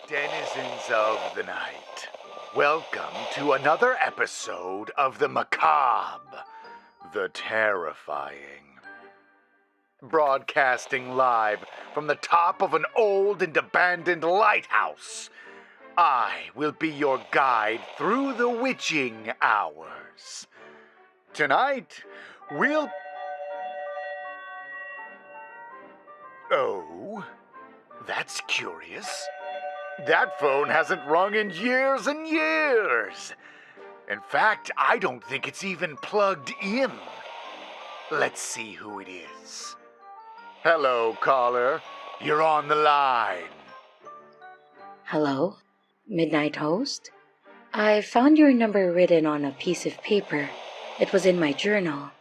Denizens of the night, welcome to another episode of the macabre, the terrifying. Broadcasting live from the top of an old and abandoned lighthouse, I will be your guide through the witching hours. Tonight, we'll... Oh, that's curious. That phone hasn't rung in years and years. In fact, I don't think it's even plugged in. Let's see who it is. Hello, caller. You're on the line. Hello, Midnight Host? I found your number written on a piece of paper. It was in my journal.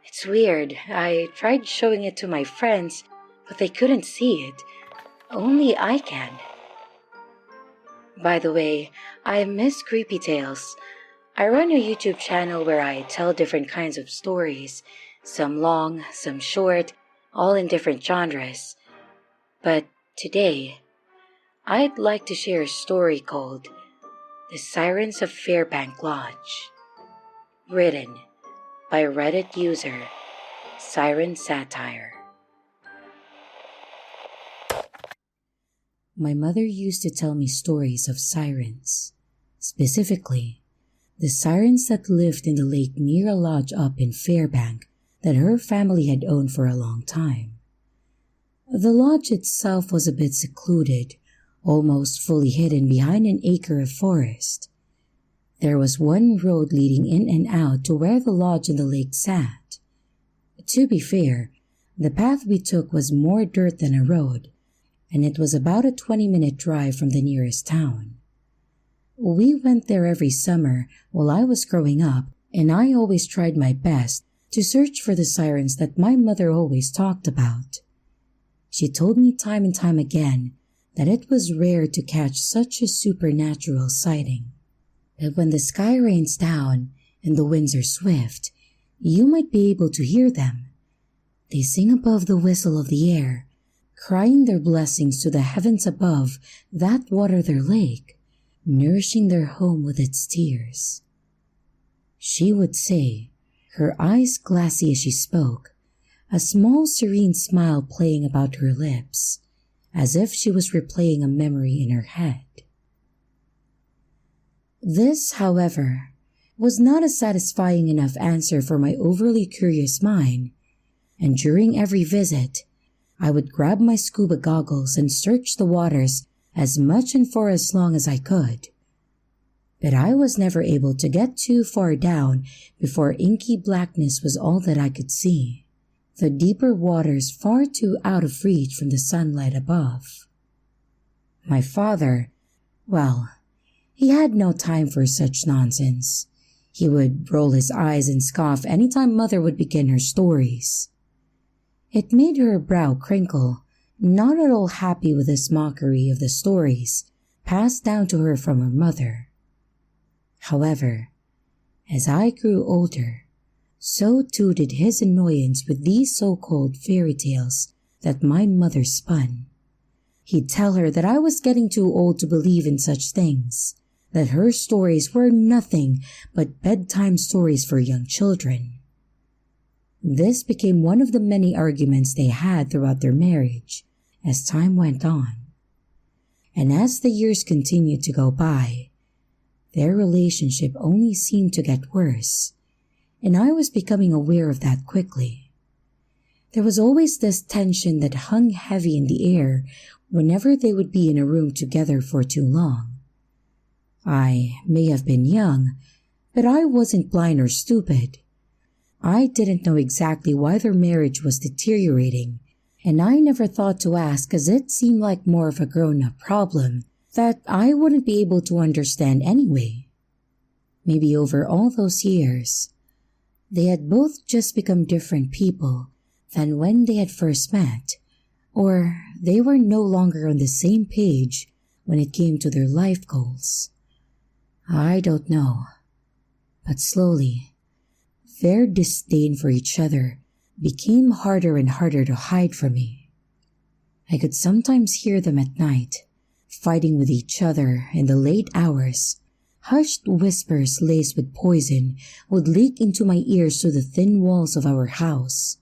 It's weird. I tried showing it to my friends, but they couldn't see it. Only I can. By the way, I miss Creepy Tales. I run a YouTube channel where I tell different kinds of stories, some long, some short, all in different genres. But today, I'd like to share a story called The Sirens of Fairbank Lodge, written by Reddit user SirenSatyr. My mother used to tell me stories of sirens, specifically the sirens that lived in the lake near a lodge up in Fairbank that her family had owned for a long time. The lodge itself was a bit secluded, almost fully hidden behind an acre of forest. There was one road leading in and out to where the lodge and the lake sat. To be fair, the path we took was more dirt than a road, and it was about a 20-minute drive from the nearest town. We went there every summer while I was growing up, and I always tried my best to search for the sirens that my mother always talked about. She told me time and time again that it was rare to catch such a supernatural sighting. That when the sky rains down and the winds are swift, you might be able to hear them. They sing above the whistle of the air, crying their blessings to the heavens above that water their lake, nourishing their home with its tears. She would say, her eyes glassy as she spoke, a small serene smile playing about her lips, as if she was replaying a memory in her head. This, however, was not a satisfying enough answer for my overly curious mind, and during every visit, I would grab my scuba goggles and search the waters as much and for as long as I could. But I was never able to get too far down before inky blackness was all that I could see, the deeper waters far too out of reach from the sunlight above. My father, well, he had no time for such nonsense. He would roll his eyes and scoff anytime Mother would begin her stories. It made her brow crinkle, not at all happy with this mockery of the stories passed down to her from her mother. However, as I grew older, so too did his annoyance with these so-called fairy tales that my mother spun. He'd tell her that I was getting too old to believe in such things, that her stories were nothing but bedtime stories for young children. This became one of the many arguments they had throughout their marriage as time went on. And as the years continued to go by, their relationship only seemed to get worse, and I was becoming aware of that quickly. There was always this tension that hung heavy in the air whenever they would be in a room together for too long. I may have been young, but I wasn't blind or stupid. I didn't know exactly why their marriage was deteriorating, and I never thought to ask as it seemed like more of a grown-up problem that I wouldn't be able to understand anyway. Maybe over all those years, they had both just become different people than when they had first met, or they were no longer on the same page when it came to their life goals. I don't know, but slowly, their disdain for each other became harder and harder to hide from me. I could sometimes hear them at night, fighting with each other in the late hours. Hushed whispers laced with poison would leak into my ears through the thin walls of our house.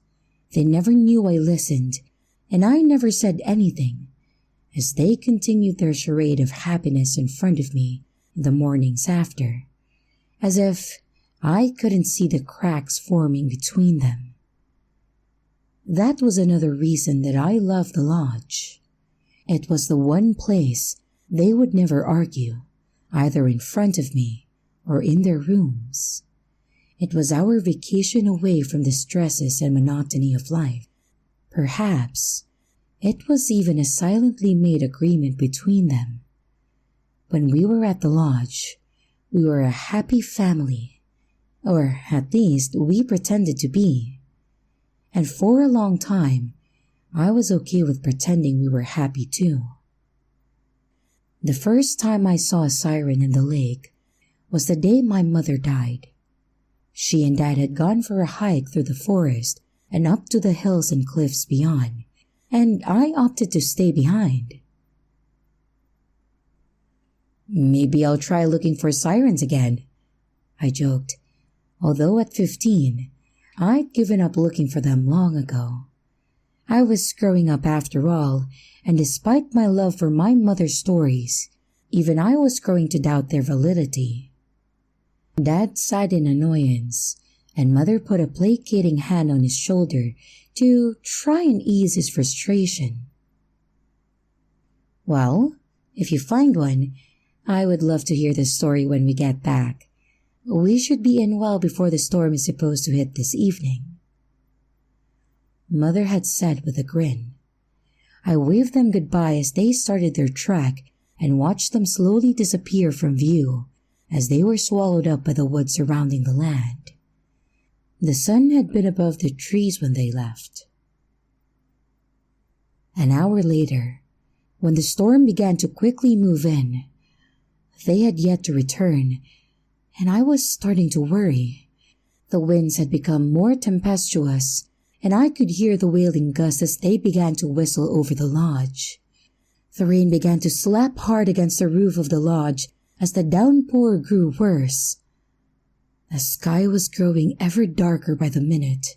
They never knew I listened, and I never said anything, as they continued their charade of happiness in front of me in the mornings after, as if I couldn't see the cracks forming between them. That was another reason that I loved the lodge. It was the one place they would never argue, either in front of me or in their rooms. It was our vacation away from the stresses and monotony of life. Perhaps it was even a silently made agreement between them. When we were at the lodge, we were a happy family, or at least we pretended to be. And for a long time, I was okay with pretending we were happy too. The first time I saw a siren in the lake was the day my mother died. She and Dad had gone for a hike through the forest and up to the hills and cliffs beyond, and I opted to stay behind. "Maybe I'll try looking for sirens again," I joked, although at 15, I'd given up looking for them long ago. I was growing up after all, and despite my love for my mother's stories, even I was growing to doubt their validity. Dad sighed in annoyance, and Mother put a placating hand on his shoulder to try and ease his frustration. "Well, if you find one, I would love to hear the story when we get back. We should be in well before the storm is supposed to hit this evening," Mother had said with a grin. I waved them goodbye as they started their trek and watched them slowly disappear from view as they were swallowed up by the woods surrounding the land. The sun had been above the trees when they left. An hour later, when the storm began to quickly move in, they had yet to return, and I was starting to worry. The winds had become more tempestuous, and I could hear the wailing gusts as they began to whistle over the lodge. The rain began to slap hard against the roof of the lodge as the downpour grew worse. The sky was growing ever darker by the minute.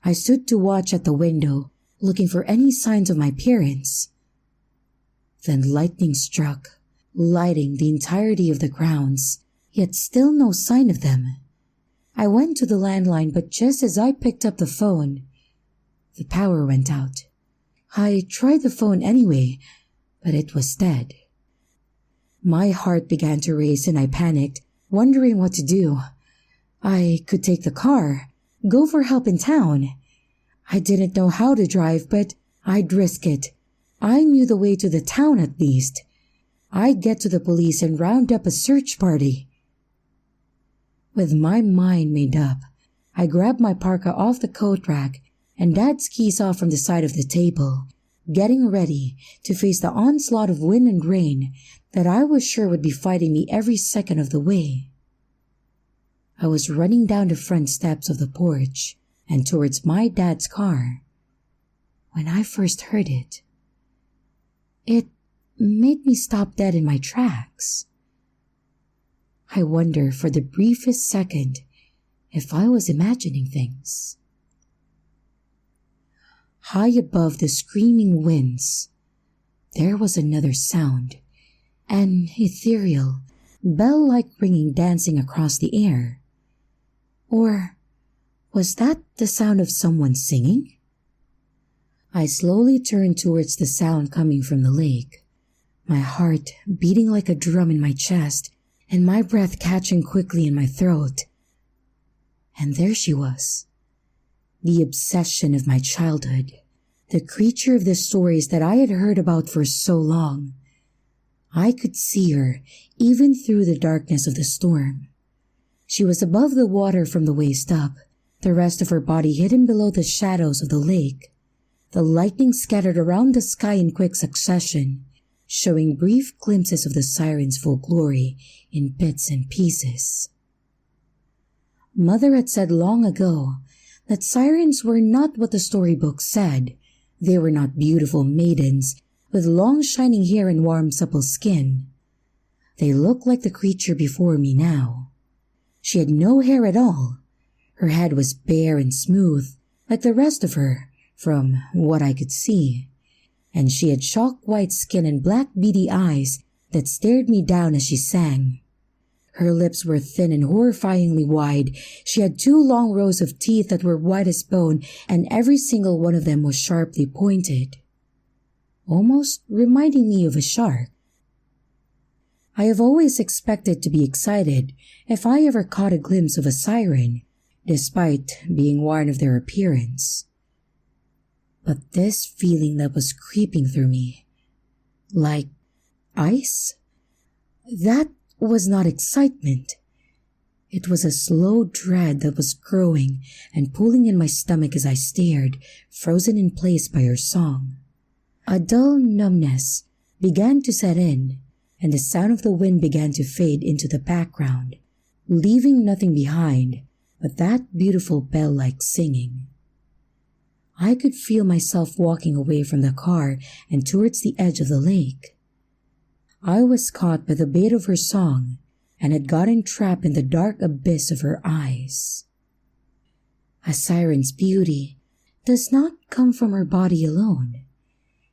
I stood to watch at the window, looking for any signs of my parents. Then lightning struck, lighting the entirety of the grounds, yet still no sign of them. I went to the landline, but just as I picked up the phone, the power went out. I tried the phone anyway, but it was dead. My heart began to race and I panicked, wondering what to do. I could take the car, go for help in town. I didn't know how to drive, but I'd risk it. I knew the way to the town at least. I'd get to the police and round up a search party. With my mind made up, I grabbed my parka off the coat rack and Dad's keys off from the side of the table, getting ready to face the onslaught of wind and rain that I was sure would be fighting me every second of the way. I was running down the front steps of the porch and towards my dad's car when I first heard it. It made me stop dead in my tracks. I wonder for the briefest second if I was imagining things. High above the screaming winds, there was another sound, an ethereal, bell-like ringing dancing across the air. Or was that the sound of someone singing? I slowly turned towards the sound coming from the lake, my heart beating like a drum in my chest and my breath catching quickly in my throat. And there she was, the obsession of my childhood, the creature of the stories that I had heard about for so long. I could see her even through the darkness of the storm. She was above the water from the waist up, the rest of her body hidden below the shadows of the lake. The lightning scattered around the sky in quick succession, showing brief glimpses of the siren's full glory in bits and pieces. Mother had said long ago that sirens were not what the storybooks said. They were not beautiful maidens, with long shining hair and warm supple skin. They looked like the creature before me now. She had no hair at all. Her head was bare and smooth, like the rest of her, from what I could see, and she had chalk-white skin and black beady eyes that stared me down as she sang. Her lips were thin and horrifyingly wide. She had 2 long rows of teeth that were white as bone, and every single one of them was sharply pointed, almost reminding me of a shark. I have always expected to be excited if I ever caught a glimpse of a siren, despite being warned of their appearance. But this feeling that was creeping through me, like ice, that was not excitement. It was a slow dread that was growing and pulling in my stomach as I stared, frozen in place by her song. A dull numbness began to set in, and the sound of the wind began to fade into the background, leaving nothing behind but that beautiful bell-like singing. I could feel myself walking away from the car and towards the edge of the lake. I was caught by the bait of her song and had gotten trapped in the dark abyss of her eyes. A siren's beauty does not come from her body alone.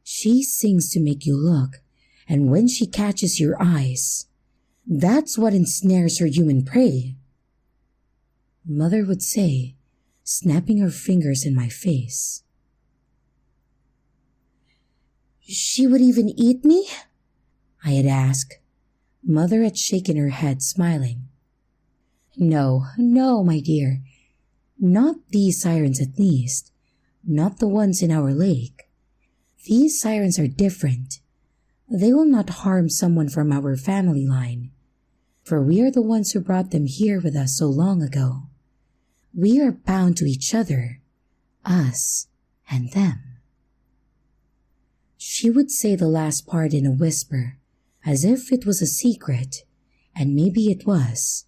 She sings to make you look, and when she catches your eyes, that's what ensnares her human prey, Mother would say, snapping her fingers in my face. "She would even eat me?" I had asked. Mother had shaken her head, smiling. No, my dear. Not these sirens at least. Not the ones in our lake. These sirens are different. They will not harm someone from our family line, for we are the ones who brought them here with us so long ago. We are bound to each other, us and them. She would say the last part in a whisper, as if it was a secret, and maybe it was,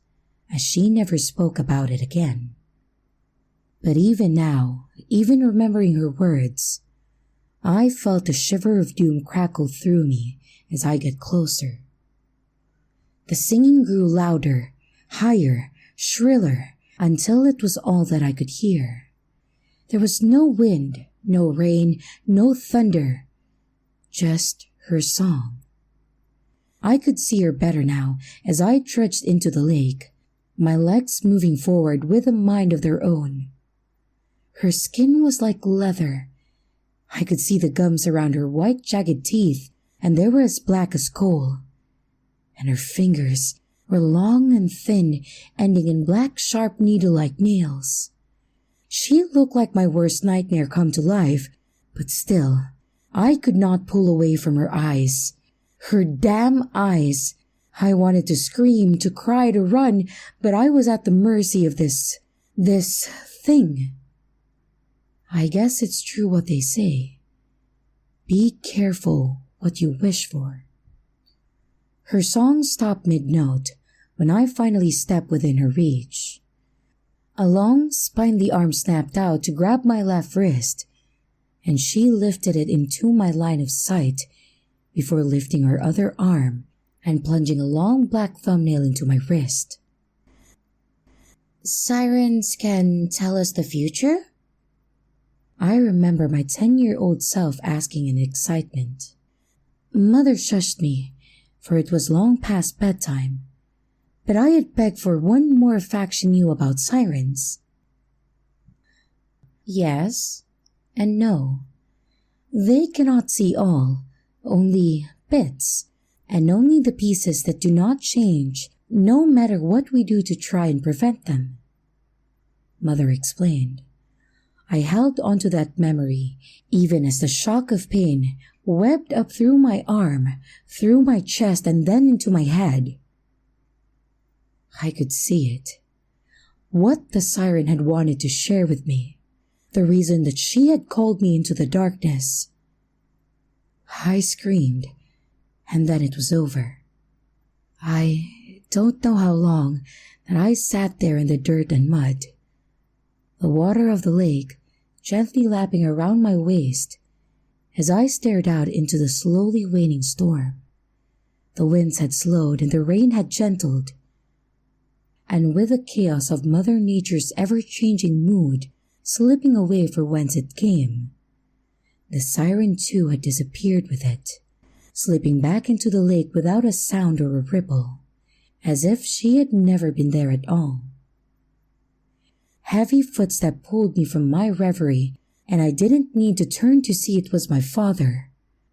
as she never spoke about it again. But even now, even remembering her words, I felt a shiver of doom crackle through me as I got closer. The singing grew louder, higher, shriller, until it was all that I could hear. There was no wind, no rain, no thunder, just her song. I could see her better now as I trudged into the lake, my legs moving forward with a mind of their own. Her skin was like leather. I could see the gums around her white jagged teeth, and they were as black as coal. And her fingers were long and thin, ending in black sharp needle-like nails. She looked like my worst nightmare come to life, but still, I could not pull away from her eyes. Her damn eyes! I wanted to scream, to cry, to run, but I was at the mercy of this thing. I guess it's true what they say. Be careful what you wish for. Her song stopped mid-note when I finally stepped within her reach. A long, spindly arm snapped out to grab my left wrist, and she lifted it into my line of sight before lifting her other arm and plunging a long black thumbnail into my wrist. "Sirens can tell us the future?" I remember my 10-year-old self asking in excitement. Mother shushed me, for it was long past bedtime, but I had begged for one more fact she knew about sirens. Yes and no. They cannot see all, only bits, and only the pieces that do not change, no matter what we do to try and prevent them. Mother explained. I held onto that memory, even as the shock of pain webbed up through my arm, through my chest, and then into my head. I could see it. What the siren had wanted to share with me. The reason that she had called me into the darkness. I screamed, and then it was over. I don't know how long that I sat there in the dirt and mud. The water of the lake gently lapping around my waist, as I stared out into the slowly waning storm. The winds had slowed and the rain had gentled, and with the chaos of Mother Nature's ever-changing mood slipping away for whence it came, the siren too had disappeared with it, slipping back into the lake without a sound or a ripple, as if she had never been there at all. Heavy footsteps pulled me from my reverie, and I didn't need to turn to see it was my father,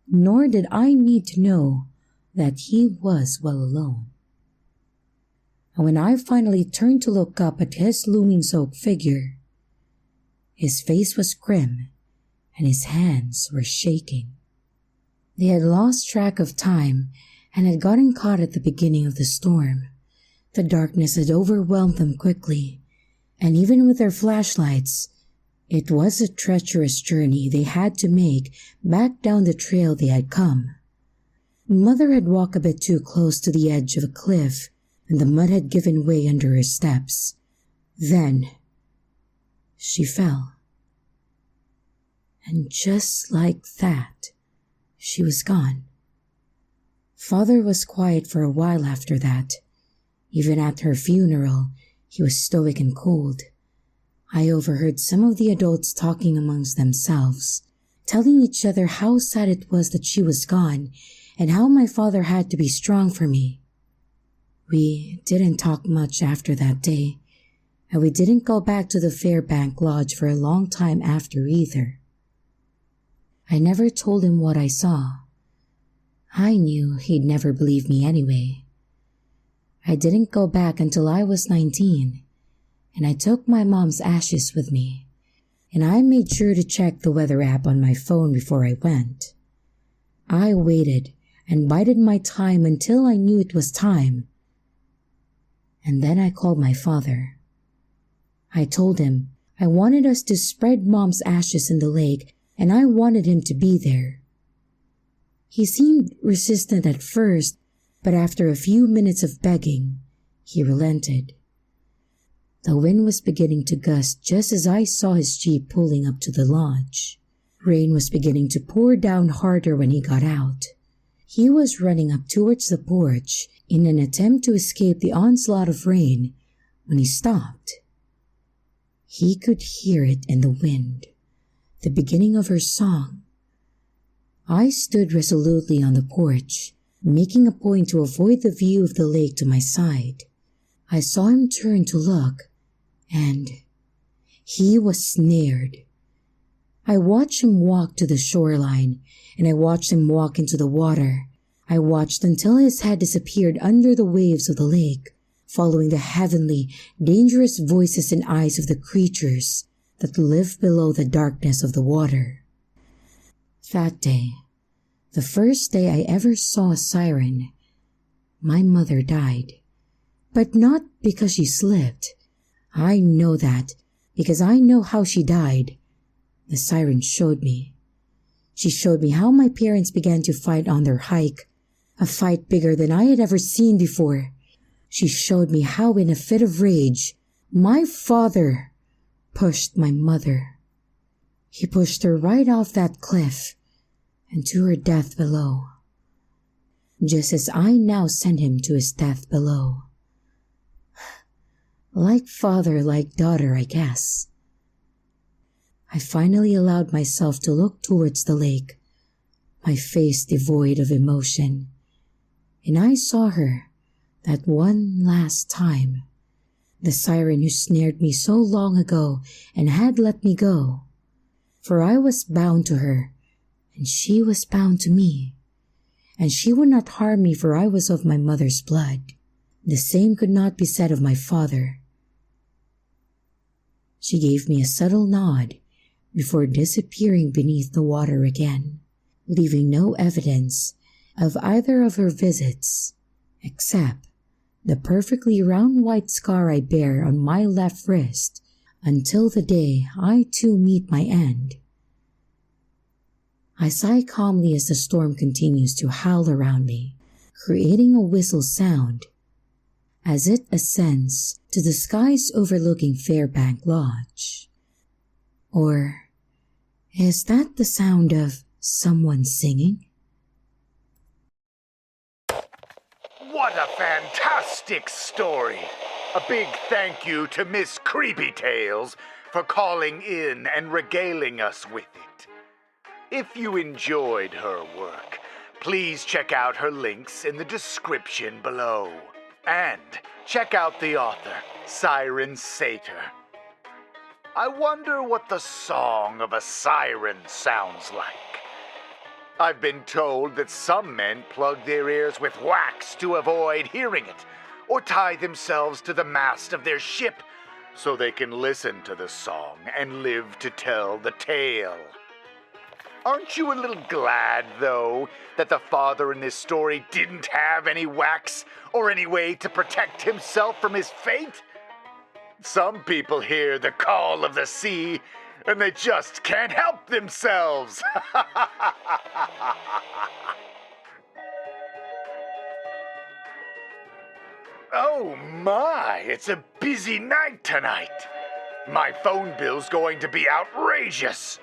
nor did I need to know that he was well alone. And when I finally turned to look up at his looming soaked figure, his face was grim and his hands were shaking. They had lost track of time and had gotten caught at the beginning of the storm. The darkness had overwhelmed them quickly, and even with their flashlights, it was a treacherous journey they had to make back down the trail they had come. Mother had walked a bit too close to the edge of a cliff, and the mud had given way under her steps. Then she fell. And just like that, she was gone. Father was quiet for a while after that. Even at her funeral, he was stoic and cold. I overheard some of the adults talking amongst themselves, telling each other how sad it was that she was gone and how my father had to be strong for me. We didn't talk much after that day, and we didn't go back to the Fairbank Lodge for a long time after either. I never told him what I saw. I knew he'd never believe me anyway. I didn't go back until I was 19, and I took my mom's ashes with me, and I made sure to check the weather app on my phone before I went. I waited and bided my time until I knew it was time, and then I called my father. I told him I wanted us to spread Mom's ashes in the lake, and I wanted him to be there. He seemed resistant at first, but after a few minutes of begging, he relented. The wind was beginning to gust just as I saw his jeep pulling up to the lodge. Rain was beginning to pour down harder when he got out. He was running up towards the porch in an attempt to escape the onslaught of rain when he stopped. He could hear it in the wind, the beginning of her song. I stood resolutely on the porch, making a point to avoid the view of the lake to my side. I saw him turn to look, and he was snared. I watched him walk to the shoreline, and I watched him walk into the water. I watched until his head disappeared under the waves of the lake, following the heavenly, dangerous voices and eyes of the creatures that live below the darkness of the water. That day, the first day I ever saw a siren, my mother died. But not because she slipped. I know that because I know how she died. The siren showed me. She showed me how my parents began to fight on their hike, a fight bigger than I had ever seen before. She showed me how in a fit of rage, my father pushed my mother. He pushed her right off that cliff and to her death below, just as I now send him to his death below. Like father, like daughter, I guess. I finally allowed myself to look towards the lake, my face devoid of emotion, and I saw her that one last time, the siren who snared me so long ago and had let me go. For I was bound to her, and she was bound to me, and she would not harm me, for I was of my mother's blood. The same could not be said of my father. She gave me a subtle nod before disappearing beneath the water again, leaving no evidence of either of her visits, except the perfectly round white scar I bear on my left wrist until the day I too meet my end. I sigh calmly as the storm continues to howl around me, creating a whistle sound as it ascends to the skies overlooking Fairbank Lodge. Or is that the sound of Someone singing? What a fantastic story! A big thank you to Miss Creepy Tales for calling in and regaling us with it. If you enjoyed her work, please check out her links in the description below. And check out the author, SirenSatyr. I wonder what the song of a siren sounds like. I've been told that some men plug their ears with wax to avoid hearing it, or tie themselves to the mast of their ship so they can listen to the song and live to tell the tale. Aren't you a little glad, though, that the father in this story didn't have any wax or any way to protect himself from his fate? Some people hear the call of the sea and they just can't help themselves. Oh my, it's a busy night tonight. My phone bill's going to be outrageous.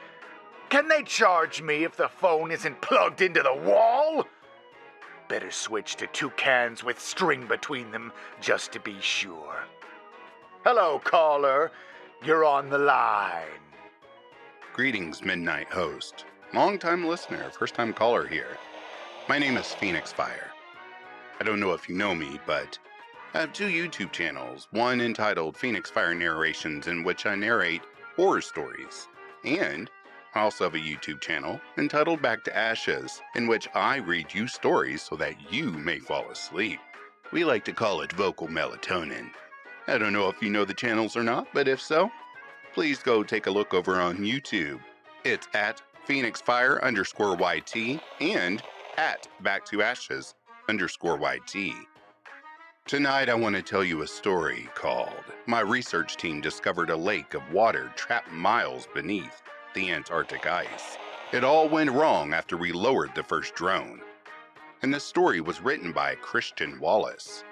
Can they charge me if the phone isn't plugged into the wall? Better switch to 2 cans with string between them just to be sure. Hello, caller. You're on the line. Greetings, Midnight Host. Long-time listener, first-time caller here. My name is PhoenixFire. I don't know if you know me, but I have 2 YouTube channels, one entitled PhoenixFire Narrations, in which I narrate horror stories, and I also have a YouTube channel entitled Back to Ashes, in which I read you stories so that you may fall asleep. We like to call it vocal melatonin. I don't know if you know the channels or not, but if so, please go take a look over on YouTube. It's at PhoenixFire_YT and at Back2Ashes_YT. Tonight I want to tell you a story called My Research Team Discovered a Lake of Water Trapped Miles Beneath the Antarctic Ice. It all went wrong after we lowered the first drone. And the story was written by Christian Wallis.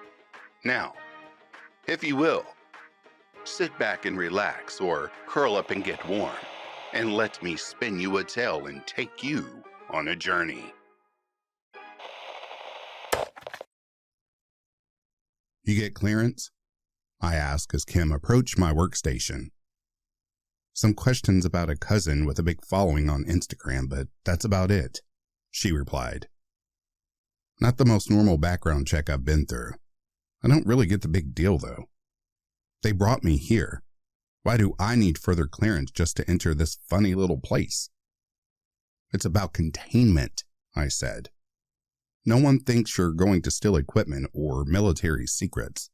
Now, if you will, sit back and relax, or curl up and get warm, and let me spin you a tale and take you on a journey. You get clearance? I asked as Kim approached my workstation. Some questions about a cousin with a big following on Instagram, but that's about it, she replied. Not the most normal background check I've been through. I don't really get the big deal, though. They brought me here. Why do I need further clearance just to enter this funny little place? It's about containment, I said. No one thinks you're going to steal equipment or military secrets.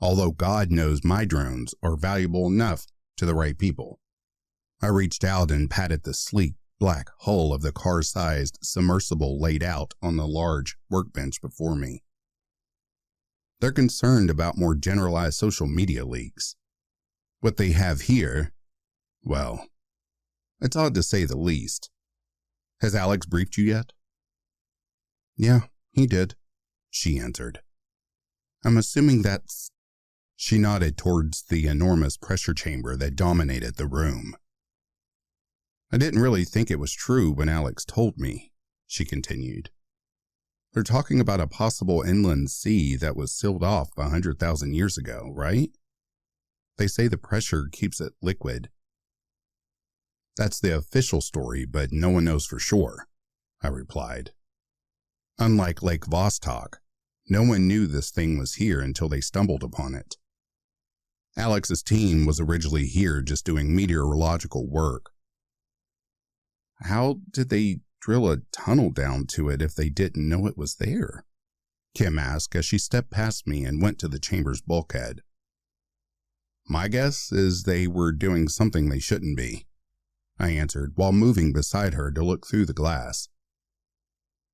Although God knows my drones are valuable enough to the right people. I reached out and patted the sleek, black hull of the car-sized submersible laid out on the large workbench before me. They're concerned about more generalized social media leaks. What they have here, well, it's odd to say the least. Has Alex briefed you yet? Yeah, he did, she answered. I'm assuming that's... She nodded towards the enormous pressure chamber that dominated the room. I didn't really think it was true when Alex told me, she continued. They're talking about a possible inland sea that was sealed off 100,000 years ago, right? They say the pressure keeps it liquid. That's the official story, but no one knows for sure, I replied. Unlike Lake Vostok, no one knew this thing was here until they stumbled upon it. Alex's team was originally here just doing meteorological work. How did they drill a tunnel down to it if they didn't know it was there? Kim asked as she stepped past me and went to the chamber's bulkhead. My guess is they were doing something they shouldn't be, I answered while moving beside her to look through the glass.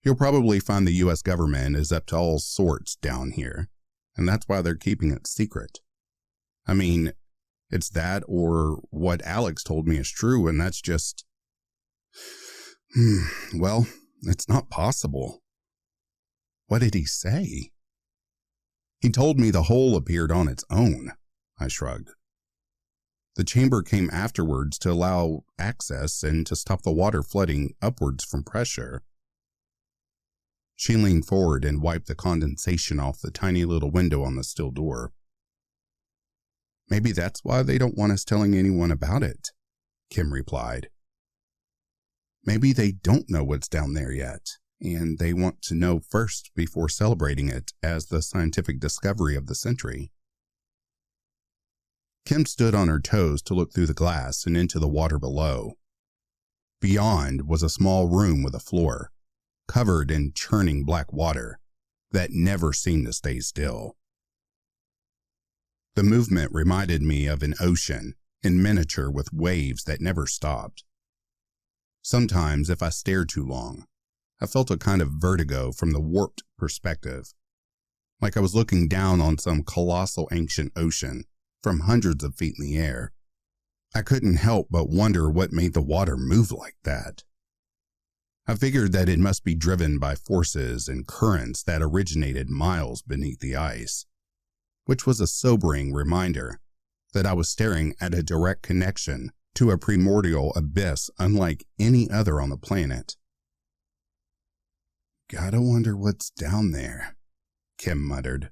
You'll probably find the U.S. government is up to all sorts down here, and that's why they're keeping it secret. I mean, it's that or what Alex told me is true, and that's just... Well, it's not possible. What did he say? He told me the hole appeared on its own, I shrugged. The chamber came afterwards to allow access and to stop the water flooding upwards from pressure. She leaned forward and wiped the condensation off the tiny little window on the steel door. Maybe that's why they don't want us telling anyone about it, Kim replied. Maybe they don't know what's down there yet, and they want to know first before celebrating it as the scientific discovery of the century. Kim stood on her toes to look through the glass and into the water below. Beyond was a small room with a floor, covered in churning black water that never seemed to stay still. The movement reminded me of an ocean in miniature with waves that never stopped. Sometimes, if I stared too long, I felt a kind of vertigo from the warped perspective, like I was looking down on some colossal ancient ocean from hundreds of feet in the air. I couldn't help but wonder what made the water move like that. I figured that it must be driven by forces and currents that originated miles beneath the ice, which was a sobering reminder that I was staring at a direct connection to a primordial abyss unlike any other on the planet. Gotta wonder what's down there, Kim muttered.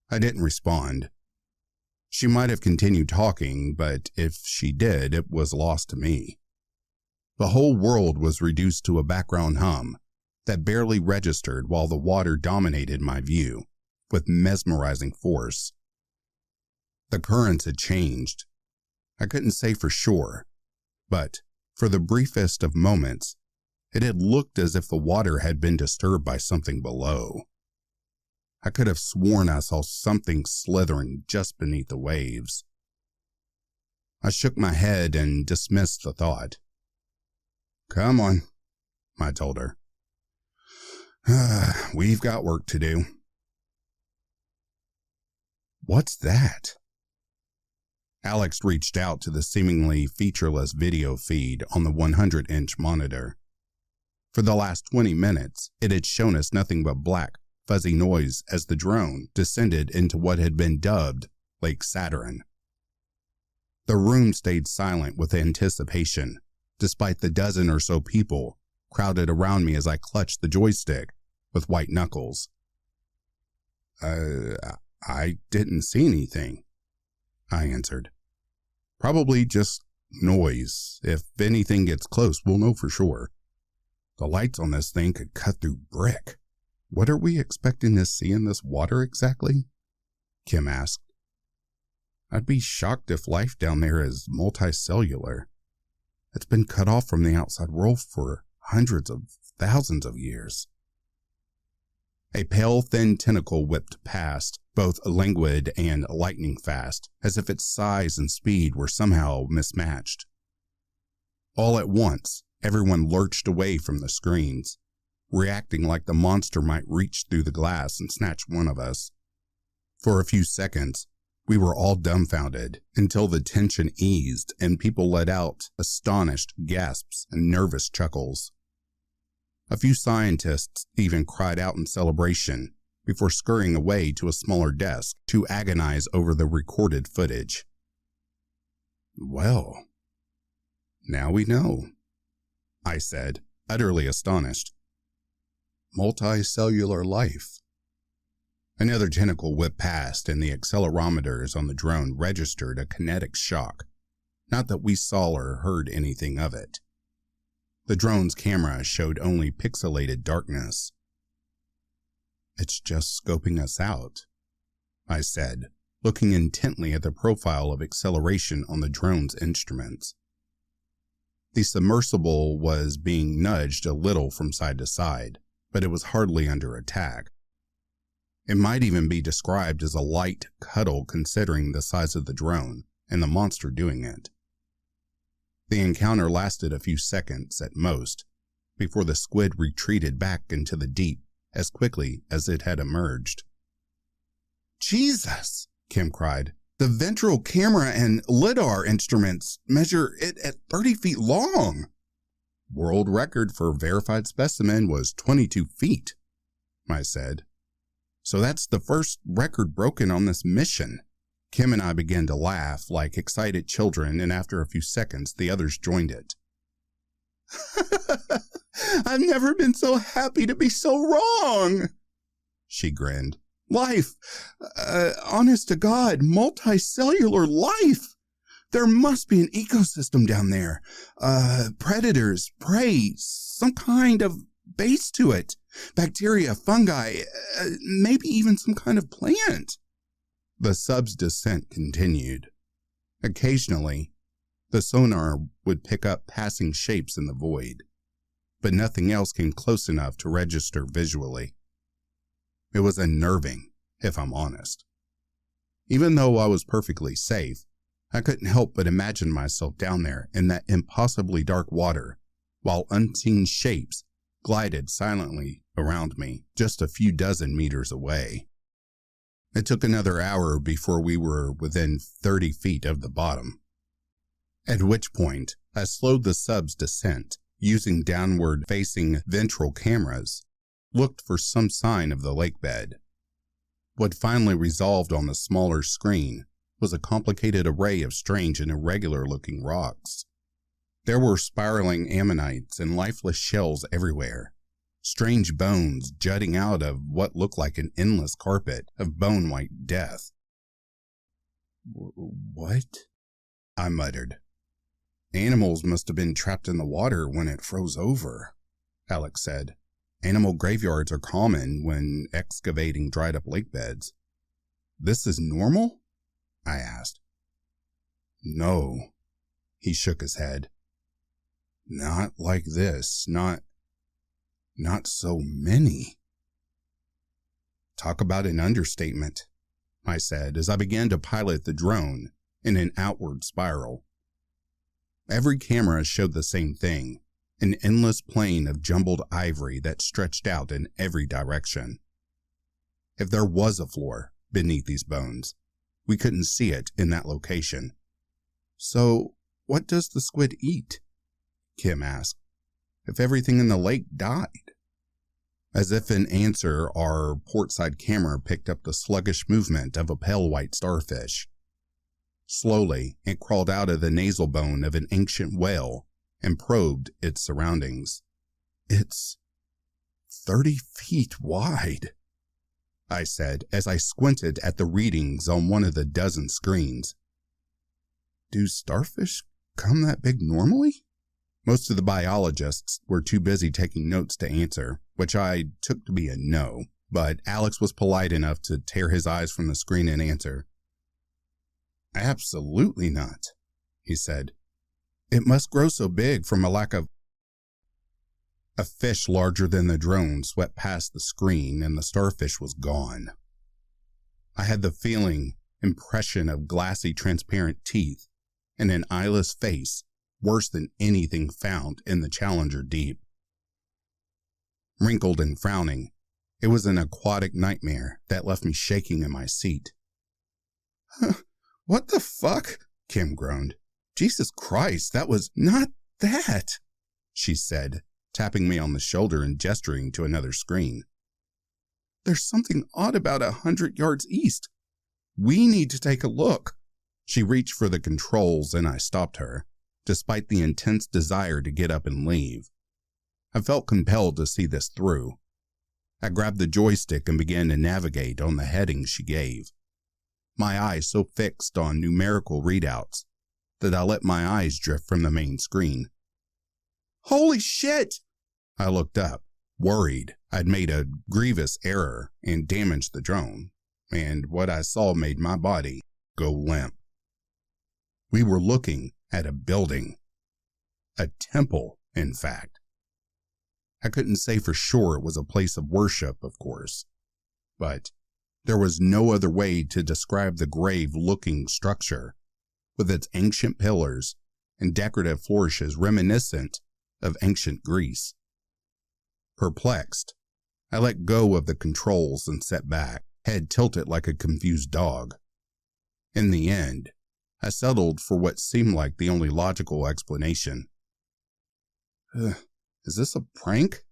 I didn't respond. She might have continued talking, but if she did, it was lost to me. The whole world was reduced to a background hum that barely registered while the water dominated my view with mesmerizing force. The currents had changed. I couldn't say for sure, but for the briefest of moments, it had looked as if the water had been disturbed by something below. I could have sworn I saw something slithering just beneath the waves. I shook my head and dismissed the thought. Come on, I told her. We've got work to do. What's that? Alex reached out to the seemingly featureless video feed on the 100-inch monitor. For the last 20 minutes, it had shown us nothing but black, fuzzy noise as the drone descended into what had been dubbed Lake Saturn. The room stayed silent with anticipation, despite the dozen or so people crowded around me as I clutched the joystick with white knuckles. I didn't see anything, I answered. Probably just noise. If anything gets close, we'll know for sure. The lights on this thing could cut through brick. What are we expecting to see in this water exactly? Kim asked. I'd be shocked if life down there is multicellular. It's been cut off from the outside world for hundreds of thousands of years. A pale, thin tentacle whipped past, both languid and lightning fast, as if its size and speed were somehow mismatched. All at once, everyone lurched away from the screens, reacting like the monster might reach through the glass and snatch one of us. For a few seconds, we were all dumbfounded until the tension eased and people let out astonished gasps and nervous chuckles. A few scientists even cried out in celebration before scurrying away to a smaller desk to agonize over the recorded footage. Well, now we know, I said, utterly astonished. Multicellular life. Another tentacle whipped past and the accelerometers on the drone registered a kinetic shock. Not that we saw or heard anything of it. The drone's camera showed only pixelated darkness. It's just scoping us out, I said, looking intently at the profile of acceleration on the drone's instruments. The submersible was being nudged a little from side to side, but it was hardly under attack. It might even be described as a light cuddle considering the size of the drone and the monster doing it. The encounter lasted a few seconds at most, before the squid retreated back into the deep as quickly as it had emerged. Jesus, Kim cried. The ventral camera and lidar instruments measure it at 30 feet long. World record for verified specimen was 22 feet, I said. So that's the first record broken on this mission, Kim and I began to laugh like excited children, and after a few seconds, the others joined it. I've never been so happy to be so wrong, she grinned. Life, honest to God, multicellular life. There must be an ecosystem down there. Predators, prey, some kind of base to it. Bacteria, fungi, maybe even some kind of plant. The sub's descent continued. Occasionally, the sonar would pick up passing shapes in the void, but nothing else came close enough to register visually. It was unnerving, if I'm honest. Even though I was perfectly safe, I couldn't help but imagine myself down there in that impossibly dark water, while unseen shapes glided silently around me just a few dozen meters away. It took another hour before we were within 30 feet of the bottom, at which point I slowed the sub's descent using downward-facing ventral cameras, looked for some sign of the lake bed. What finally resolved on the smaller screen was a complicated array of strange and irregular-looking rocks. There were spiraling ammonites and lifeless shells everywhere, strange bones jutting out of what looked like an endless carpet of bone-white death. What? I muttered. Animals must have been trapped in the water when it froze over, Alex said. Animal graveyards are common when excavating dried up lake beds. This is normal? I asked. No, he shook his head. Not like this, not so many. Talk about an understatement, I said as I began to pilot the drone in an outward spiral. Every camera showed the same thing, an endless plain of jumbled ivory that stretched out in every direction. If there was a floor beneath these bones, we couldn't see it in that location. So, what does the squid eat? Kim asked. If everything in the lake died? As if in answer, our portside camera picked up the sluggish movement of a pale white starfish. Slowly, it crawled out of the nasal bone of an ancient whale and probed its surroundings. It's 30 feet wide, I said as I squinted at the readings on one of the dozen screens. Do starfish come that big normally? Most of the biologists were too busy taking notes to answer, which I took to be a no, but Alex was polite enough to tear his eyes from the screen and answer. Absolutely not, he said. It must grow so big from a lack of... A fish larger than the drone swept past the screen and the starfish was gone. I had the impression of glassy transparent teeth and an eyeless face worse than anything found in the Challenger Deep. Wrinkled and frowning, it was an aquatic nightmare that left me shaking in my seat. What the fuck? Kim groaned. Jesus Christ, that was not that, she said, tapping me on the shoulder and gesturing to another screen. There's something odd about 100 yards east. We need to take a look. She reached for the controls and I stopped her, despite the intense desire to get up and leave. I felt compelled to see this through. I grabbed the joystick and began to navigate on the headings she gave, my eyes so fixed on numerical readouts that I let my eyes drift from the main screen. Holy shit! I looked up, worried I'd made a grievous error and damaged the drone, and what I saw made my body go limp. We were looking at a building. A temple, in fact. I couldn't say for sure it was a place of worship, of course, but there was no other way to describe the grave-looking structure, with its ancient pillars and decorative flourishes reminiscent of ancient Greece. Perplexed, I let go of the controls and sat back, head tilted like a confused dog. In the end, I settled for what seemed like the only logical explanation. Is this a prank?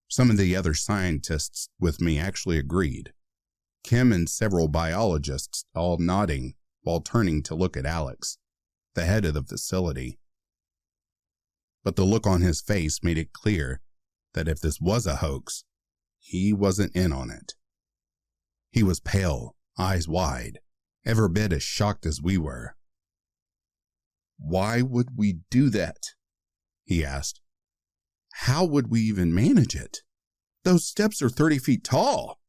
Some of the other scientists with me actually agreed. Kim and several biologists all nodding while turning to look at Alex, the head of the facility. But the look on his face made it clear that if this was a hoax, he wasn't in on it. He was pale, eyes wide, every bit as shocked as we were. "Why would we do that?" he asked. "How would we even manage it? Those steps are 30 feet tall,"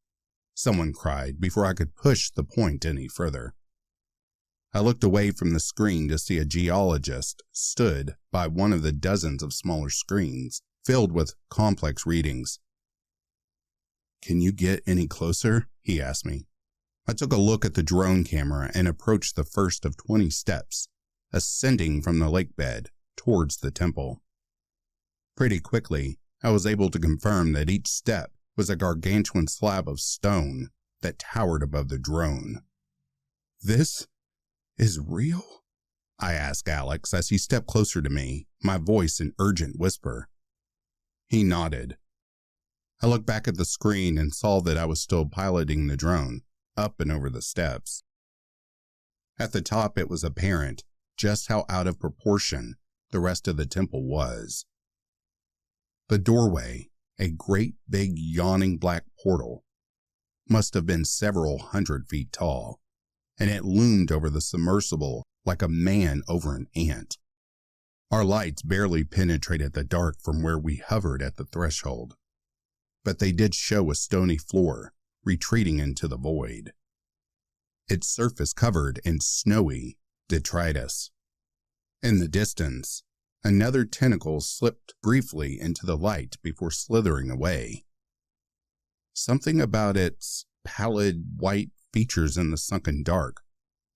someone cried before I could push the point any further. I looked away from the screen to see a geologist stood by one of the dozens of smaller screens filled with complex readings. "Can you get any closer?" he asked me. I took a look at the drone camera and approached the first of 20 steps, ascending from the lake bed towards the temple. Pretty quickly, I was able to confirm that each step was a gargantuan slab of stone that towered above the drone. "This is real?" I asked Alex as he stepped closer to me, my voice an urgent whisper. He nodded. I looked back at the screen and saw that I was still piloting the drone up and over the steps. At the top, it was apparent just how out of proportion the rest of the temple was. The doorway, a great big yawning black portal, must have been several hundred feet tall, and it loomed over the submersible like a man over an ant. Our lights barely penetrated the dark from where we hovered at the threshold, but they did show a stony floor retreating into the void, its surface covered in snowy detritus. In the distance, another tentacle slipped briefly into the light before slithering away. Something about its pallid white features in the sunken dark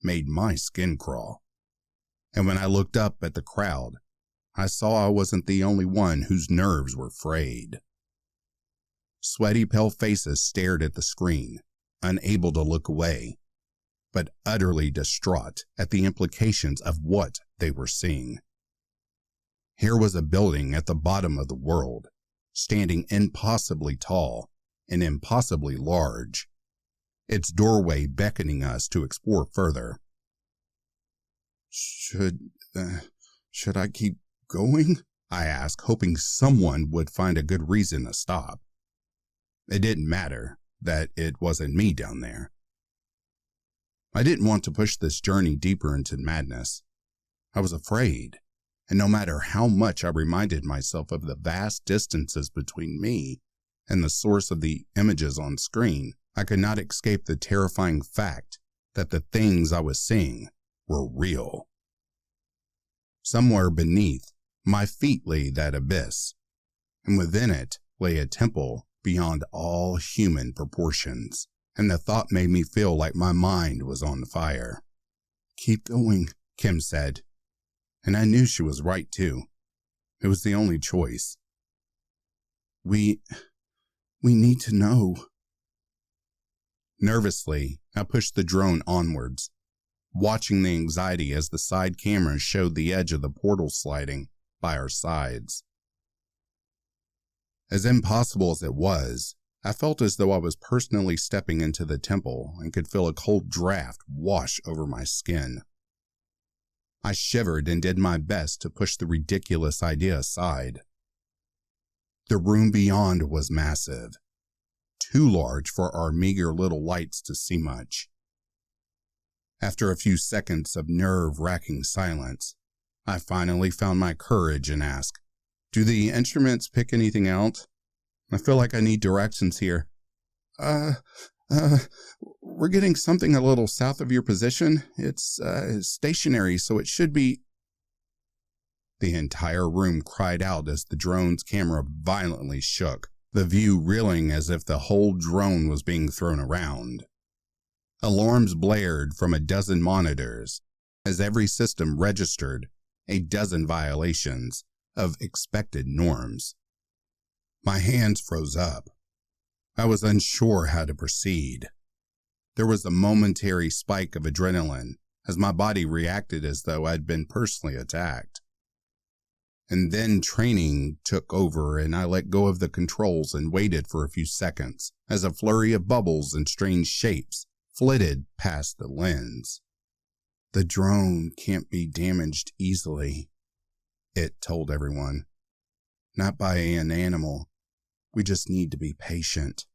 made my skin crawl. And when I looked up at the crowd, I saw I wasn't the only one whose nerves were frayed. Sweaty, pale faces stared at the screen, unable to look away, but utterly distraught at the implications of what they were seeing. Here was a building at the bottom of the world, standing impossibly tall and impossibly large, its doorway beckoning us to explore further. Should I keep going?" I asked, hoping someone would find a good reason to stop. It didn't matter that it wasn't me down there. I didn't want to push this journey deeper into madness. I was afraid, and no matter how much I reminded myself of the vast distances between me and the source of the images on screen, I could not escape the terrifying fact that the things I was seeing were real. Somewhere beneath, my feet lay that abyss, and within it lay a temple beyond all human proportions, and the thought made me feel like my mind was on fire. "Keep going," Kim said, and I knew she was right too. It was the only choice. We need to know." Nervously, I pushed the drone onwards, watching the anxiety as the side cameras showed the edge of the portal sliding by our sides. As impossible as it was, I felt as though I was personally stepping into the temple and could feel a cold draft wash over my skin. I shivered and did my best to push the ridiculous idea aside. The room beyond was massive, too large for our meager little lights to see much. After a few seconds of nerve-wracking silence, I finally found my courage and asked, "Do the instruments pick anything out? I feel like I need directions here." We're getting something a little south of your position. It's stationary, so it should be..." The entire room cried out as the drone's camera violently shook, the view reeling as if the whole drone was being thrown around. Alarms blared from a dozen monitors as every system registered a dozen violations of expected norms. My hands froze up. I was unsure how to proceed. There was a momentary spike of adrenaline as my body reacted as though I'd been personally attacked. And then training took over and I let go of the controls and waited for a few seconds as a flurry of bubbles and strange shapes flitted past the lens. The drone can't be damaged easily, it told everyone. Not by an animal. We just need to be patient.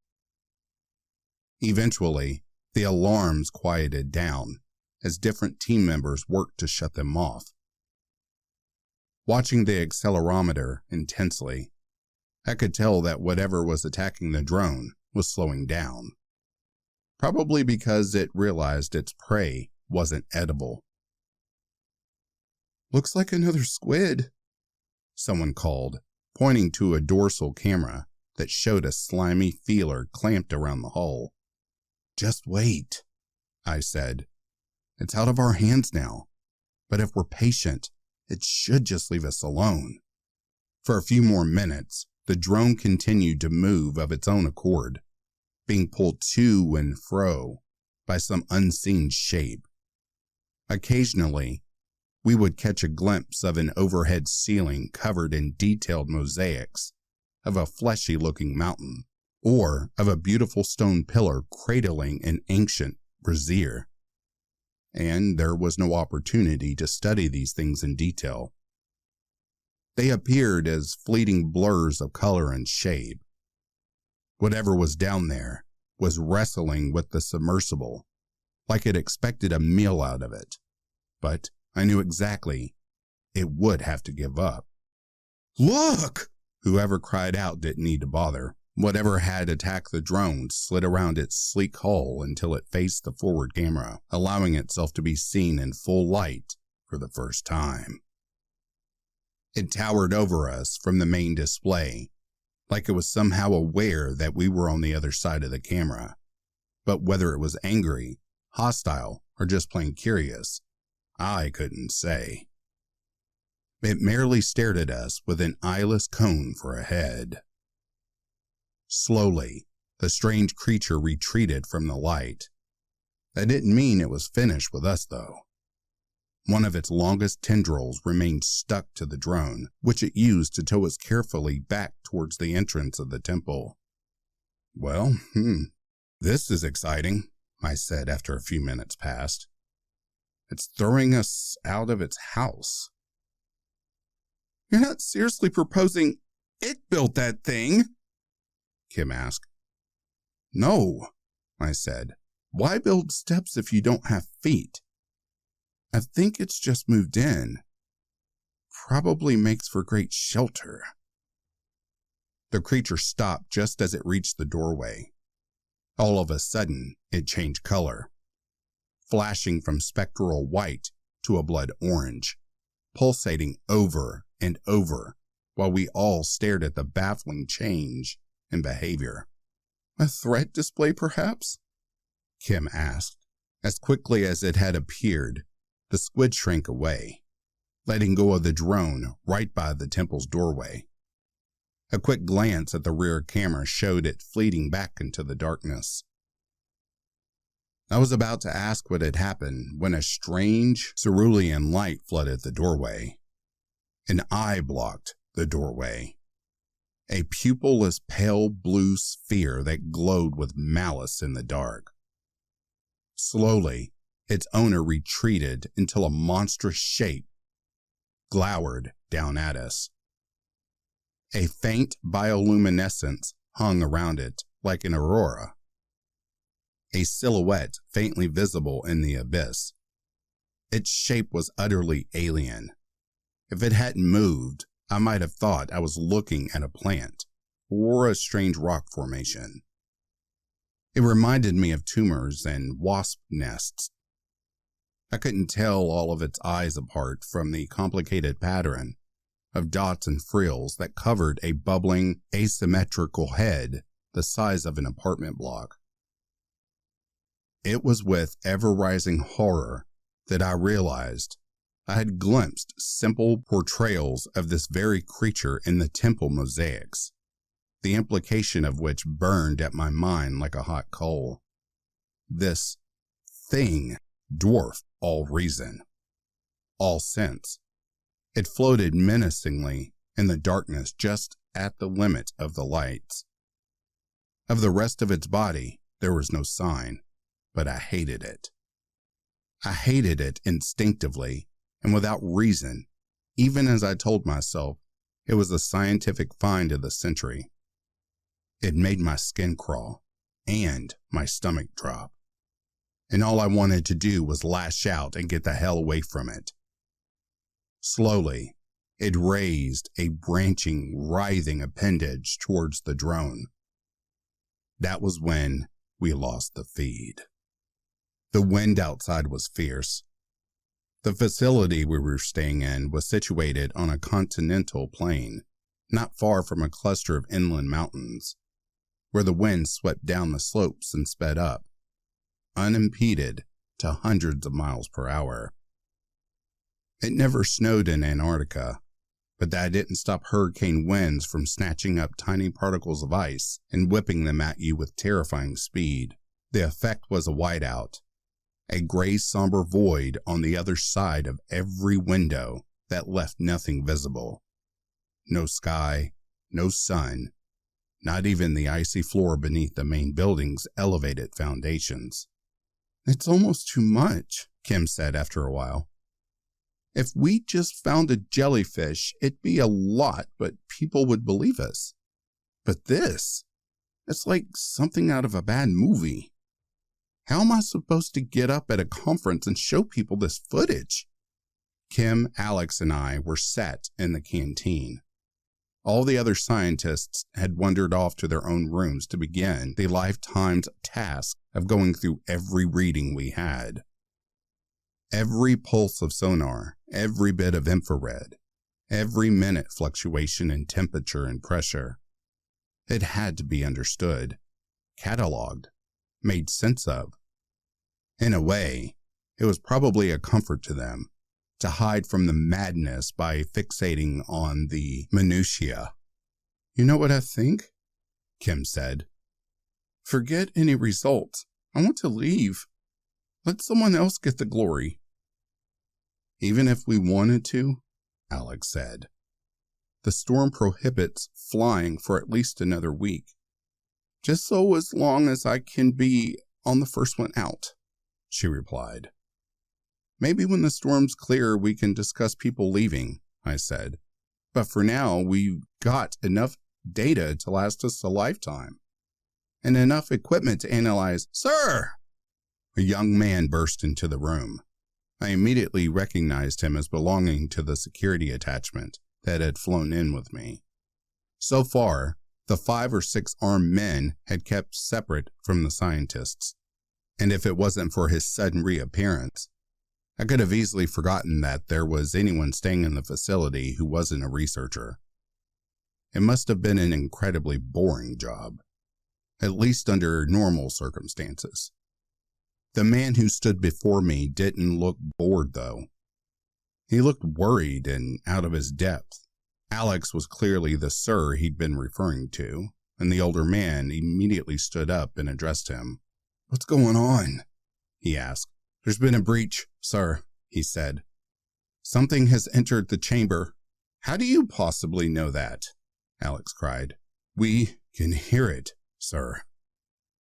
Eventually, the alarms quieted down as different team members worked to shut them off. Watching the accelerometer intensely, I could tell that whatever was attacking the drone was slowing down. Probably because it realized its prey wasn't edible. Looks like another squid, someone called, pointing to a dorsal camera that showed a slimy feeler clamped around the hull. Just wait, I said. It's out of our hands now, but if we're patient, it should just leave us alone. For a few more minutes, the drone continued to move of its own accord, being pulled to and fro by some unseen shape. Occasionally, we would catch a glimpse of an overhead ceiling covered in detailed mosaics of a fleshy-looking mountain, or of a beautiful stone pillar cradling an ancient brazier. And there was no opportunity to study these things in detail. They appeared as fleeting blurs of color and shape. Whatever was down there was wrestling with the submersible, like it expected a meal out of it. But I knew exactly it would have to give up. Look! Whoever cried out didn't need to bother. Whatever had attacked the drone slid around its sleek hull until it faced the forward camera, allowing itself to be seen in full light for the first time. It towered over us from the main display, like it was somehow aware that we were on the other side of the camera. But whether it was angry, hostile, or just plain curious, I couldn't say. It merely stared at us with an eyeless cone for a head. Slowly, the strange creature retreated from the light. That didn't mean it was finished with us, though. One of its longest tendrils remained stuck to the drone, which it used to tow us carefully back towards the entrance of the temple. Well, this is exciting, I said after a few minutes passed. It's throwing us out of its house. You're not seriously proposing it built that thing? Kim asked. No, I said. Why build steps if you don't have feet? I think it's just moved in. Probably makes for great shelter. The creature stopped just as it reached the doorway. All of a sudden, it changed color, flashing from spectral white to a blood orange, pulsating over and over while we all stared at the baffling change in behavior. A threat display, perhaps? Kim asked. As quickly as it had appeared, the squid shrank away, letting go of the drone right by the temple's doorway. A quick glance at the rear camera showed it fleeting back into the darkness. I was about to ask what had happened when a strange cerulean light flooded the doorway. An eye blocked the doorway. A pupilless pale blue sphere that glowed with malice in the dark. Slowly, its owner retreated until a monstrous shape glowered down at us. A faint bioluminescence hung around it like an aurora. A silhouette faintly visible in the abyss. Its shape was utterly alien. If it hadn't moved, I might have thought I was looking at a plant or a strange rock formation. It reminded me of tumors and wasp nests. I couldn't tell all of its eyes apart from the complicated pattern of dots and frills that covered a bubbling, asymmetrical head the size of an apartment block. It was with ever-rising horror that I realized I had glimpsed simple portrayals of this very creature in the temple mosaics, the implication of which burned at my mind like a hot coal. This thing dwarfed all reason, all sense. It floated menacingly in the darkness just at the limit of the lights. Of the rest of its body, there was no sign, but I hated it. I hated it instinctively and without reason, even as I told myself it was a scientific find of the century. It made my skin crawl and my stomach drop. And all I wanted to do was lash out and get the hell away from it. Slowly, it raised a branching, writhing appendage towards the drone. That was when we lost the feed. The wind outside was fierce. The facility we were staying in was situated on a continental plain, not far from a cluster of inland mountains, where the wind swept down the slopes and sped up, unimpeded, to hundreds of miles per hour. It never snowed in Antarctica, but that didn't stop hurricane winds from snatching up tiny particles of ice and whipping them at you with terrifying speed. The effect was a whiteout, a gray somber void on the other side of every window that left nothing visible. No sky, no sun, not even the icy floor beneath the main building's elevated foundations. "It's almost too much," Kim said after a while. "If we just found a jellyfish, it'd be a lot, but people would believe us. But this, it's like something out of a bad movie. How am I supposed to get up at a conference and show people this footage?" Kim, Alex, and I were sat in the canteen. All the other scientists had wandered off to their own rooms to begin the lifetime's task of going through every reading we had. Every pulse of sonar, every bit of infrared, every minute fluctuation in temperature and pressure. It had to be understood, cataloged, made sense of. In a way, it was probably a comfort to them to hide from the madness by fixating on the minutiae. "You know what I think?" Kim said. "Forget any results. I want to leave. Let someone else get the glory." "Even if we wanted to," Alex said, "the storm prohibits flying for at least another week. Just so as long as I can be on the first one out," she replied. "Maybe when the storm's clear, we can discuss people leaving," I said. "But for now, we've got enough data to last us a lifetime. And enough equipment to analyze." "Sir!" A young man burst into the room. I immediately recognized him as belonging to the security attachment that had flown in with me. So far, the 5 or 6 armed men had kept separate from the scientists. And if it wasn't for his sudden reappearance, I could have easily forgotten that there was anyone staying in the facility who wasn't a researcher. It must have been an incredibly boring job, at least under normal circumstances. The man who stood before me didn't look bored, though. He looked worried and out of his depth. Alex was clearly the sir he'd been referring to, and the older man immediately stood up and addressed him. "What's going on?" he asked. "There's been a breach, sir," he said. "Something has entered the chamber." "How do you possibly know that?" Alex cried. "We can hear it, sir."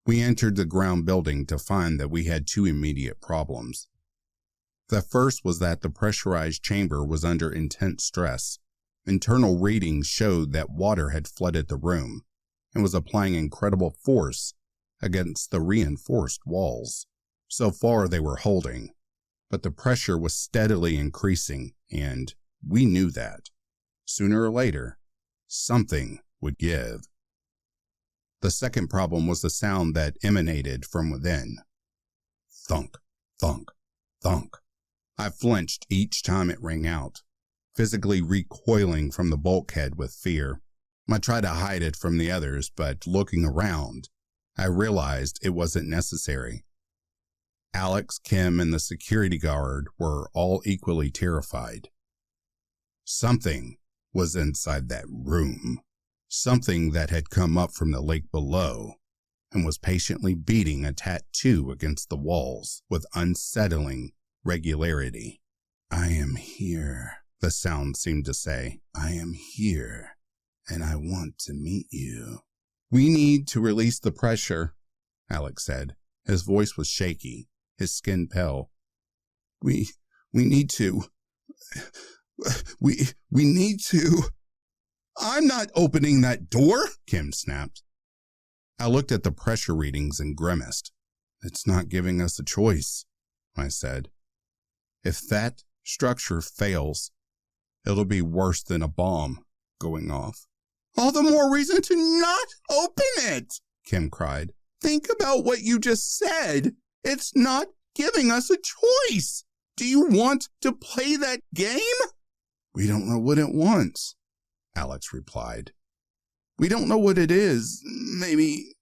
We entered the ground building to find that we had 2 immediate problems. The first was that the pressurized chamber was under intense stress. Internal readings showed that water had flooded the room and was applying incredible force against the reinforced walls. So far they were holding, but the pressure was steadily increasing, and we knew that sooner or later, something would give. The second problem was the sound that emanated from within. Thunk, thunk, thunk. I flinched each time it rang out, physically recoiling from the bulkhead with fear. I tried to hide it from the others, but looking around, I realized it wasn't necessary. Alex, Kim, and the security guard were all equally terrified. Something was inside that room. Something that had come up from the lake below and was patiently beating a tattoo against the walls with unsettling regularity. "I am here," the sound seemed to say. "I am here, and I want to meet you." "We need to release the pressure," Alex said. His voice was shaky, his skin pale. We need to. We need to. I'm not opening that door, Kim snapped. I looked at the pressure readings and grimaced. It's not giving us a choice, I said. If that structure fails, it'll be worse than a bomb going off. All the more reason to not open it, Kim cried. Think about what you just said. It's not giving us a choice. Do you want to play that game? We don't know what it wants, Alex replied. We don't know what it is. Maybe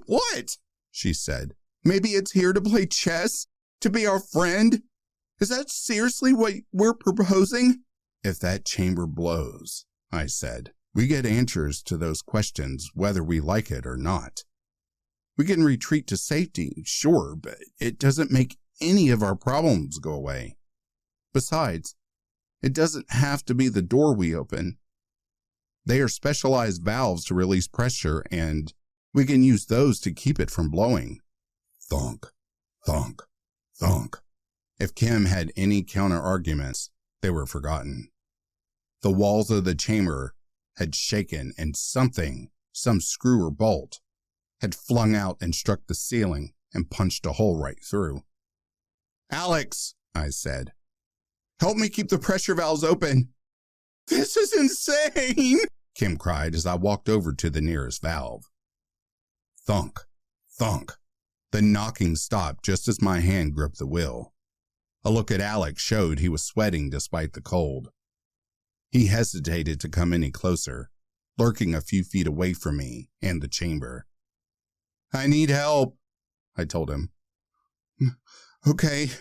what? She said. Maybe it's here to play chess? To be our friend? Is that seriously what we're proposing? If that chamber blows, I said, we get answers to those questions whether we like it or not. We can retreat to safety, sure, but it doesn't make any of our problems go away. Besides, it doesn't have to be the door we open. They are specialized valves to release pressure, and we can use those to keep it from blowing. Thunk, thunk, thunk. If Kim had any counter-arguments, they were forgotten. The walls of the chamber had shaken, and some screw or bolt, had flung out and struck the ceiling and punched a hole right through. Alex, I said, help me keep the pressure valves open. This is insane, Kim cried as I walked over to the nearest valve. Thunk, thunk. The knocking stopped just as my hand gripped the wheel. A look at Alex showed he was sweating despite the cold. He hesitated to come any closer, lurking a few feet away from me and the chamber. I need help, I told him. Okay,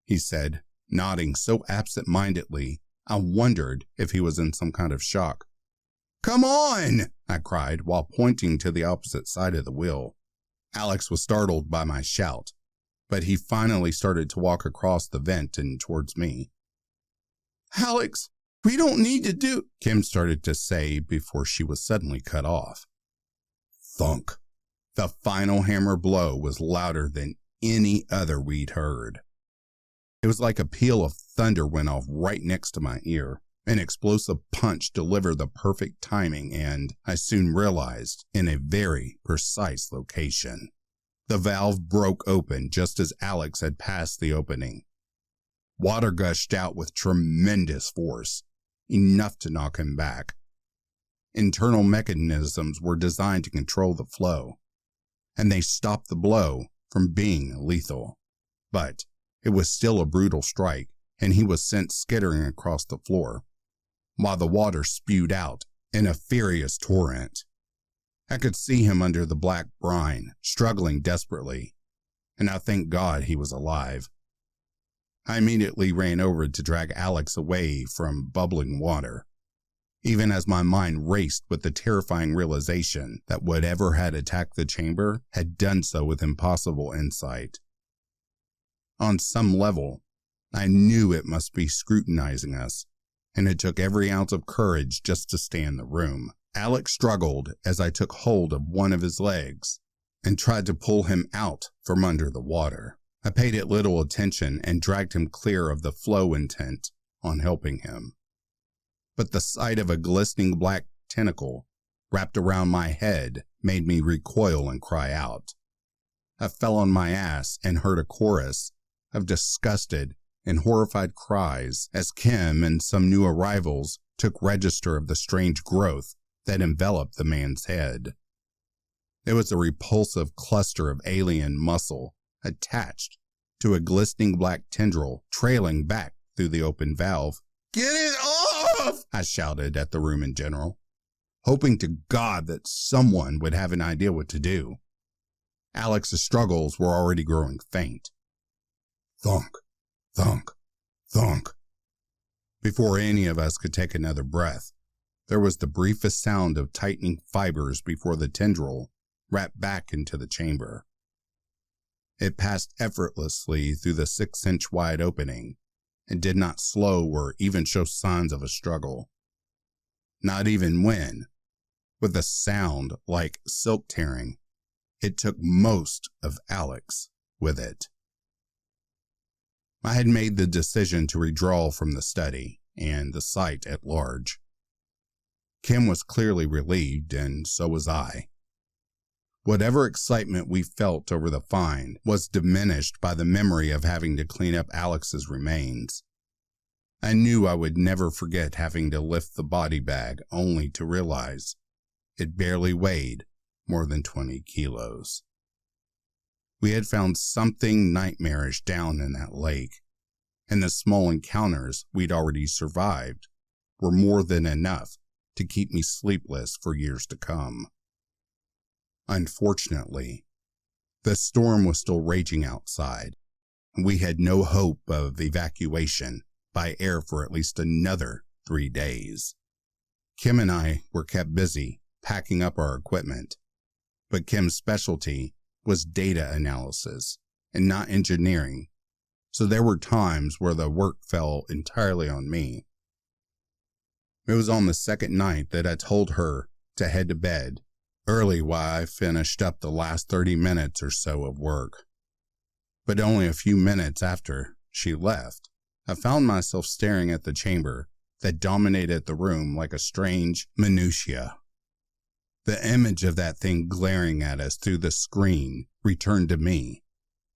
he said, nodding so absent-mindedly I wondered if he was in some kind of shock. Come on, I cried while pointing to the opposite side of the wheel. Alex was startled by my shout, but he finally started to walk across the vent and towards me. Alex, we don't need to do, Kim started to say before she was suddenly cut off. Thunk. The final hammer blow was louder than any other we'd heard. It was like a peal of thunder went off right next to my ear. An explosive punch delivered the perfect timing and, I soon realized, in a very precise location. The valve broke open just as Alex had passed the opening. Water gushed out with tremendous force, enough to knock him back. Internal mechanisms were designed to control the flow, and they stopped the blow from being lethal. But it was still a brutal strike, and he was sent skittering across the floor, while the water spewed out in a furious torrent. I could see him under the black brine, struggling desperately, and I thank God he was alive. I immediately ran over to drag Alex away from bubbling water, even as my mind raced with the terrifying realization that whatever had attacked the chamber had done so with impossible insight. On some level, I knew it must be scrutinizing us, and it took every ounce of courage just to stay in the room. Alex struggled as I took hold of one of his legs and tried to pull him out from under the water. I paid it little attention and dragged him clear of the flow, intent on helping him. But the sight of a glistening black tentacle wrapped around my head made me recoil and cry out. I fell on my ass and heard a chorus of disgusted and horrified cries as Kim and some new arrivals took register of the strange growth that enveloped the man's head. It was a repulsive cluster of alien muscle attached to a glistening black tendril trailing back through the open valve. Get it off! I shouted at the room in general, hoping to God that someone would have an idea what to do. Alex's struggles were already growing faint. Thunk, thunk, thunk. Before any of us could take another breath, there was the briefest sound of tightening fibers before the tendril wrapped back into the chamber. It passed effortlessly through the 6-inch wide opening and did not slow or even show signs of a struggle. Not even when, with a sound like silk tearing, it took most of Alex with it. I had made the decision to withdraw from the study and the site at large. Kim was clearly relieved, and so was I. Whatever excitement we felt over the find was diminished by the memory of having to clean up Alex's remains. I knew I would never forget having to lift the body bag only to realize it barely weighed more than 20 kilos. We had found something nightmarish down in that lake, and the small encounters we'd already survived were more than enough to keep me sleepless for years to come. Unfortunately, the storm was still raging outside, and we had no hope of evacuation by air for at least another 3 days. Kim and I were kept busy packing up our equipment, but Kim's specialty was data analysis and not engineering, so there were times where the work fell entirely on me. It was on the second night that I told her to head to bed early while I finished up the last 30 minutes or so of work. But only a few minutes after she left, I found myself staring at the chamber that dominated the room like a strange minutiae. The image of that thing glaring at us through the screen returned to me,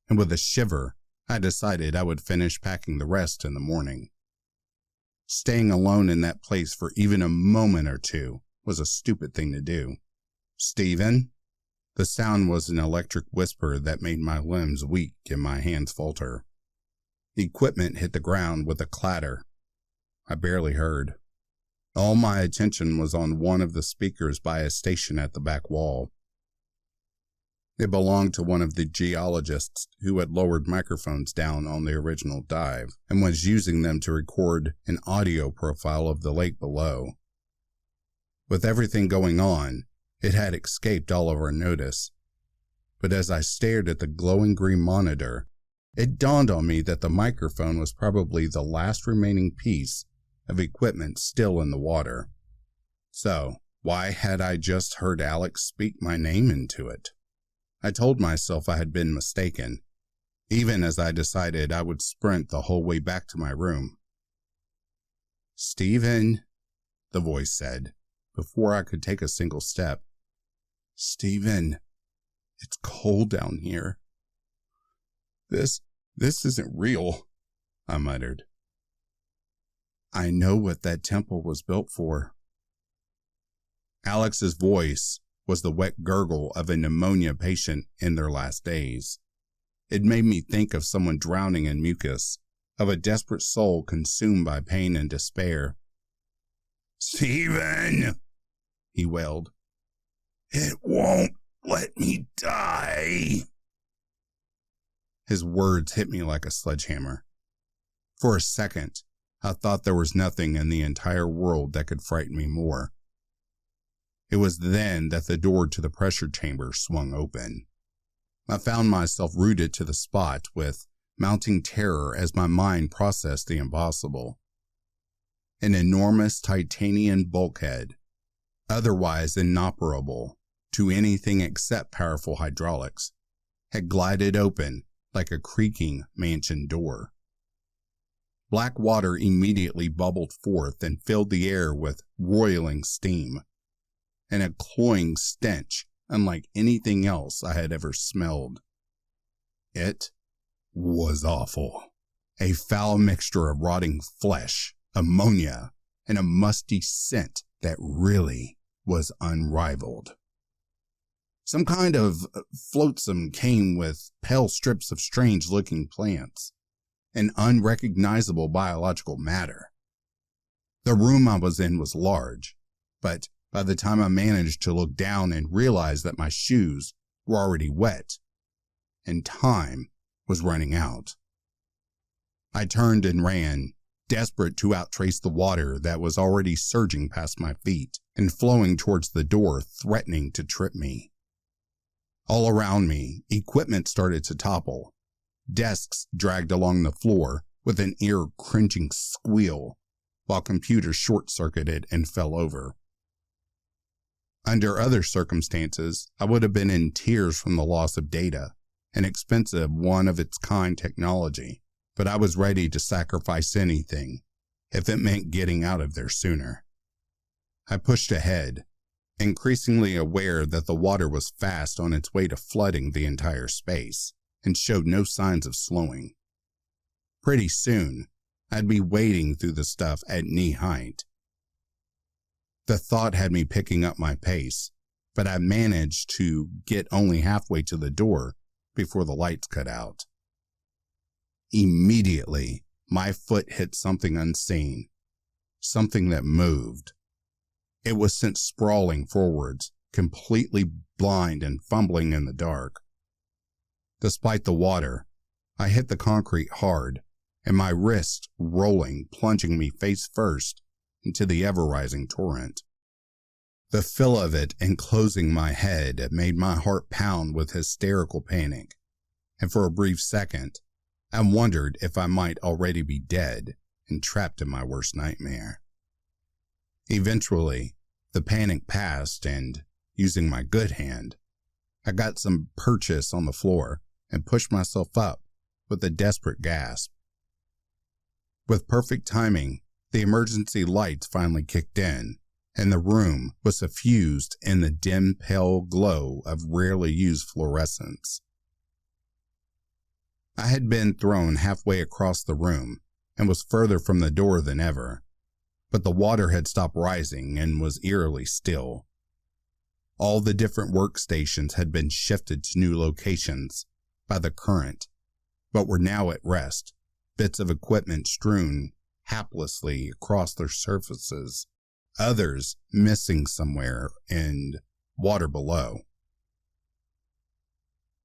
and with a shiver, I decided I would finish packing the rest in the morning. Staying alone in that place for even a moment or two was a stupid thing to do. "Stephen?" The sound was an electric whisper that made my limbs weak and my hands falter. The equipment hit the ground with a clatter I barely heard. All my attention was on one of the speakers by a station at the back wall. It belonged to one of the geologists who had lowered microphones down on the original dive and was using them to record an audio profile of the lake below. With everything going on, it had escaped all of our notice. But as I stared at the glowing green monitor, it dawned on me that the microphone was probably the last remaining piece of equipment still in the water. So, why had I just heard Alex speak my name into it? I told myself I had been mistaken, even as I decided I would sprint the whole way back to my room. "Stephen," the voice said, before I could take a single step. "Stephen, it's cold down here." This isn't real," I muttered. "I know what that temple was built for." Alex's voice was the wet gurgle of a pneumonia patient in their last days. It made me think of someone drowning in mucus, of a desperate soul consumed by pain and despair. "Stephen," he wailed, "it won't let me die." His words hit me like a sledgehammer. For a second, I thought there was nothing in the entire world that could frighten me more. It was then that the door to the pressure chamber swung open. I found myself rooted to the spot with mounting terror as my mind processed the impossible. An enormous titanium bulkhead, otherwise inoperable to anything except powerful hydraulics, had glided open like a creaking mansion door. Black water immediately bubbled forth and filled the air with roiling steam, and a cloying stench unlike anything else I had ever smelled. It was awful. A foul mixture of rotting flesh, ammonia, and a musty scent that really was unrivaled. Some kind of flotsam came with pale strips of strange-looking plants and unrecognizable biological matter. The room I was in was large, but by the time I managed to look down and realize that my shoes were already wet, and time was running out, I turned and ran, desperate to outtrace the water that was already surging past my feet and flowing towards the door, threatening to trip me. All around me, equipment started to topple. Desks dragged along the floor with an ear-cringing squeal, while computers short-circuited and fell over. Under other circumstances, I would have been in tears from the loss of data, an expensive, one-of-its-kind technology but I was ready to sacrifice anything if it meant getting out of there sooner. I pushed ahead, increasingly aware that the water was fast on its way to flooding the entire space and showed no signs of slowing. Pretty soon, I'd be wading through the stuff at knee height. The thought had me picking up my pace, but I managed to get only halfway to the door before the lights cut out. Immediately, my foot hit something unseen, something that moved. It was sent sprawling forwards, completely blind and fumbling in the dark. Despite the water, I hit the concrete hard, and my wrist rolling, plunging me face first into the ever-rising torrent. The feel of it enclosing my head made my heart pound with hysterical panic, and for a brief second, I wondered if I might already be dead and trapped in my worst nightmare. Eventually, the panic passed, and using my good hand, I got some purchase on the floor and pushed myself up with a desperate gasp. With perfect timing, the emergency lights finally kicked in, and the room was suffused in the dim, pale glow of rarely used fluorescence. I had been thrown halfway across the room and was further from the door than ever, but the water had stopped rising and was eerily still. All the different workstations had been shifted to new locations by the current, but were now at rest, bits of equipment strewn haplessly across their surfaces, others missing somewhere and water below.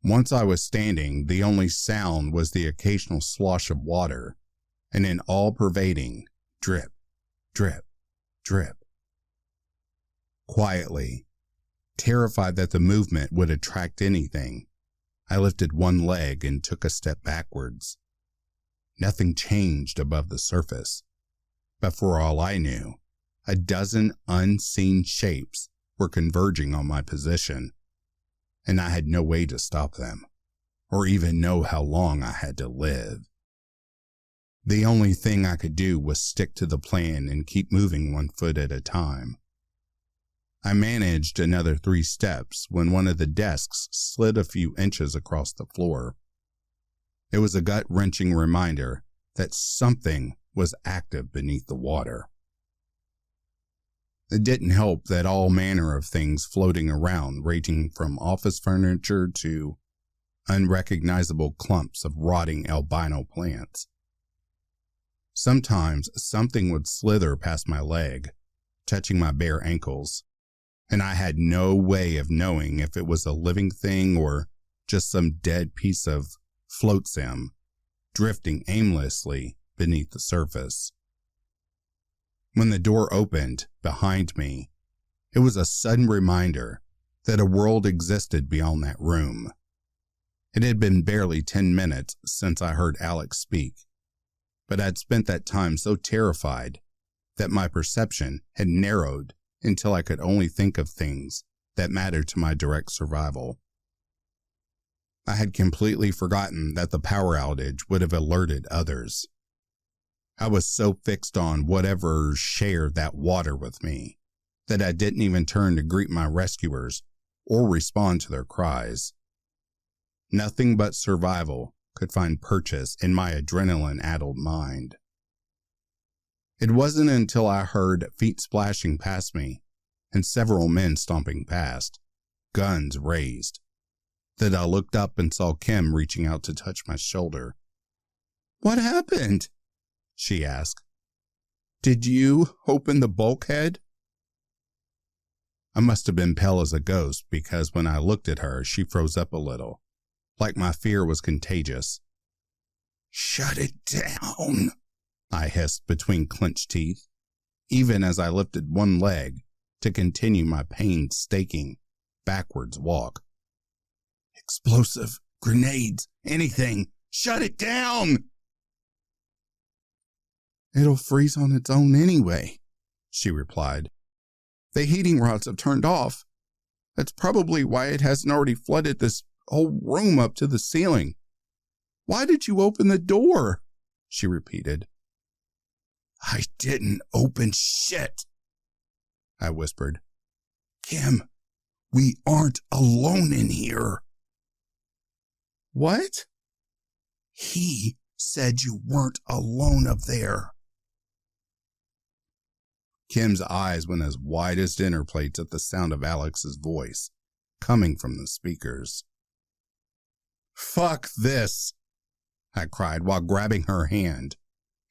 Once I was standing, the only sound was the occasional slosh of water and an all-pervading drip, drip, drip. Quietly, terrified that the movement would attract anything, I lifted one leg and took a step backwards. Nothing changed above the surface, but for all I knew, a dozen unseen shapes were converging on my position, and I had no way to stop them, or even know how long I had to live. The only thing I could do was stick to the plan and keep moving one foot at a time. I managed another 3 steps when one of the desks slid a few inches across the floor. It was a gut-wrenching reminder that something was active beneath the water. It didn't help that all manner of things floating around, ranging from office furniture to unrecognizable clumps of rotting albino plants. Sometimes something would slither past my leg, touching my bare ankles, and I had no way of knowing if it was a living thing or just some dead piece of flotsam drifting aimlessly beneath the surface. When the door opened behind me, it was a sudden reminder that a world existed beyond that room. It had been barely 10 minutes since I heard Alex speak, but I'd spent that time so terrified that my perception had narrowed until I could only think of things that mattered to my direct survival. I had completely forgotten that the power outage would have alerted others. I was so fixed on whatever shared that water with me that I didn't even turn to greet my rescuers or respond to their cries. Nothing but survival could find purchase in my adrenaline-addled mind. It wasn't until I heard feet splashing past me and several men stomping past, guns raised, that I looked up and saw Kim reaching out to touch my shoulder. "What happened?" she asked. "Did you open the bulkhead?" I must have been pale as a ghost because when I looked at her, she froze up a little, like my fear was contagious. "Shut it down," I hissed between clenched teeth, even as I lifted one leg to continue my painstaking backwards walk. "Explosive, grenades, anything, shut it down!" "It'll freeze on its own anyway," she replied. "The heating rods have turned off. That's probably why it hasn't already flooded this whole room up to the ceiling. Why did you open the door?" she repeated. I didn't open shit, I whispered. Kim, we aren't alone in here. What? He said you weren't alone up there. Kim's eyes went as wide as dinner plates at the sound of Alex's voice coming from the speakers. Fuck this, I cried while grabbing her hand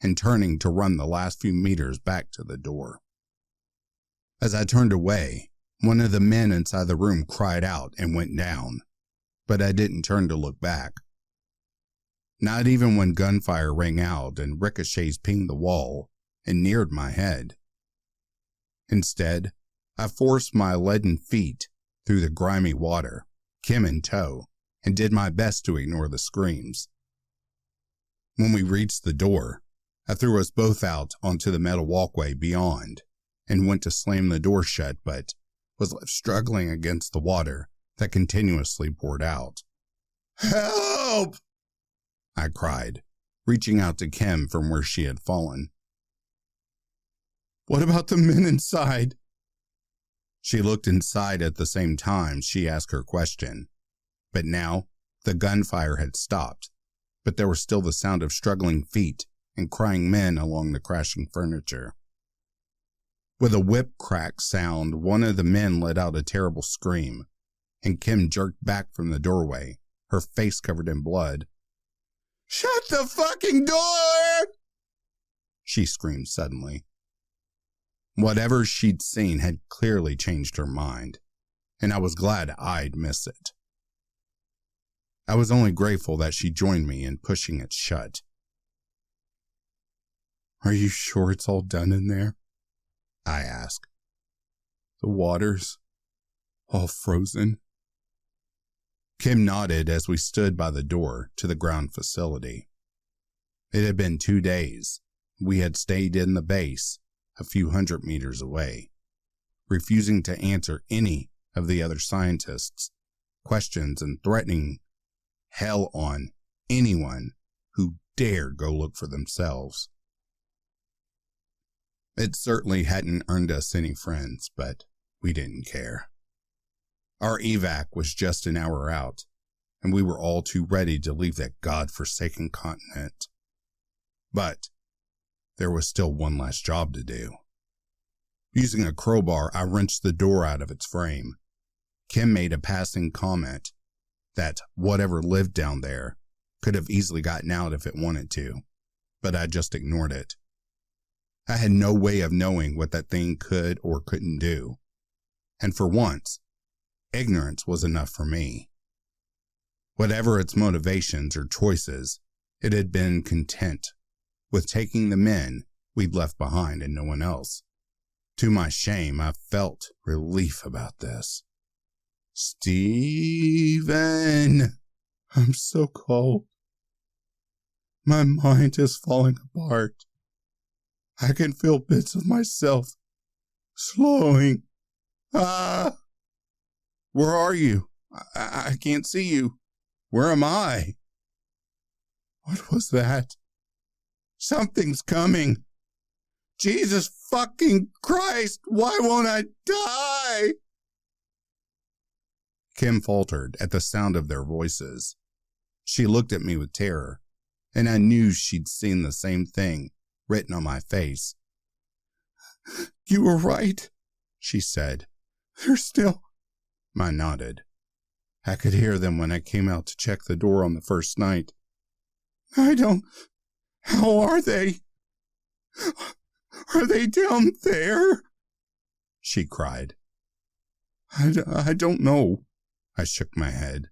and turning to run the last few meters back to the door. As I turned away, one of the men inside the room cried out and went down, but I didn't turn to look back. Not even when gunfire rang out and ricochets pinged the wall and neared my head. Instead, I forced my leaden feet through the grimy water, Kim in tow, and did my best to ignore the screams. When we reached the door, I threw us both out onto the metal walkway beyond and went to slam the door shut, but was left struggling against the water that continuously poured out. Help! I cried, reaching out to Kim from where she had fallen. What about the men inside? She looked inside at the same time she asked her question, but now the gunfire had stopped, but there was still the sound of struggling feet and crying men along the crashing furniture. With a whip crack sound, one of the men let out a terrible scream, and Kim jerked back from the doorway, her face covered in blood. Shut the fucking door! She screamed suddenly. Whatever she'd seen had clearly changed her mind, and I was glad I'd miss it. I was only grateful that she joined me in pushing it shut. Are you sure it's all done in there? I asked. The water's all frozen. Kim nodded as we stood by the door to the ground facility. It had been 2 days. We had stayed in the base a few hundred meters away, refusing to answer any of the other scientists' questions and threatening hell on anyone who dared go look for themselves. It certainly hadn't earned us any friends, but we didn't care. Our evac was just an hour out, and we were all too ready to leave that God-forsaken continent. But there was still one last job to do. Using a crowbar, I wrenched the door out of its frame. Kim made a passing comment that whatever lived down there could have easily gotten out if it wanted to, but I just ignored it. I had no way of knowing what that thing could or couldn't do, and for once, ignorance was enough for me. Whatever its motivations or choices, it had been content with taking the men we'd left behind and no one else. To my shame, I felt relief about this. Steven, I'm so cold. My mind is falling apart. I can feel bits of myself slowing. Where are you? I can't see you. Where am I? What was that? Something's coming. Jesus fucking Christ, why won't I die? Kim faltered at the sound of their voices. She looked at me with terror, and I knew she'd seen the same thing written on my face. You were right, she said. They're still... I nodded. I could hear them when I came out to check the door on the first night. How are they? Are they down there? She cried. I don't know. I shook my head.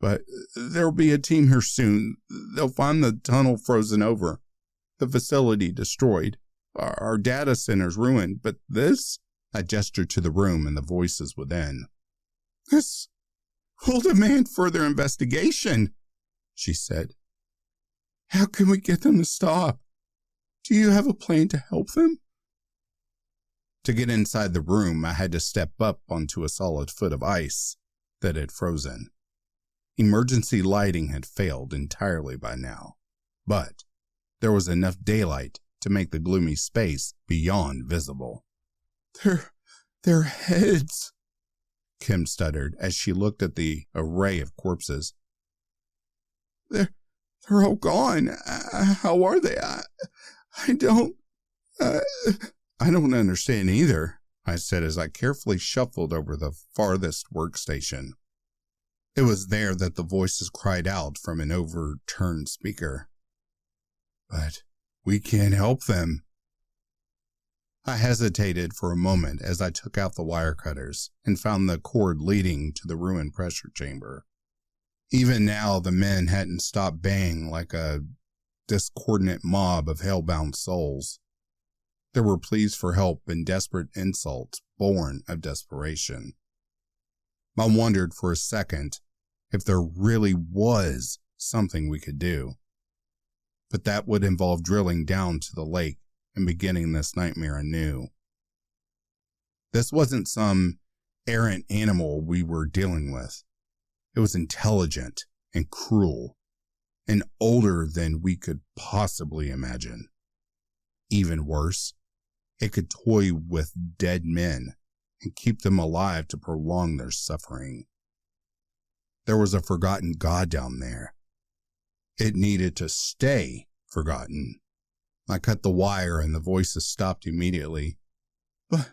But there'll be a team here soon. They'll find the tunnel frozen over, the facility destroyed, our data centers ruined, but this? I gestured to the room and the voices within. This will demand further investigation, she said. How can we get them to stop? Do you have a plan to help them? To get inside the room, I had to step up onto a solid foot of ice that had frozen. Emergency lighting had failed entirely by now, but there was enough daylight to make the gloomy space beyond visible. Their heads, Kim stuttered as she looked at the array of corpses. They're all gone. How are they? I don't understand either, I said as I carefully shuffled over the farthest workstation. It was there that the voices cried out from an overturned speaker. But we can't help them. I hesitated for a moment as I took out the wire cutters and found the cord leading to the ruined pressure chamber. Even now, the men hadn't stopped baying like a discordant mob of hellbound souls. There were pleas for help and desperate insults born of desperation. I wondered for a second if there really was something we could do. But that would involve drilling down to the lake and beginning this nightmare anew. This wasn't some errant animal we were dealing with. It was intelligent and cruel, and older than we could possibly imagine. Even worse, it could toy with dead men and keep them alive to prolong their suffering. There was a forgotten god down there. It needed to stay forgotten. I cut the wire and the voices stopped immediately. But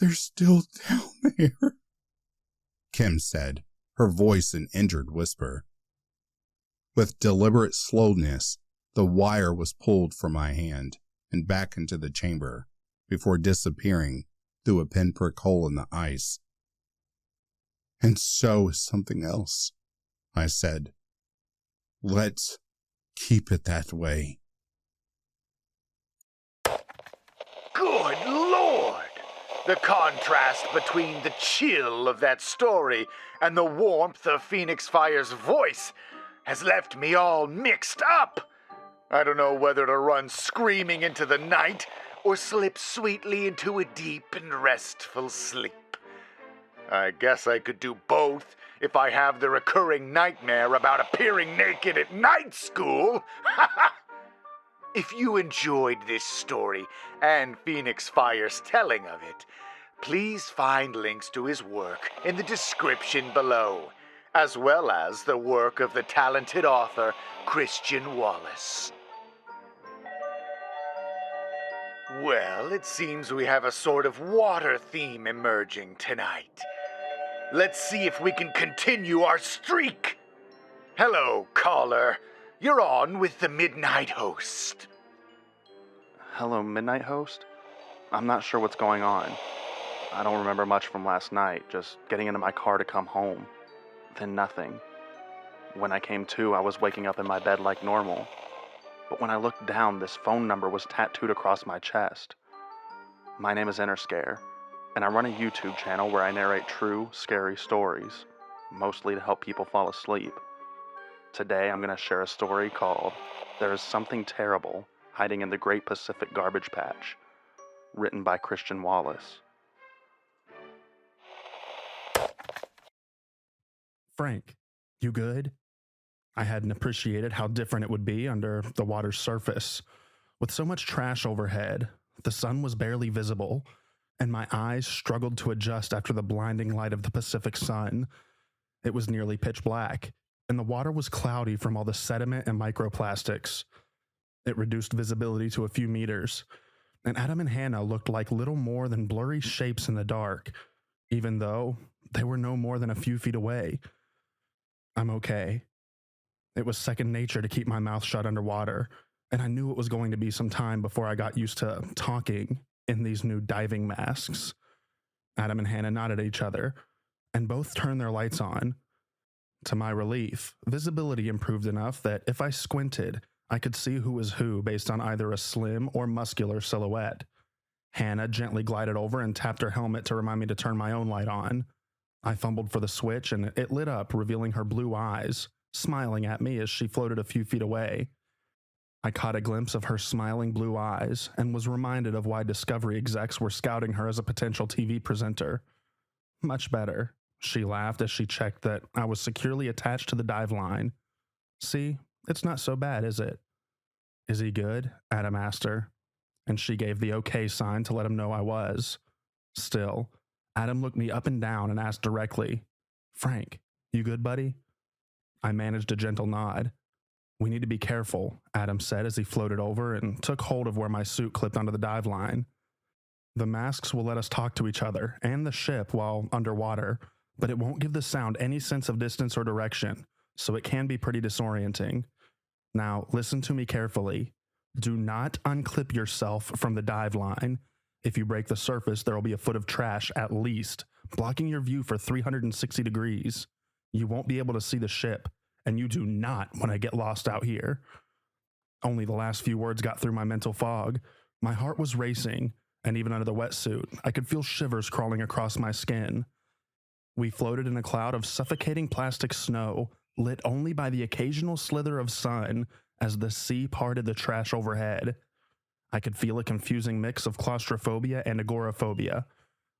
they're still down there, Kim said, her voice an injured whisper. With deliberate slowness, the wire was pulled from my hand and back into the chamber before disappearing through a pinprick hole in the ice. And so is something else, I said. Let's keep it that way. Good Lord! The contrast between the chill of that story and the warmth of PhoenixFire's voice has left me all mixed up. I don't know whether to run screaming into the night or slip sweetly into a deep and restful sleep. I guess I could do both if I have the recurring nightmare about appearing naked at night school. If you enjoyed this story and PhoenixFire's telling of it, please find links to his work in the description below, as well as the work of the talented author Christian Wallis. Well, it seems we have a sort of water theme emerging tonight. Let's see if we can continue our streak. Hello, caller. You're on with the Midnight Host. Hello, Midnight Host? I'm not sure what's going on. I don't remember much from last night, just getting into my car to come home. Then nothing. When I came to, I was waking up in my bed like normal. But when I looked down, this phone number was tattooed across my chest. My name is Interscare, and I run a YouTube channel where I narrate true, scary stories, mostly to help people fall asleep. Today, I'm going to share a story called There Is Something Terrible Hiding in the Great Pacific Garbage Patch, written by Christian Wallis. Frank, you good? I hadn't appreciated how different it would be under the water's surface. With so much trash overhead, the sun was barely visible, and my eyes struggled to adjust after the blinding light of the Pacific sun. It was nearly pitch black, and the water was cloudy from all the sediment and microplastics. It reduced visibility to a few meters, and Adam and Hannah looked like little more than blurry shapes in the dark, even though they were no more than a few feet away. I'm okay. It was second nature to keep my mouth shut underwater, and I knew it was going to be some time before I got used to talking in these new diving masks. Adam and Hannah nodded at each other, and both turned their lights on. To my relief, visibility improved enough that if I squinted, I could see who was who based on either a slim or muscular silhouette. Hannah gently glided over and tapped her helmet to remind me to turn my own light on. I fumbled for the switch, and it lit up, revealing her blue eyes, smiling at me as she floated a few feet away. I caught a glimpse of her smiling blue eyes and was reminded of why Discovery execs were scouting her as a potential TV presenter. Much better, she laughed as she checked that I was securely attached to the dive line. See, it's not so bad, is it? Is he good? Adam asked her, and she gave the okay sign to let him know I was. Still, Adam looked me up and down and asked directly, Frank, you good, buddy? I managed a gentle nod. We need to be careful, Adam said as he floated over and took hold of where my suit clipped onto the dive line. The masks will let us talk to each other and the ship while underwater, but it won't give the sound any sense of distance or direction, so it can be pretty disorienting. Now, listen to me carefully. Do not unclip yourself from the dive line. If you break the surface, there will be a foot of trash at least, blocking your view for 360 degrees. You won't be able to see the ship, and you do not want to get lost out here. Only the last few words got through my mental fog. My heart was racing, and even under the wetsuit, I could feel shivers crawling across my skin. We floated in a cloud of suffocating plastic snow, lit only by the occasional slither of sun as the sea parted the trash overhead. I could feel a confusing mix of claustrophobia and agoraphobia.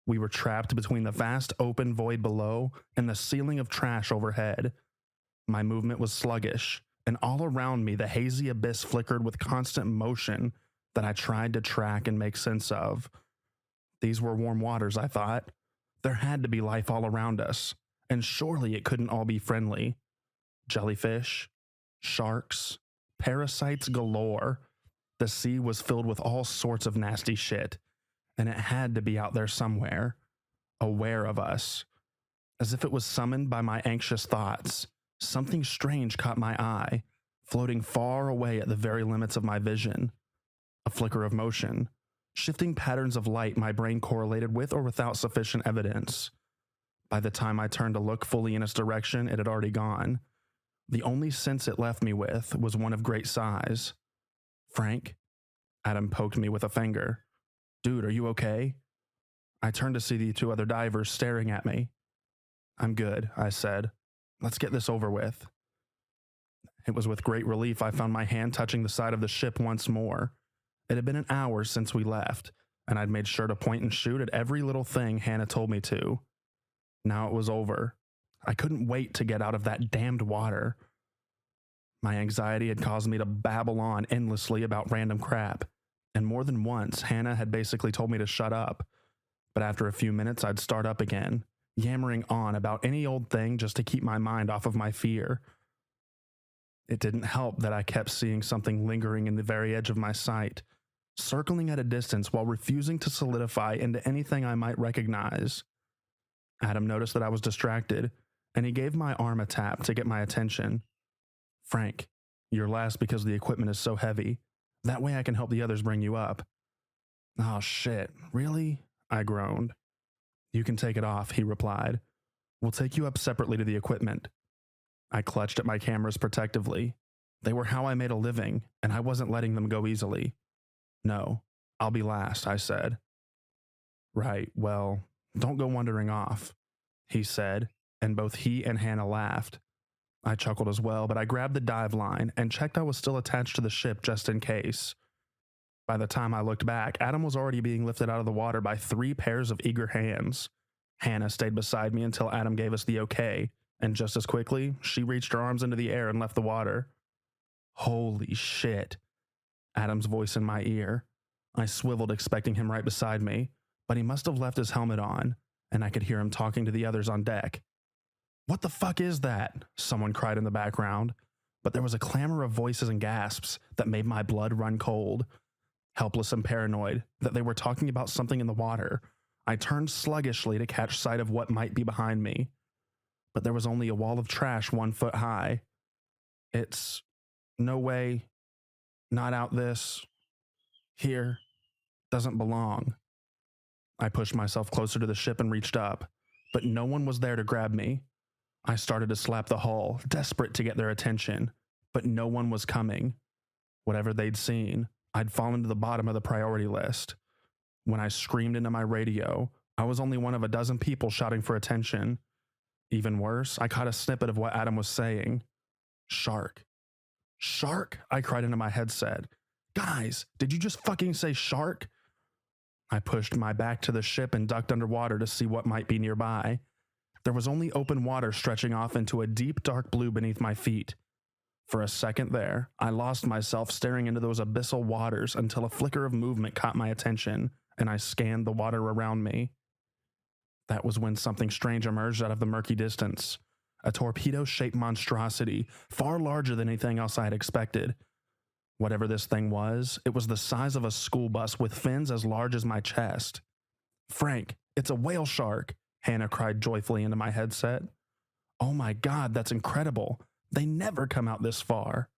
We were trapped between the vast open void below and the ceiling of trash overhead. My movement was sluggish, and all around me the hazy abyss flickered with constant motion that I tried to track and make sense of. These were warm waters, I thought. There had to be life all around us, and surely it couldn't all be friendly. Jellyfish, sharks, parasites galore. The sea was filled with all sorts of nasty shit, and it had to be out there somewhere, aware of us. As if it was summoned by my anxious thoughts, something strange caught my eye, floating far away at the very limits of my vision. A flicker of motion, shifting patterns of light my brain correlated with or without sufficient evidence. By the time I turned to look fully in its direction, it had already gone. The only sense it left me with was one of great size. Frank? Adam poked me with a finger. Dude, are you okay? I turned to see the two other divers staring at me. I'm good, I said. Let's get this over with. It was with great relief I found my hand touching the side of the ship once more. It had been an hour since we left, and I'd made sure to point and shoot at every little thing Hannah told me to. Now it was over. I couldn't wait to get out of that damned water. My anxiety had caused me to babble on endlessly about random crap, and more than once Hannah had basically told me to shut up. But after a few minutes I'd start up again, yammering on about any old thing just to keep my mind off of my fear. It didn't help that I kept seeing something lingering in the very edge of my sight, circling at a distance while refusing to solidify into anything I might recognize. Adam noticed that I was distracted, and he gave my arm a tap to get my attention. Frank, you're last because the equipment is so heavy. That way I can help the others bring you up. Oh shit, really? I groaned. You can take it off, he replied. We'll take you up separately to the equipment. I clutched at my cameras protectively. They were how I made a living, and I wasn't letting them go easily. No, I'll be last, I said. Right, well, don't go wandering off, he said, and both he and Hannah laughed. I chuckled as well, but I grabbed the dive line and checked I was still attached to the ship just in case. By the time I looked back, Adam was already being lifted out of the water by 3 pairs of eager hands. Hannah stayed beside me until Adam gave us the okay, and just as quickly, she reached her arms into the air and left the water. Holy shit. Adam's voice in my ear. I swiveled, expecting him right beside me, but he must have left his helmet on, and I could hear him talking to the others on deck. What the fuck is that? Someone cried in the background, but there was a clamor of voices and gasps that made my blood run cold. Helpless and paranoid that they were talking about something in the water, I turned sluggishly to catch sight of what might be behind me. But there was only a wall of trash 1 foot high. It's no way, not out this, here, doesn't belong. I pushed myself closer to the ship and reached up, but no one was there to grab me. I started to slap the hull, desperate to get their attention, but no one was coming. Whatever they'd seen, I'd fallen to the bottom of the priority list. When I screamed into my radio, I was only one of a dozen people shouting for attention. Even worse, I caught a snippet of what Adam was saying. Shark. Shark? I cried into my headset. Guys, did you just fucking say shark? I pushed my back to the ship and ducked underwater to see what might be nearby. There was only open water stretching off into a deep dark blue beneath my feet. For a second there, I lost myself staring into those abyssal waters until a flicker of movement caught my attention and I scanned the water around me. That was when something strange emerged out of the murky distance. A torpedo-shaped monstrosity, far larger than anything else I had expected. Whatever this thing was, it was the size of a school bus with fins as large as my chest. "Frank, it's a whale shark," Hannah cried joyfully into my headset. "Oh my God, that's incredible. They never come out this far."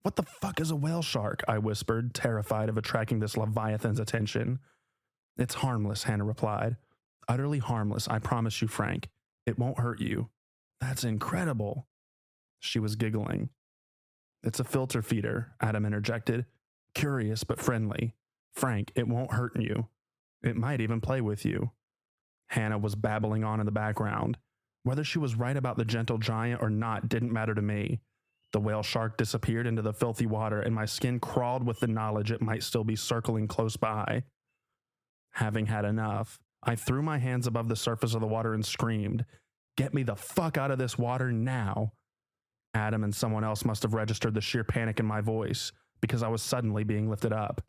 "What the fuck is a whale shark?" I whispered, terrified of attracting this leviathan's attention. "It's harmless," Hannah replied. "Utterly harmless, I promise you, Frank. It won't hurt you." "That's incredible." She was giggling. "It's a filter feeder," Adam interjected. "Curious but friendly. Frank, it won't hurt you. It might even play with you." Hannah was babbling on in the background. Whether she was right about the gentle giant or not didn't matter to me. The whale shark disappeared into the filthy water, and my skin crawled with the knowledge it might still be circling close by. Having had enough, I threw my hands above the surface of the water and screamed, "Get me the fuck out of this water now!" Adam and someone else must have registered the sheer panic in my voice, because I was suddenly being lifted up.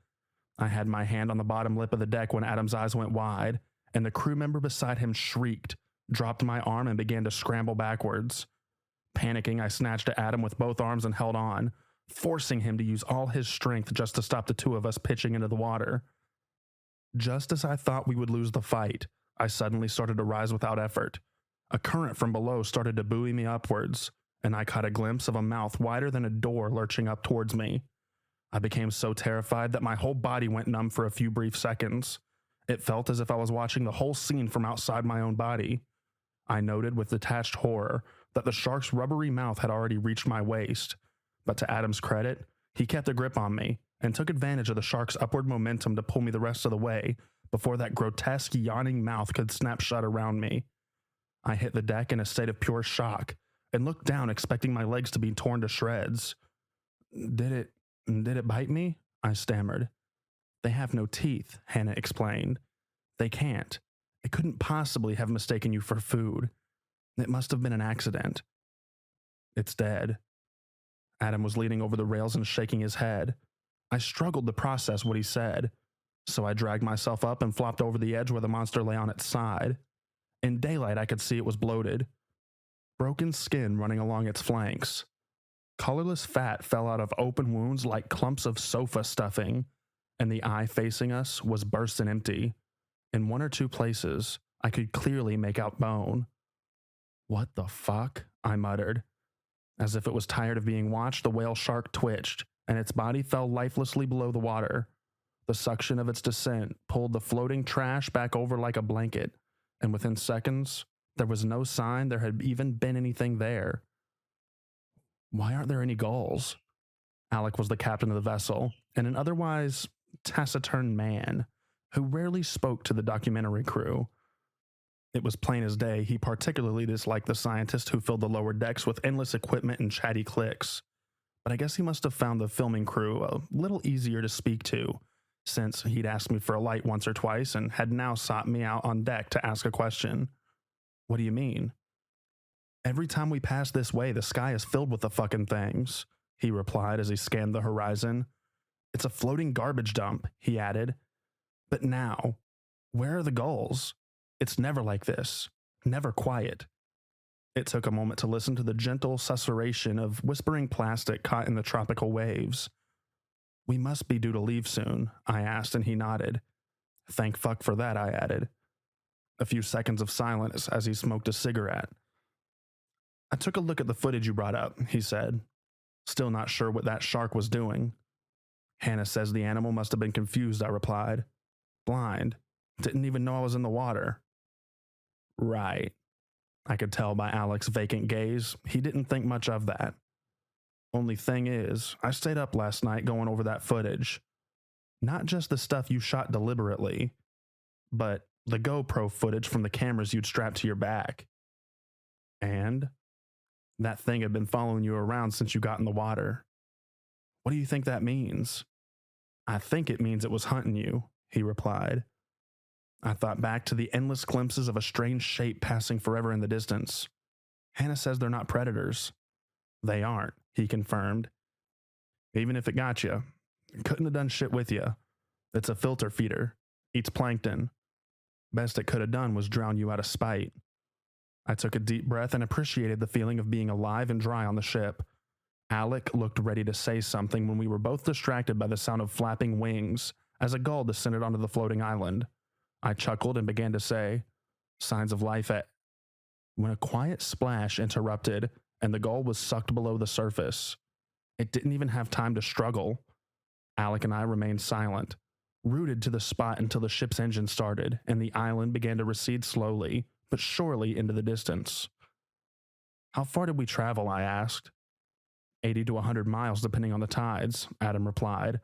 I had my hand on the bottom lip of the deck when Adam's eyes went wide, and the crew member beside him shrieked, dropped my arm, and began to scramble backwards. Panicking, I snatched at Adam with both arms and held on, forcing him to use all his strength just to stop the two of us pitching into the water. Just as I thought we would lose the fight, I suddenly started to rise without effort. A current from below started to buoy me upwards, and I caught a glimpse of a mouth wider than a door lurching up towards me. I became so terrified that my whole body went numb for a few brief seconds. It felt as if I was watching the whole scene from outside my own body. I noted with detached horror that the shark's rubbery mouth had already reached my waist, but to Adam's credit, he kept a grip on me and took advantage of the shark's upward momentum to pull me the rest of the way before that grotesque yawning mouth could snap shut around me. I hit the deck in a state of pure shock and looked down expecting my legs to be torn to shreds. Did it bite me?" I stammered. "They have no teeth," Hannah explained. "They can't. It couldn't possibly have mistaken you for food. It must have been an accident." "It's dead." Adam was leaning over the rails and shaking his head. I struggled to process what he said, so I dragged myself up and flopped over the edge where the monster lay on its side. In daylight, I could see it was bloated. Broken skin running along its flanks. Colorless fat fell out of open wounds like clumps of sofa stuffing, and the eye facing us was burst and empty. In one or two places, I could clearly make out bone. "What the fuck?" I muttered. As if it was tired of being watched, the whale shark twitched, and its body fell lifelessly below the water. The suction of its descent pulled the floating trash back over like a blanket, and within seconds, there was no sign there had even been anything there. "Why aren't there any gulls?" Alec was the captain of the vessel, and an otherwise taciturn man who rarely spoke to the documentary crew. It was plain as day he particularly disliked the scientist who filled the lower decks with endless equipment and chatty cliques. But I guess he must have found the filming crew a little easier to speak to, since he'd asked me for a light once or twice and had now sought me out on deck to ask a question. "What do you mean?" "Every time we pass this way, the sky is filled with the fucking things," he replied as he scanned the horizon. "It's a floating garbage dump," he added. "But now, where are the gulls? It's never like this, never quiet." It took a moment to listen to the gentle susurration of whispering plastic caught in the tropical waves. "We must be due to leave soon," I asked, and he nodded. "Thank fuck for that," I added. A few seconds of silence as he smoked a cigarette. "I took a look at the footage you brought up," he said. "Still not sure what that shark was doing." "Hannah says the animal must have been confused," I replied. "Blind. Didn't even know I was in the water." "Right." I could tell by Alec's vacant gaze, he didn't think much of that. "Only thing is, I stayed up last night going over that footage. Not just the stuff you shot deliberately, but the GoPro footage from the cameras you'd strapped to your back. And that thing had been following you around since you got in the water. What do you think that means?" "I think it means it was hunting you," he replied. I thought back to the endless glimpses of a strange shape passing forever in the distance. Hannah says they're not predators. They aren't, he confirmed. Even if it got you, it couldn't have done shit with you. It's a filter feeder. Eats plankton. Best it could have done was drown you out of spite. I took a deep breath and appreciated the feeling of being alive and dry on the ship. Alec looked ready to say something when we were both distracted by the sound of flapping wings as a gull descended onto the floating island. I chuckled and began to say, "Signs of life at..." when a quiet splash interrupted and the gull was sucked below the surface. It didn't even have time to struggle. Alec and I remained silent, rooted to the spot until the ship's engine started and the island began to recede slowly, but surely into the distance. "How far did we travel?" I asked. 80 to 100 miles, depending on the tides, Adam replied,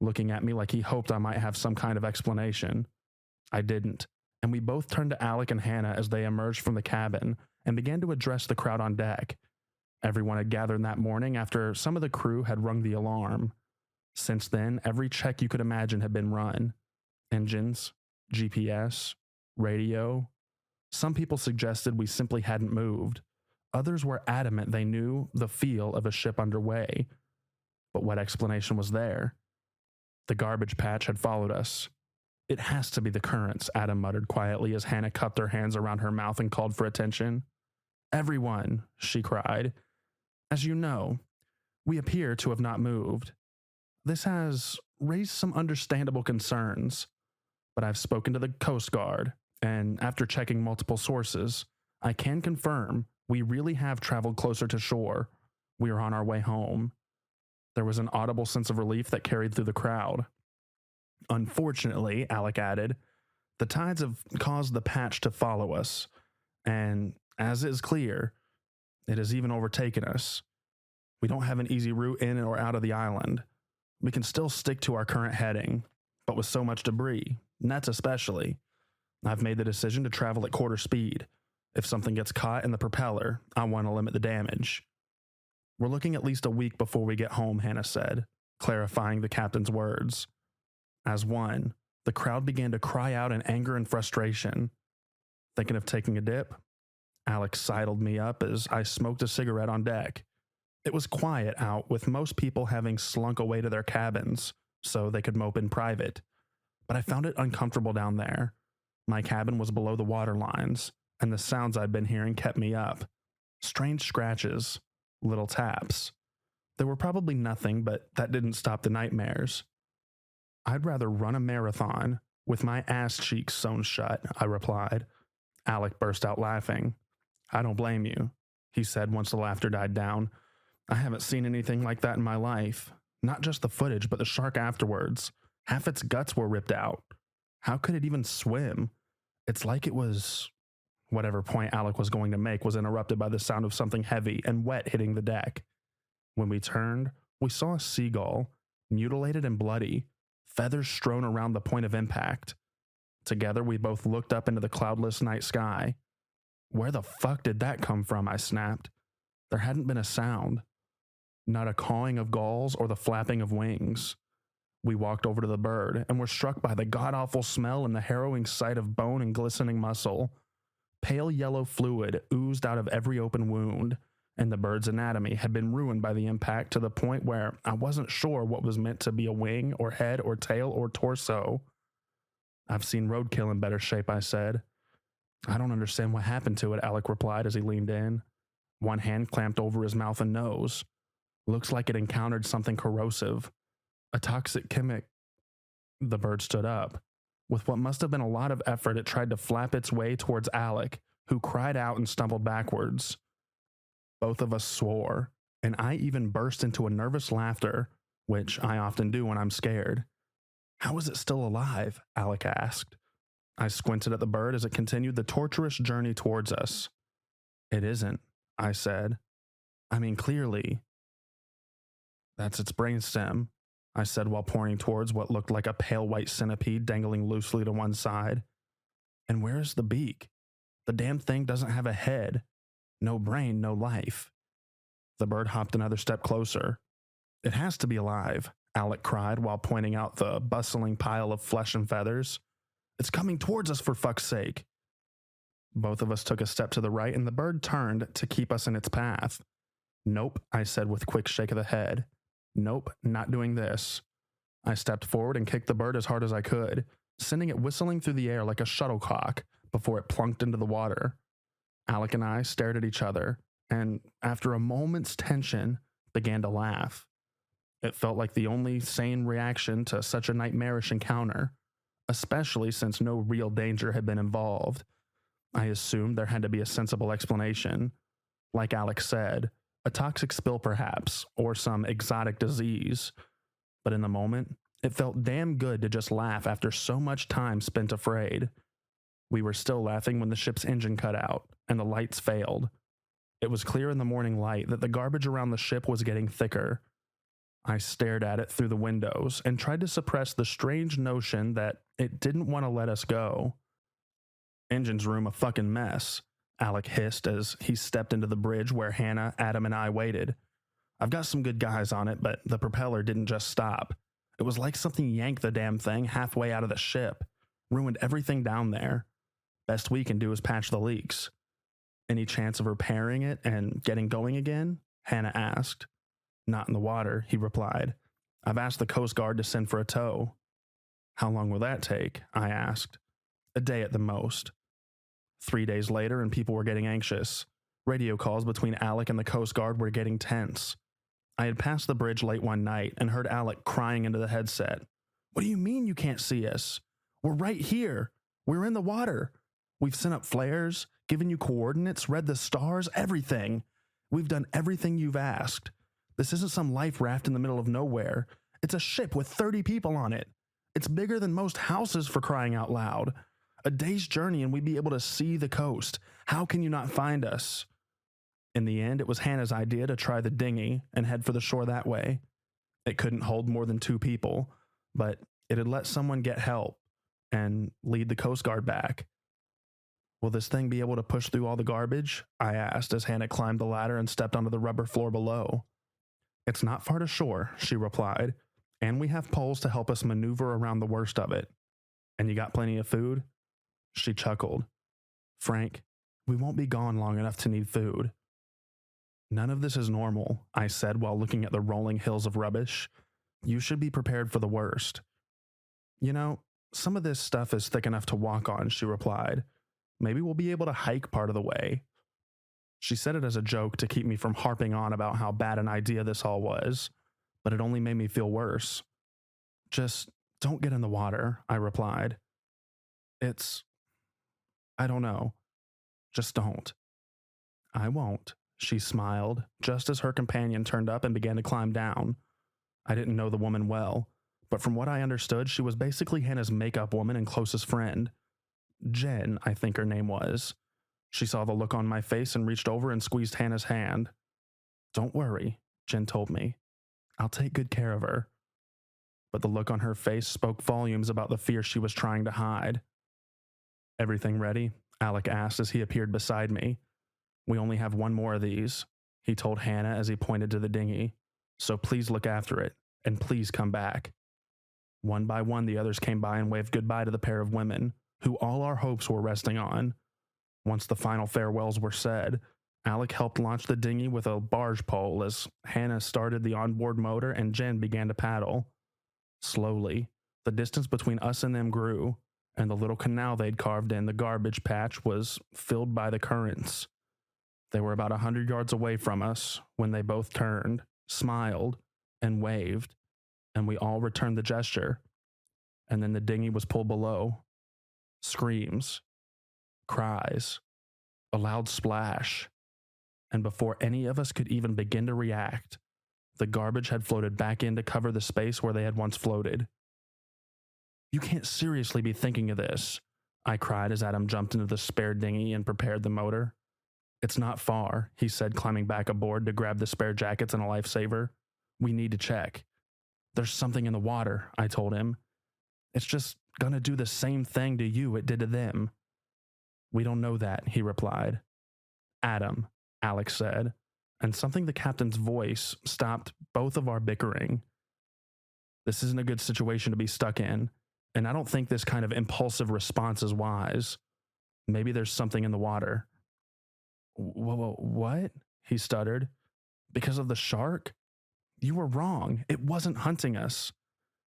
looking at me like he hoped I might have some kind of explanation. I didn't, and we both turned to Alec and Hannah as they emerged from the cabin and began to address the crowd on deck. Everyone had gathered that morning after some of the crew had rung the alarm. Since then, every check you could imagine had been run. Engines, GPS, radio. Some people suggested we simply hadn't moved. Others were adamant they knew the feel of a ship underway. But what explanation was there? The garbage patch had followed us. "It has to be the currents," Adam muttered quietly as Hannah cupped her hands around her mouth and called for attention. "Everyone," she cried. "As you know, we appear to have not moved. This has raised some understandable concerns, but I've spoken to the Coast Guard, and after checking multiple sources, I can confirm we really have traveled closer to shore. We are on our way home." There was an audible sense of relief that carried through the crowd. "Unfortunately," Alec added, "the tides have caused the patch to follow us, and as is clear, it has even overtaken us. We don't have an easy route in or out of the island. We can still stick to our current heading, but with so much debris, nets especially, I've made the decision to travel at quarter speed. If something gets caught in the propeller, I want to limit the damage." "We're looking at least a week before we get home," Hannah said, clarifying the captain's words. As one, the crowd began to cry out in anger and frustration. "Thinking of taking a dip?" Alex sidled me up as I smoked a cigarette on deck. It was quiet out, with most people having slunk away to their cabins so they could mope in private. But I found it uncomfortable down there. My cabin was below the water lines, and the sounds I'd been hearing kept me up. Strange scratches, little taps. There were probably nothing, but that didn't stop the nightmares. "I'd rather run a marathon with my ass cheeks sewn shut," I replied. Alec burst out laughing. "I don't blame you," he said once the laughter died down. "I haven't seen anything like that in my life. Not just the footage, but the shark afterwards. Half its guts were ripped out. How could it even swim? It's like it was..." Whatever point Alec was going to make was interrupted by the sound of something heavy and wet hitting the deck. When we turned, we saw a seagull, mutilated and bloody, feathers strewn around the point of impact. Together, we both looked up into the cloudless night sky. "Where the fuck did that come from?" I snapped. There hadn't been a sound. Not a cawing of gulls or the flapping of wings. We walked over to the bird and were struck by the god-awful smell and the harrowing sight of bone and glistening muscle. Pale yellow fluid oozed out of every open wound, and the bird's anatomy had been ruined by the impact to the point where I wasn't sure what was meant to be a wing or head or tail or torso. "I've seen roadkill in better shape," I said. "I don't understand what happened to it," Alec replied as he leaned in. One hand clamped over his mouth and nose. "Looks like it encountered something corrosive. A toxic chemic." The bird stood up. With what must have been a lot of effort, it tried to flap its way towards Alec, who cried out and stumbled backwards. Both of us swore, and I even burst into a nervous laughter, which I often do when I'm scared. "How is it still alive?" Alec asked. I squinted at the bird as it continued the torturous journey towards us. "It isn't," I said. "I mean, clearly." "That's its brainstem," I said while pointing towards what looked like a pale white centipede dangling loosely to one side. "And where is the beak? The damn thing doesn't have a head. No brain, no life." The bird hopped another step closer. "It has to be alive," Alec cried while pointing out the bustling pile of flesh and feathers. "It's coming towards us, for fuck's sake." Both of us took a step to the right, and the bird turned to keep us in its path. Nope, I said with a quick shake of the head. Nope, not doing this. I stepped forward and kicked the bird as hard as I could, sending it whistling through the air like a shuttlecock before it plunked into the water. Alec and I stared at each other, and after a moment's tension, began to laugh. It felt like the only sane reaction to such a nightmarish encounter, especially since no real danger had been involved. I assumed there had to be a sensible explanation. Like Alex said, a toxic spill perhaps, or some exotic disease. But in the moment, it felt damn good to just laugh after so much time spent afraid. We were still laughing when the ship's engine cut out, and the lights failed. It was clear in the morning light that the garbage around the ship was getting thicker. I stared at it through the windows and tried to suppress the strange notion that it didn't want to let us go. Engine's room a fucking mess, Alec hissed as he stepped into the bridge where Hannah, Adam, and I waited. I've got some good guys on it, but the propeller didn't just stop. It was like something yanked the damn thing halfway out of the ship, ruined everything down there. Best we can do is patch the leaks. Any chance of repairing it and getting going again? Hannah asked. Not in the water, he replied. I've asked the Coast Guard to send for a tow. How long will that take? I asked. A day at the most. 3 days later, and people were getting anxious. Radio calls between Alec and the Coast Guard were getting tense. I had passed the bridge late one night and heard Alec crying into the headset. What do you mean you can't see us? We're right here. We're in the water. We've sent up flares, given you coordinates, read the stars, everything. We've done everything you've asked. This isn't some life raft in the middle of nowhere. It's a ship with 30 people on it. It's bigger than most houses, for crying out loud. A day's journey and we'd be able to see the coast. How can you not find us? In the end, it was Hannah's idea to try the dinghy and head for the shore that way. It couldn't hold more than 2 people, but it had let someone get help and lead the Coast Guard back. Will this thing be able to push through all the garbage? I asked as Hannah climbed the ladder and stepped onto the rubber floor below. It's not far to shore, she replied, and we have poles to help us maneuver around the worst of it. And you got plenty of food? She chuckled. Frank, we won't be gone long enough to need food. None of this is normal, I said while looking at the rolling hills of rubbish. You should be prepared for the worst. You know, some of this stuff is thick enough to walk on, she replied. Maybe we'll be able to hike part of the way. She said it as a joke to keep me from harping on about how bad an idea this all was, but it only made me feel worse. Just don't get in the water, I replied. I don't know. Just don't. I won't, she smiled, just as her companion turned up and began to climb down. I didn't know the woman well, but from what I understood, she was basically Hannah's makeup woman and closest friend. Jen, I think her name was. She saw the look on my face and reached over and squeezed Hannah's hand. Don't worry, Jen told me. I'll take good care of her. But the look on her face spoke volumes about the fear she was trying to hide. Everything ready? Alec asked as he appeared beside me. We only have one more of these, he told Hannah as he pointed to the dinghy. So please look after it, and please come back. One by one, the others came by and waved goodbye to the pair of women, who all our hopes were resting on. Once the final farewells were said, Alec helped launch the dinghy with a barge pole as Hannah started the onboard motor and Jen began to paddle. Slowly, the distance between us and them grew, and the little canal they'd carved in the garbage patch was filled by the currents. They were about 100 yards away from us when they both turned, smiled, and waved, and we all returned the gesture. And then the dinghy was pulled below. Screams, cries, a loud splash, and before any of us could even begin to react, the garbage had floated back in to cover the space where they had once floated. You can't seriously be thinking of this, I cried as Adam jumped into the spare dinghy and prepared the motor. It's not far, he said, climbing back aboard to grab the spare jackets and a lifesaver. We need to check. There's something in the water, I told him. It's just gonna do the same thing to you it did to them. We don't know that, he replied. Adam, Alex said, and something the captain's voice stopped both of our bickering. This isn't a good situation to be stuck in, and I don't think this kind of impulsive response is wise. Maybe there's something in the water. What? He stuttered. Because of the shark? You were wrong. It wasn't hunting us.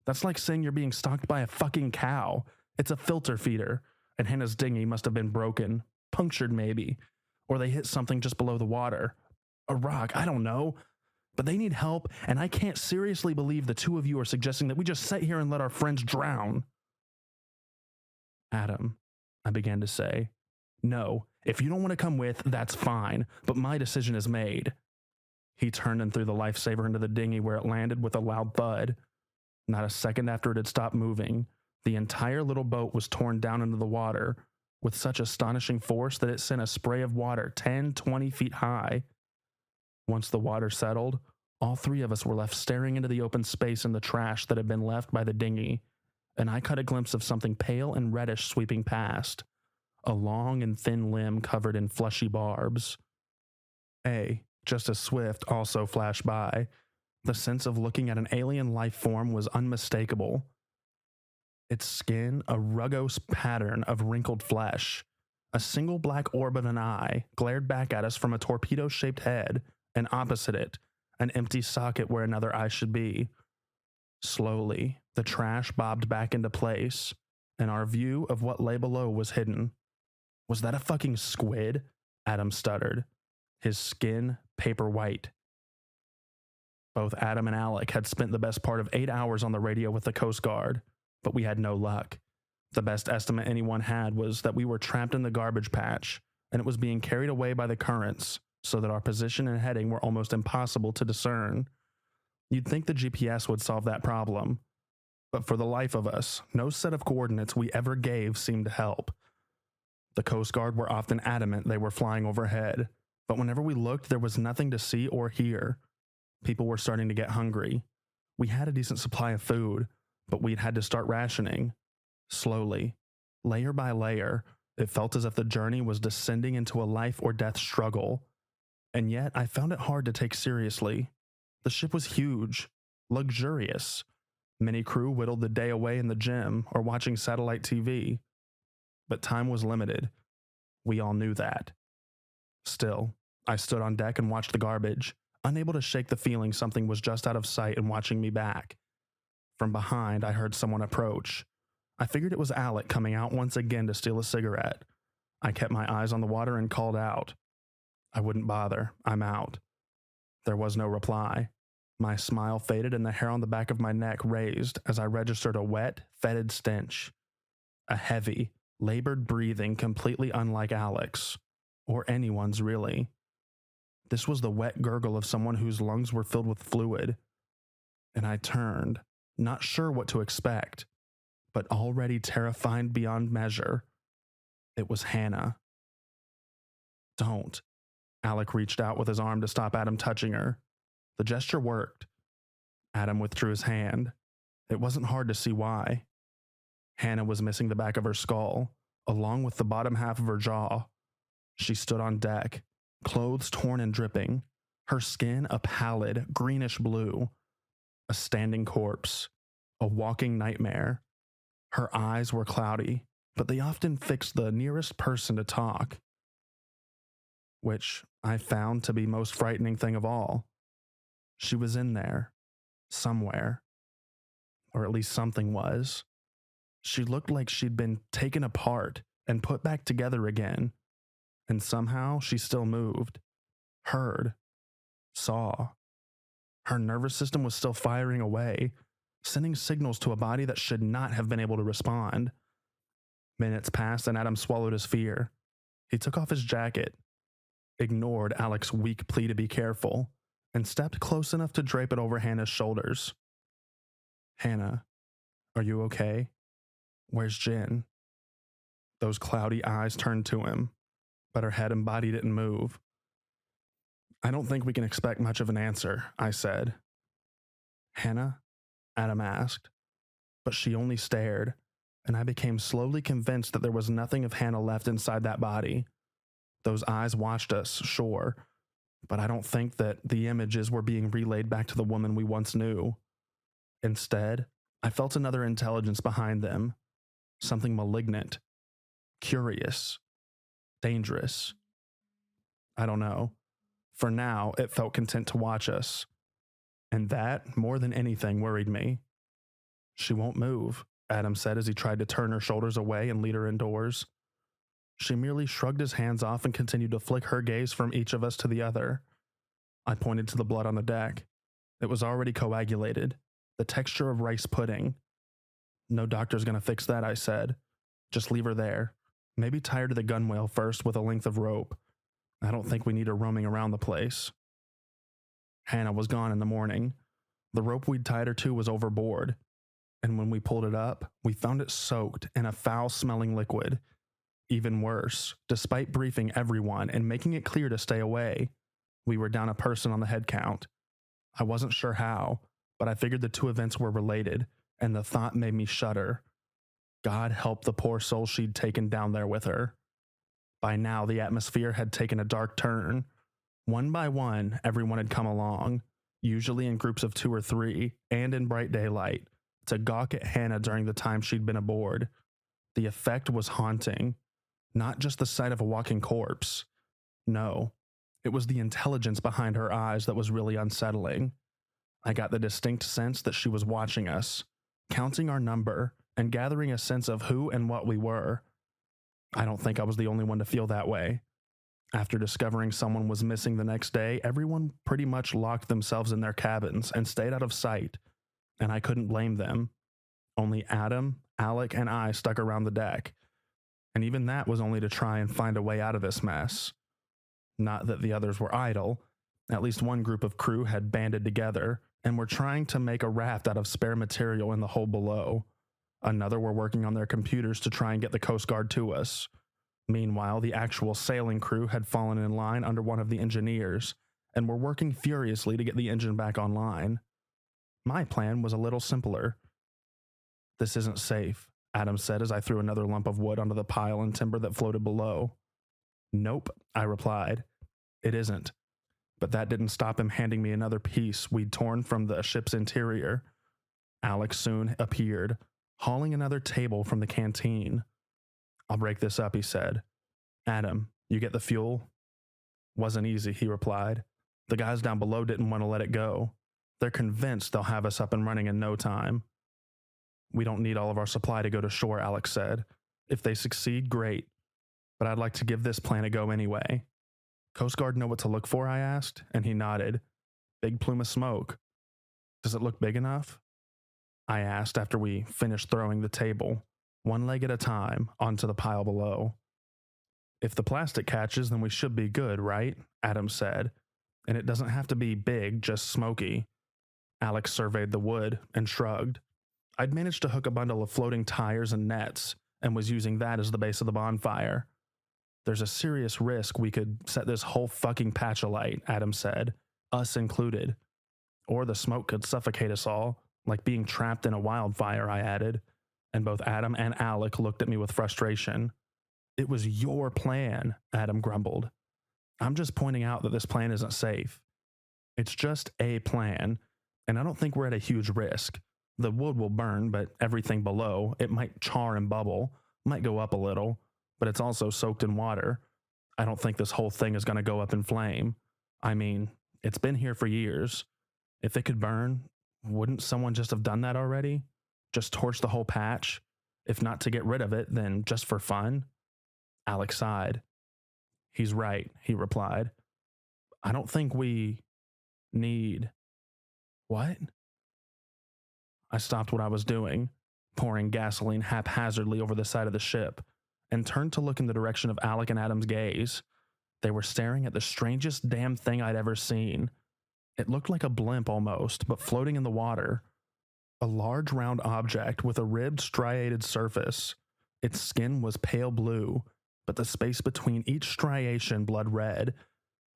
That's like saying you're being stalked by a fucking cow. It's a filter feeder, and Hannah's dinghy must have been broken, punctured maybe, or they hit something just below the water. A rock, I don't know. But they need help, and I can't seriously believe the two of you are suggesting that we just sit here and let our friends drown. Adam, I began to say, no, if you don't want to come with, that's fine, but my decision is made. He turned and threw the lifesaver into the dinghy where it landed with a loud thud. Not a second after it had stopped moving, the entire little boat was torn down into the water with such astonishing force that it sent a spray of water 10, 20 feet high. Once the water settled, all three of us were left staring into the open space in the trash that had been left by the dinghy, and I caught a glimpse of something pale and reddish sweeping past, a long and thin limb covered in fleshy barbs. Just as swift, also flashed by. The sense of looking at an alien life form was unmistakable. Its skin, a rugose pattern of wrinkled flesh. A single black orb of an eye glared back at us from a torpedo-shaped head, and opposite it, an empty socket where another eye should be. Slowly, the trash bobbed back into place, and our view of what lay below was hidden. Was that a fucking squid? Adam stuttered, his skin paper white. Both Adam and Alec had spent the best part of 8 hours on the radio with the Coast Guard, but we had no luck. The best estimate anyone had was that we were trapped in the garbage patch, and it was being carried away by the currents, so that our position and heading were almost impossible to discern. You'd think the GPS would solve that problem, but for the life of us, no set of coordinates we ever gave seemed to help. The Coast Guard were often adamant they were flying overhead, but whenever we looked, there was nothing to see or hear. People were starting to get hungry. We had a decent supply of food, but we'd had to start rationing. Slowly, layer by layer, it felt as if the journey was descending into a life or death struggle. And yet, I found it hard to take seriously. The ship was huge, luxurious. Many crew whittled the day away in the gym or watching satellite TV. But time was limited. We all knew that. Still, I stood on deck and watched the garbage, unable to shake the feeling something was just out of sight and watching me back. From behind, I heard someone approach. I figured it was Alec coming out once again to steal a cigarette. I kept my eyes on the water and called out. I wouldn't bother. I'm out. There was no reply. My smile faded and the hair on the back of my neck raised as I registered a wet, fetid stench. A heavy, labored breathing completely unlike Alec's, or anyone's really. This was the wet gurgle of someone whose lungs were filled with fluid. And I turned, not sure what to expect, but already terrified beyond measure. It was Hannah. Don't. Alec reached out with his arm to stop Adam touching her. The gesture worked. Adam withdrew his hand. It wasn't hard to see why. Hannah was missing the back of her skull, along with the bottom half of her jaw. She stood on deck, clothes torn and dripping, her skin a pallid, greenish blue. A standing corpse, a walking nightmare. Her eyes were cloudy, but they often fixed the nearest person to talk. Which I found to be most frightening thing of all. She was in there, somewhere. Or at least something was. She looked like she'd been taken apart and put back together again. And somehow she still moved, heard, saw. Her nervous system was still firing away, sending signals to a body that should not have been able to respond. Minutes passed and Adam swallowed his fear. He took off his jacket, ignored Alec's weak plea to be careful, and stepped close enough to drape it over Hannah's shoulders. Hannah, are you okay? Where's Jen? Those cloudy eyes turned to him, but her head and body didn't move. I don't think we can expect much of an answer, I said. Hannah? Adam asked, but she only stared, and I became slowly convinced that there was nothing of Hannah left inside that body. Those eyes watched us, sure, but I don't think that the images were being relayed back to the woman we once knew. Instead, I felt another intelligence behind them, something malignant, curious, dangerous. I don't know. For now, it felt content to watch us. And that, more than anything, worried me. She won't move, Adam said as he tried to turn her shoulders away and lead her indoors. She merely shrugged his hands off and continued to flick her gaze from each of us to the other. I pointed to the blood on the deck. It was already coagulated, the texture of rice pudding. No doctor's gonna fix that, I said. Just leave her there. Maybe tie her to the gunwale first with a length of rope. I don't think we need her roaming around the place. Hannah was gone in the morning. The rope we'd tied her to was overboard, and when we pulled it up, we found it soaked in a foul-smelling liquid. Even worse, despite briefing everyone and making it clear to stay away, we were down a person on the head count. I wasn't sure how, but I figured the two events were related, and the thought made me shudder. God help the poor soul she'd taken down there with her. By now, the atmosphere had taken a dark turn. One by one, everyone had come along, usually in groups of 2 or 3, and in bright daylight, to gawk at Hannah during the time she'd been aboard. The effect was haunting. Not just the sight of a walking corpse. No, it was the intelligence behind her eyes that was really unsettling. I got the distinct sense that she was watching us, counting our number, and gathering a sense of who and what we were. I don't think I was the only one to feel that way. After discovering someone was missing the next day, everyone pretty much locked themselves in their cabins and stayed out of sight, and I couldn't blame them. Only Adam, Alec, and I stuck around the deck, and even that was only to try and find a way out of this mess. Not that the others were idle. At least one group of crew had banded together and were trying to make a raft out of spare material in the hold below. Another were working on their computers to try and get the Coast Guard to us. Meanwhile, the actual sailing crew had fallen in line under one of the engineers and were working furiously to get the engine back online. My plan was a little simpler. "This isn't safe," Adam said as I threw another lump of wood onto the pile and timber that floated below. "Nope," I replied. "It isn't." But that didn't stop him handing me another piece we'd torn from the ship's interior. Alex soon appeared, hauling another table from the canteen. "I'll break this up," he said. "Adam, you get the fuel?" "Wasn't easy," he replied. "The guys down below didn't want to let it go. They're convinced they'll have us up and running in no time." "We don't need all of our supply to go to shore," Alex said. "If they succeed, great. But I'd like to give this plan a go anyway." "Coast Guard know what to look for?" I asked, and he nodded. "Big plume of smoke." "Does it look big enough?" I asked after we finished throwing the table, one leg at a time, onto the pile below. "If the plastic catches, then we should be good, right?" Adam said. "And it doesn't have to be big, just smoky." Alex surveyed the wood and shrugged. I'd managed to hook a bundle of floating tires and nets and was using that as the base of the bonfire. "There's a serious risk we could set this whole fucking patch alight," Adam said, "us included. Or the smoke could suffocate us all, like being trapped in a wildfire," I added, and both Adam and Alec looked at me with frustration. "It was your plan," Adam grumbled. "I'm just pointing out that this plan isn't safe. It's just a plan, and I don't think we're at a huge risk. The wood will burn, but everything below, it might char and bubble, might go up a little, but it's also soaked in water. I don't think this whole thing is going to go up in flame. I mean, it's been here for years. If it could burn, wouldn't someone just have done that already? Just torch the whole patch? If not to get rid of it, then just for fun?" Alex sighed. "He's right," he replied. "I don't think we need..." "What?" I stopped what I was doing, pouring gasoline haphazardly over the side of the ship, and turned to look in the direction of Alec and Adam's gaze. They were staring at the strangest damn thing I'd ever seen. It looked like a blimp almost, but floating in the water. A large round object with a ribbed striated surface. Its skin was pale blue, but the space between each striation blood red.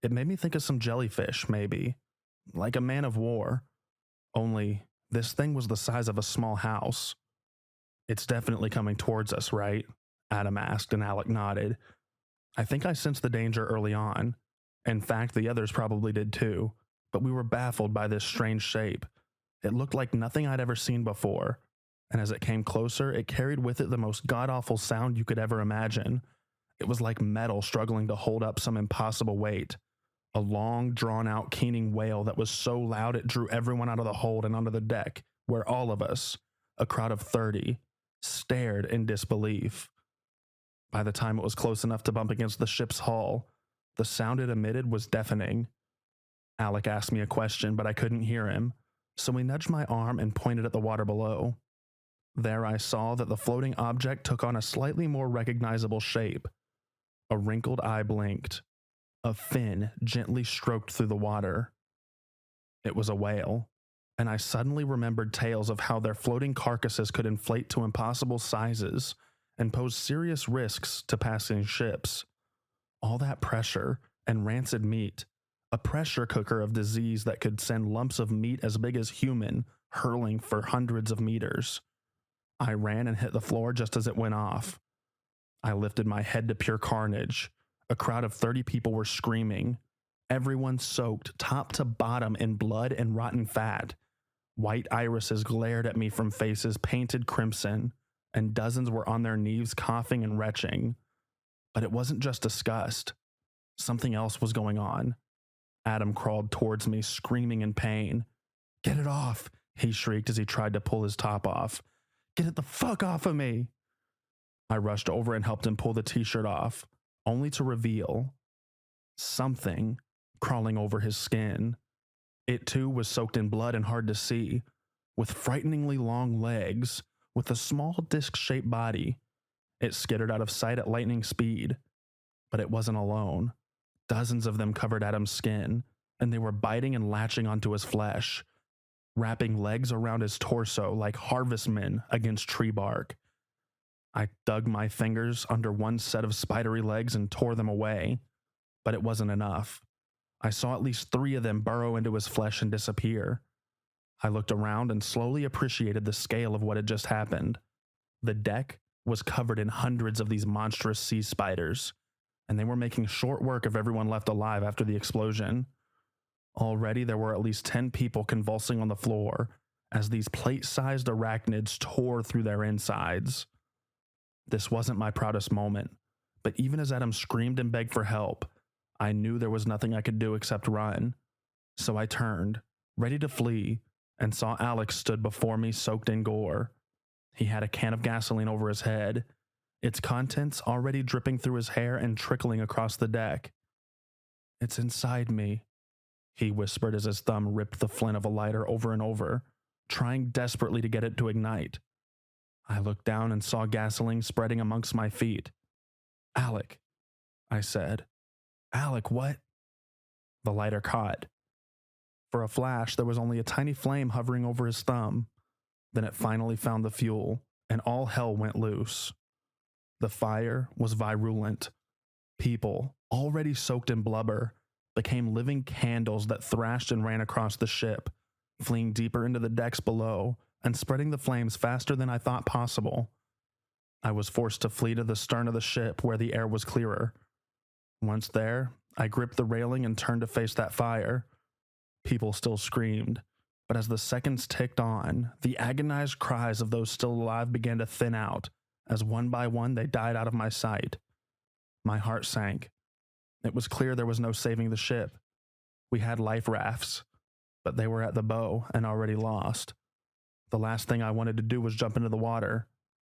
It made me think of some jellyfish, maybe. Like a man of war. Only, this thing was the size of a small house. "It's definitely coming towards us, right?" Adam asked, and Alec nodded. I think I sensed the danger early on. In fact, the others probably did too, but we were baffled by this strange shape. It looked like nothing I'd ever seen before, and as it came closer, it carried with it the most god-awful sound you could ever imagine. It was like metal struggling to hold up some impossible weight. A long, drawn-out, keening wail that was so loud it drew everyone out of the hold and onto the deck, where all of us, a crowd of 30, stared in disbelief. By the time it was close enough to bump against the ship's hull, the sound it emitted was deafening. Alec asked me a question, but I couldn't hear him, so he nudged my arm and pointed at the water below. There I saw that the floating object took on a slightly more recognizable shape. A wrinkled eye blinked. A fin gently stroked through the water. It was a whale, and I suddenly remembered tales of how their floating carcasses could inflate to impossible sizes and pose serious risks to passing ships. All that pressure and rancid meat, a pressure cooker of disease that could send lumps of meat as big as human hurling for hundreds of meters. I ran and hit the floor just as it went off. I lifted my head to pure carnage. A crowd of 30 people were screaming, everyone soaked top to bottom in blood and rotten fat. White irises glared at me from faces painted crimson, and dozens were on their knees coughing and retching. But it wasn't just disgust. Something else was going on. Adam crawled towards me, screaming in pain. "Get it off," he shrieked as he tried to pull his top off. "Get it the fuck off of me." I rushed over and helped him pull the t-shirt off, only to reveal something crawling over his skin. It too was soaked in blood and hard to see, with frighteningly long legs, with a small disc-shaped body. It skittered out of sight at lightning speed. But it wasn't alone. Dozens of them covered Adam's skin, and they were biting and latching onto his flesh, wrapping legs around his torso like harvestmen against tree bark. I dug my fingers under one set of spidery legs and tore them away, but it wasn't enough. I saw at least 3 of them burrow into his flesh and disappear. I looked around and slowly appreciated the scale of what had just happened. The deck was covered in hundreds of these monstrous sea spiders, and they were making short work of everyone left alive after the explosion. Already there were at least 10 people convulsing on the floor as these plate-sized arachnids tore through their insides. This wasn't my proudest moment, but even as Adam screamed and begged for help, I knew there was nothing I could do except run. So I turned, ready to flee, and saw Alex stood before me soaked in gore. He had a can of gasoline over his head, its contents already dripping through his hair and trickling across the deck. "It's inside me," he whispered as his thumb ripped the flint of a lighter over and over, trying desperately to get it to ignite. I looked down and saw gasoline spreading amongst my feet. "Alec," I said. "Alec, what?" The lighter caught. For a flash, there was only a tiny flame hovering over his thumb. Then it finally found the fuel, and all hell went loose. The fire was virulent. People, already soaked in blubber, became living candles that thrashed and ran across the ship, fleeing deeper into the decks below and spreading the flames faster than I thought possible. I was forced to flee to the stern of the ship where the air was clearer. Once there, I gripped the railing and turned to face that fire. People still screamed, but as the seconds ticked on, the agonized cries of those still alive began to thin out as one by one they died out of my sight. My heart sank. It was clear there was no saving the ship. We had life rafts, but they were at the bow and already lost. The last thing I wanted to do was jump into the water,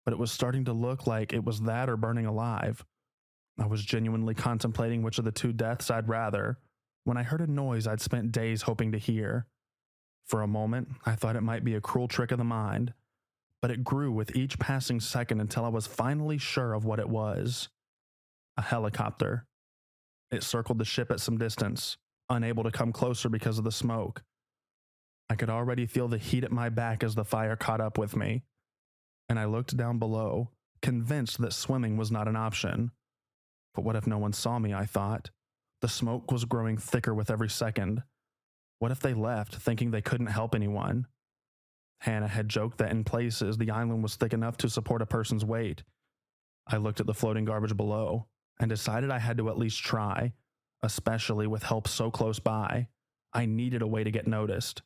but it was starting to look like it was that or burning alive. I was genuinely contemplating which of the 2 deaths I'd rather, when I heard a noise I'd spent days hoping to hear. For a moment, I thought it might be a cruel trick of the mind, but it grew with each passing second until I was finally sure of what it was. A helicopter. It circled the ship at some distance, unable to come closer because of the smoke. I could already feel the heat at my back as the fire caught up with me, and I looked down below, convinced that swimming was not an option. But what if no one saw me, I thought. The smoke was growing thicker with every second. What if they left, thinking they couldn't help anyone? Hannah had joked that in places the island was thick enough to support a person's weight. I looked at the floating garbage below, and decided I had to at least try, especially with help so close by. I needed a way to get noticed.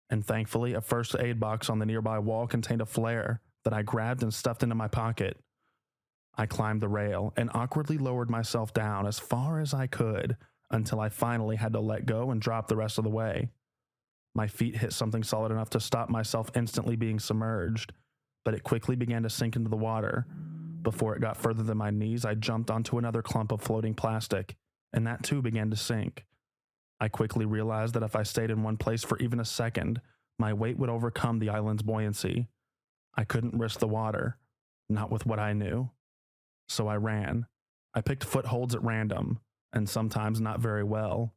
And thankfully, a first aid box on the nearby wall contained a flare that I grabbed and stuffed into my pocket. I climbed the rail and awkwardly lowered myself down as far as I could until I finally had to let go and drop the rest of the way. My feet hit something solid enough to stop myself instantly being submerged, but it quickly began to sink into the water. Before it got further than my knees, I jumped onto another clump of floating plastic, and that too began to sink. I quickly realized that if I stayed in one place for even a second, my weight would overcome the island's buoyancy. I couldn't risk the water, not with what I knew. So I ran. I picked footholds at random, and sometimes not very well.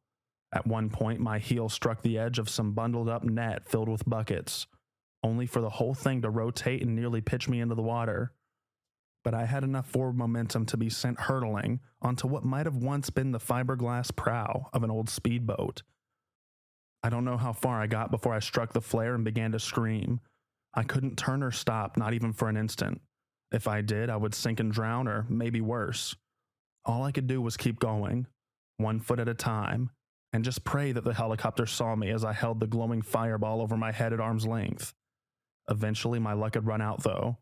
At one point, my heel struck the edge of some bundled up net filled with buckets, only for the whole thing to rotate and nearly pitch me into the water. But I had enough forward momentum to be sent hurtling onto what might have once been the fiberglass prow of an old speedboat. I don't know how far I got before I struck the flare and began to scream. I couldn't turn or stop, not even for an instant. If I did, I would sink and drown, or maybe worse. All I could do was keep going, 1 foot at a time, and just pray that the helicopter saw me as I held the glowing fireball over my head at arm's length. Eventually, my luck had run out, though.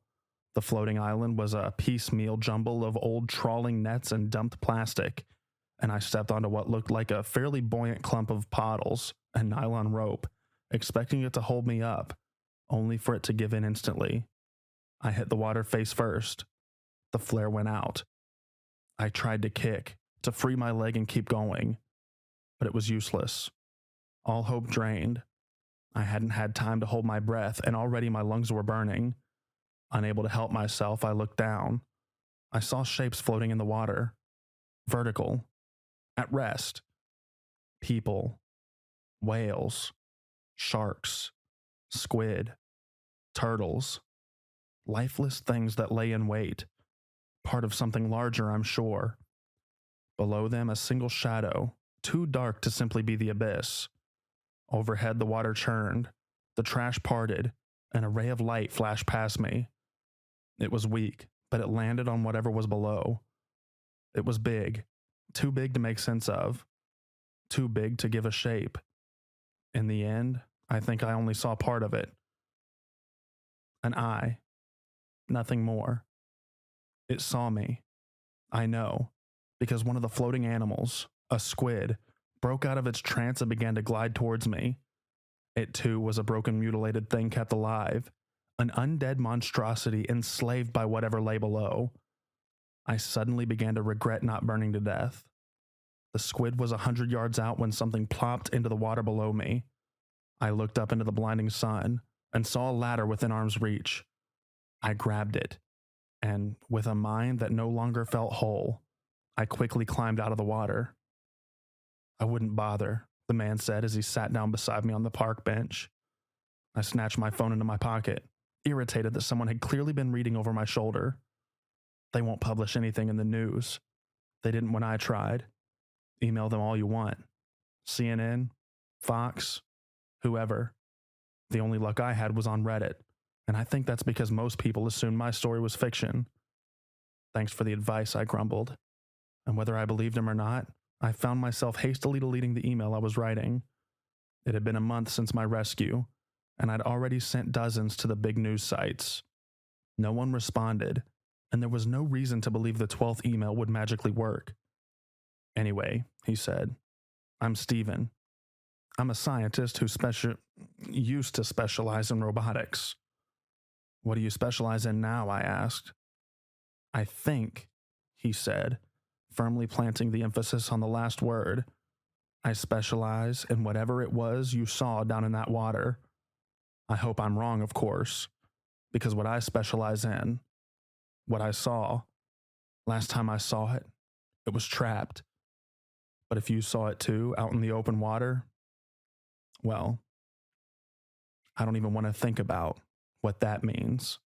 The floating island was a piecemeal jumble of old trawling nets and dumped plastic, and I stepped onto what looked like a fairly buoyant clump of paddles and nylon rope, expecting it to hold me up, only for it to give in instantly. I hit the water face first. The flare went out. I tried to kick, to free my leg and keep going, but it was useless. All hope drained. I hadn't had time to hold my breath, and already my lungs were burning. Unable to help myself, I looked down. I saw shapes floating in the water. Vertical. At rest. People. Whales. Sharks. Squid. Turtles. Lifeless things that lay in wait. Part of something larger, I'm sure. Below them, a single shadow, too dark to simply be the abyss. Overhead, the water churned, the trash parted, an array of light flashed past me. It was weak, but it landed on whatever was below. It was big, too big to make sense of, too big to give a shape. In the end, I think I only saw part of it. An eye. Nothing more. It saw me. I know, because one of the floating animals, a squid, broke out of its trance and began to glide towards me. It too was a broken, mutilated thing kept alive, an undead monstrosity enslaved by whatever lay below. I suddenly began to regret not burning to death. The squid was 100 yards out when something plopped into the water below me. I looked up into the blinding sun and saw a ladder within arm's reach. I grabbed it, and with a mind that no longer felt whole, I quickly climbed out of the water. I wouldn't bother, the man said as he sat down beside me on the park bench. I snatched my phone into my pocket, irritated that someone had clearly been reading over my shoulder. They won't publish anything in the news. They didn't when I tried. Email them all you want. CNN, Fox, whoever. The only luck I had was on Reddit, and I think that's because most people assumed my story was fiction. Thanks for the advice, I grumbled. And whether I believed him or not, I found myself hastily deleting the email I was writing. It had been a month since my rescue, and I'd already sent dozens to the big news sites. No one responded, and there was no reason to believe the 12th email would magically work. Anyway, he said, I'm Steven. I'm a scientist who used to specialize in robotics. What do you specialize in now? I asked. I think, he said, firmly planting the emphasis on the last word. I specialize in whatever it was you saw down in that water. I hope I'm wrong, of course, because what I specialize in, what I saw, last time I saw it, it was trapped. But if you saw it too, out in the open water, well, I don't even want to think about what that means.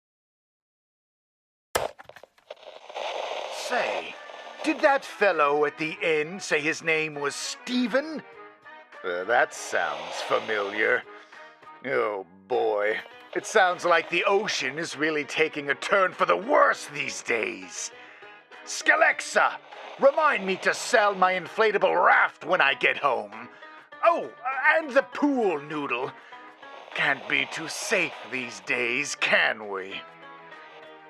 Say, did that fellow at the end say his name was Steven? That sounds familiar. Oh boy, it sounds like the ocean is really taking a turn for the worse these days. Skelexa, remind me to sell my inflatable raft when I get home. Oh, and the pool noodle. Can't be too safe these days, can we?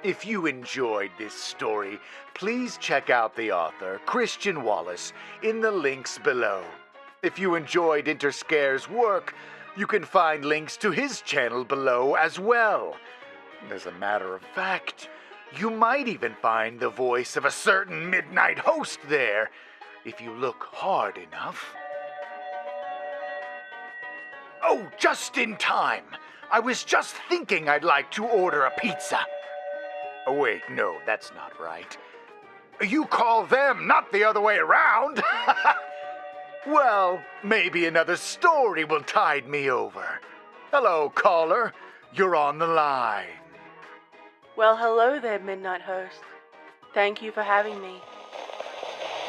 If you enjoyed this story, please check out the author, Christian Wallis, in the links below. If you enjoyed Interscare's work, you can find links to his channel below as well. As a matter of fact, you might even find the voice of a certain midnight host there, if you look hard enough. Oh, just in time. I was just thinking I'd like to order a pizza. Oh, wait, no, that's not right. You call them, not the other way around. Well, maybe another story will tide me over. Hello, caller. You're on the line. Well, hello there, Midnight Host. Thank you for having me.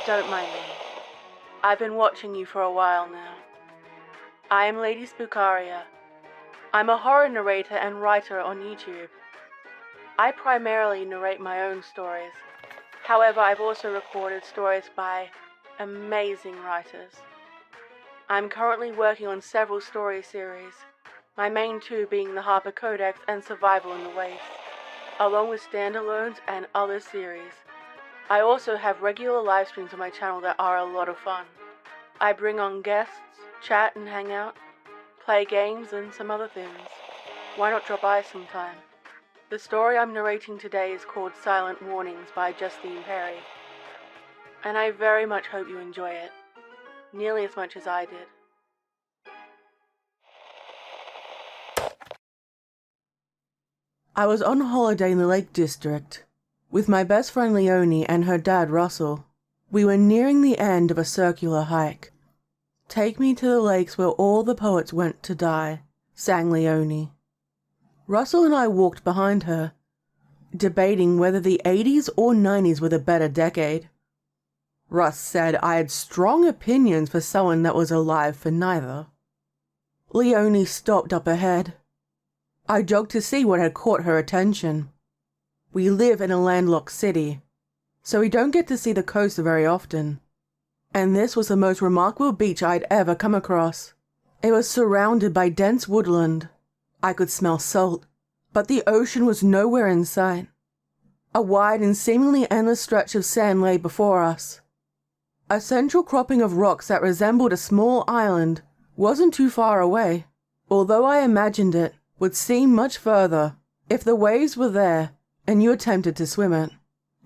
Don't mind me. I've been watching you for a while now. I am Lady Spookaria. I'm a horror narrator and writer on YouTube. I primarily narrate my own stories. However, I've also recorded stories by amazing writers. I'm currently working on several story series, my main two being the Harper Codex and Survival in the Waste, along with standalones and other series. I also have regular live streams on my channel that are a lot of fun. I bring on guests, chat and hang out, play games and some other things. Why not drop by sometime? The story I'm narrating today is called Silent Warnings by Justine Perry, and I very much hope you enjoy it, nearly as much as I did. I was on holiday in the Lake District with my best friend Leonie and her dad Russell. We were nearing the end of a circular hike. "Take me to the lakes where all the poets went to die," sang Leonie. Russell and I walked behind her, debating whether the 80s or 90s were the better decade. Russ said I had strong opinions for someone that was alive for neither. Leonie stopped up ahead. I jogged to see what had caught her attention. We live in a landlocked city, so we don't get to see the coast very often. And this was the most remarkable beach I'd ever come across. It was surrounded by dense woodland. I could smell salt, but the ocean was nowhere in sight. A wide and seemingly endless stretch of sand lay before us. A central cropping of rocks that resembled a small island wasn't too far away, although I imagined it would seem much further if the waves were there and you attempted to swim it,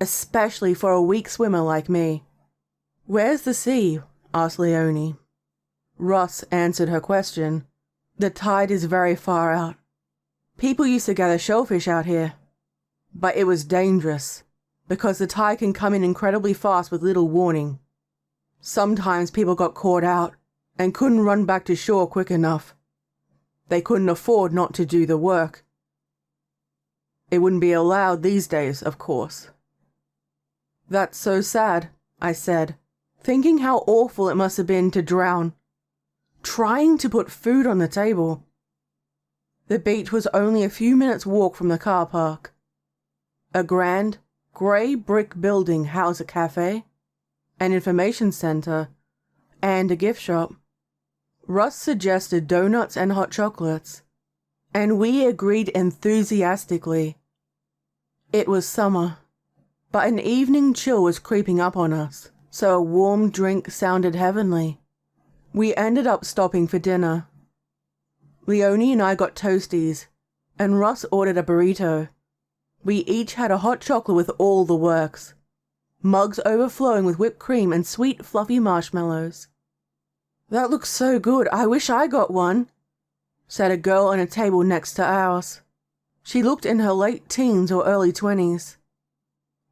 especially for a weak swimmer like me. "Where's the sea?" asked Leonie. Russ answered her question. "The tide is very far out. People used to gather shellfish out here, but it was dangerous because the tide can come in incredibly fast with little warning. Sometimes people got caught out and couldn't run back to shore quick enough. They couldn't afford not to do the work. It wouldn't be allowed these days, of course." "That's so sad," I said, thinking how awful it must have been to drown, trying to put food on the table. The beach was only a few minutes' walk from the car park. A grand, grey brick building housed a cafe, an information center, and a gift shop. Russ suggested donuts and hot chocolates, and we agreed enthusiastically. It was summer, but an evening chill was creeping up on us, so a warm drink sounded heavenly. We ended up stopping for dinner. Leonie and I got toasties, and Russ ordered a burrito. We each had a hot chocolate with all the works, mugs overflowing with whipped cream and sweet, fluffy marshmallows. "That looks so good, I wish I got one," said a girl on a table next to ours. She looked in her late teens or early 20s.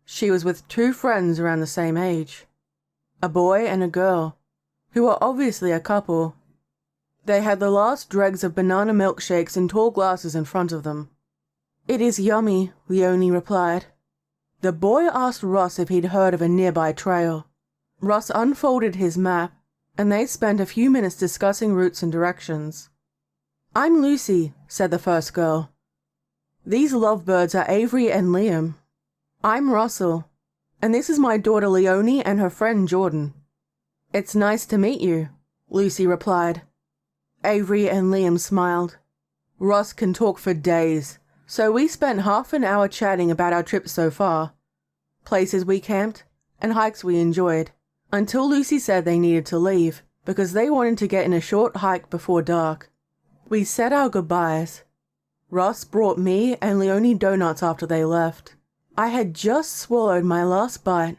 She was with two friends around the same age, a boy and a girl, who were obviously a couple. They had the last dregs of banana milkshakes in tall glasses in front of them. "It is yummy," Leonie replied. The boy asked Russ if he'd heard of a nearby trail. Russ unfolded his map, and they spent a few minutes discussing routes and directions. "I'm Lucy," said the first girl. "These lovebirds are Avery and Liam. I'm Russell, and this is my daughter Leonie and her friend Jordan." "It's nice to meet you," Lucy replied. Avery and Liam smiled. Russ can talk for days, So we spent half an hour chatting about our trip so far, places we camped, and hikes we enjoyed, until Lucy said they needed to leave because they wanted to get in a short hike before dark. We said our goodbyes. Ross brought me and Leonie donuts after they left. I had just swallowed my last bite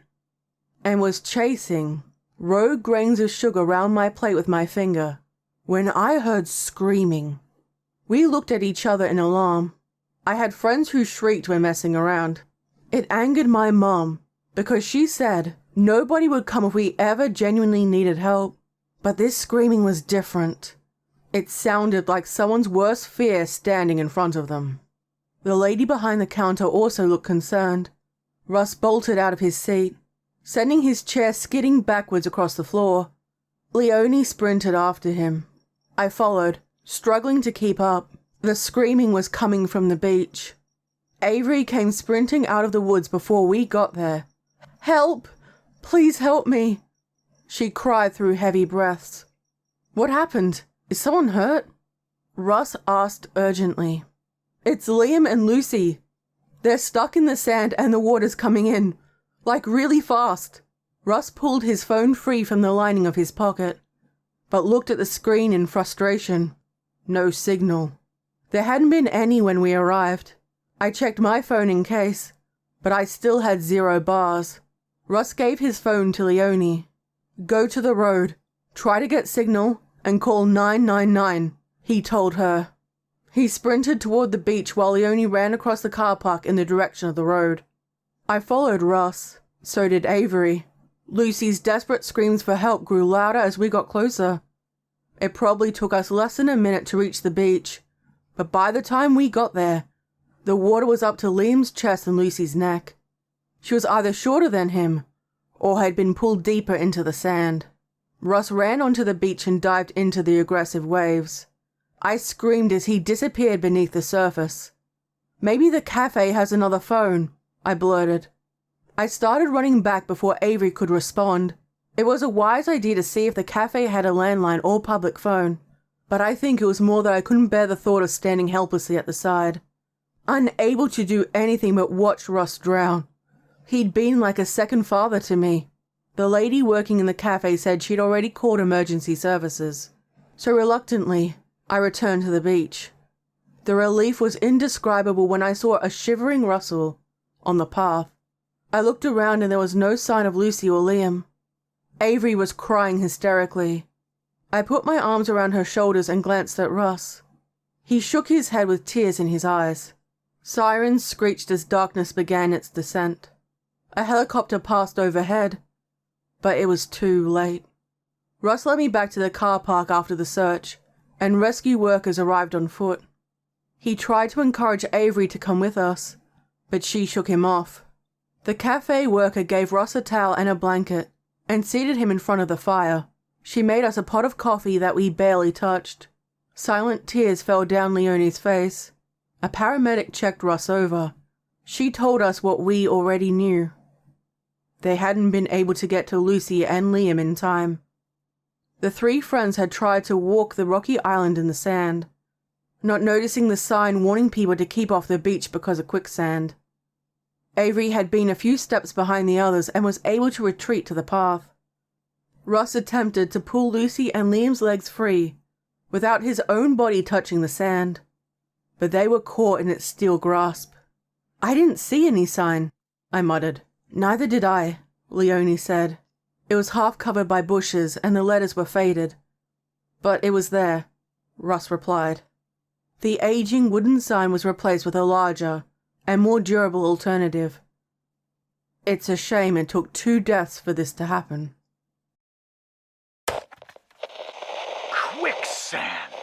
and was chasing rogue grains of sugar round my plate with my finger when I heard screaming. We looked at each other in alarm. I had friends who shrieked when messing around. It angered my mom because she said nobody would come if we ever genuinely needed help. But this screaming was different. It sounded like someone's worst fear standing in front of them. The lady behind the counter also looked concerned. Russ bolted out of his seat, sending his chair skidding backwards across the floor. Leonie sprinted after him. I followed, struggling to keep up. The screaming was coming from the beach. Avery came sprinting out of the woods before we got there. "Help! Please help me!" she cried through heavy breaths. "What happened? Is someone hurt?" Russ asked urgently. "It's Liam and Lucy. They're stuck in the sand and the water's coming in, like really fast." Russ pulled his phone free from the lining of his pocket, but looked at the screen in frustration. No signal. There hadn't been any when we arrived. I checked my phone in case, but I still had 0 bars. Russ gave his phone to Leonie. "Go to the road, try to get signal, and call 999, he told her. He sprinted toward the beach while Leonie ran across the car park in the direction of the road. I followed Russ. So did Avery. Lucy's desperate screams for help grew louder as we got closer. It probably took us less than a minute to reach the beach, but by the time we got there, the water was up to Liam's chest and Lucy's neck. She was either shorter than him or had been pulled deeper into the sand. Russ ran onto the beach and dived into the aggressive waves. I screamed as he disappeared beneath the surface. "Maybe the cafe has another phone," I blurted. I started running back before Avery could respond. It was a wise idea to see if the cafe had a landline or public phone, but I think it was more that I couldn't bear the thought of standing helplessly at the side, unable to do anything but watch Russ drown. He'd been like a second father to me. The lady working in the cafe said she'd already called emergency services, so reluctantly, I returned to the beach. The relief was indescribable when I saw a shivering Russell on the path. I looked around and there was no sign of Lucy or Liam. Avery was crying hysterically. I put my arms around her shoulders and glanced at Russ. He shook his head with tears in his eyes. Sirens screeched as darkness began its descent. A helicopter passed overhead, but it was too late. Russ led me back to the car park after the search, and rescue workers arrived on foot. He tried to encourage Avery to come with us, but she shook him off. The cafe worker gave Russ a towel and a blanket and seated him in front of the fire. She made us a pot of coffee that we barely touched. Silent tears fell down Leonie's face. A paramedic checked Russ over. She told us what we already knew. They hadn't been able to get to Lucy and Liam in time. The 3 friends had tried to walk the rocky island in the sand, not noticing the sign warning people to keep off the beach because of quicksand. Avery had been a few steps behind the others and was able to retreat to the path. Russ attempted to pull Lucy and Liam's legs free without his own body touching the sand, but they were caught in its steel grasp. "I didn't see any sign," I muttered. "Neither did I," Leonie said. It was half covered by bushes and the letters were faded. "But it was there," Russ replied. The aging wooden sign was replaced with a larger and more durable alternative. It's a shame it took 2 deaths for this to happen. Quicksand.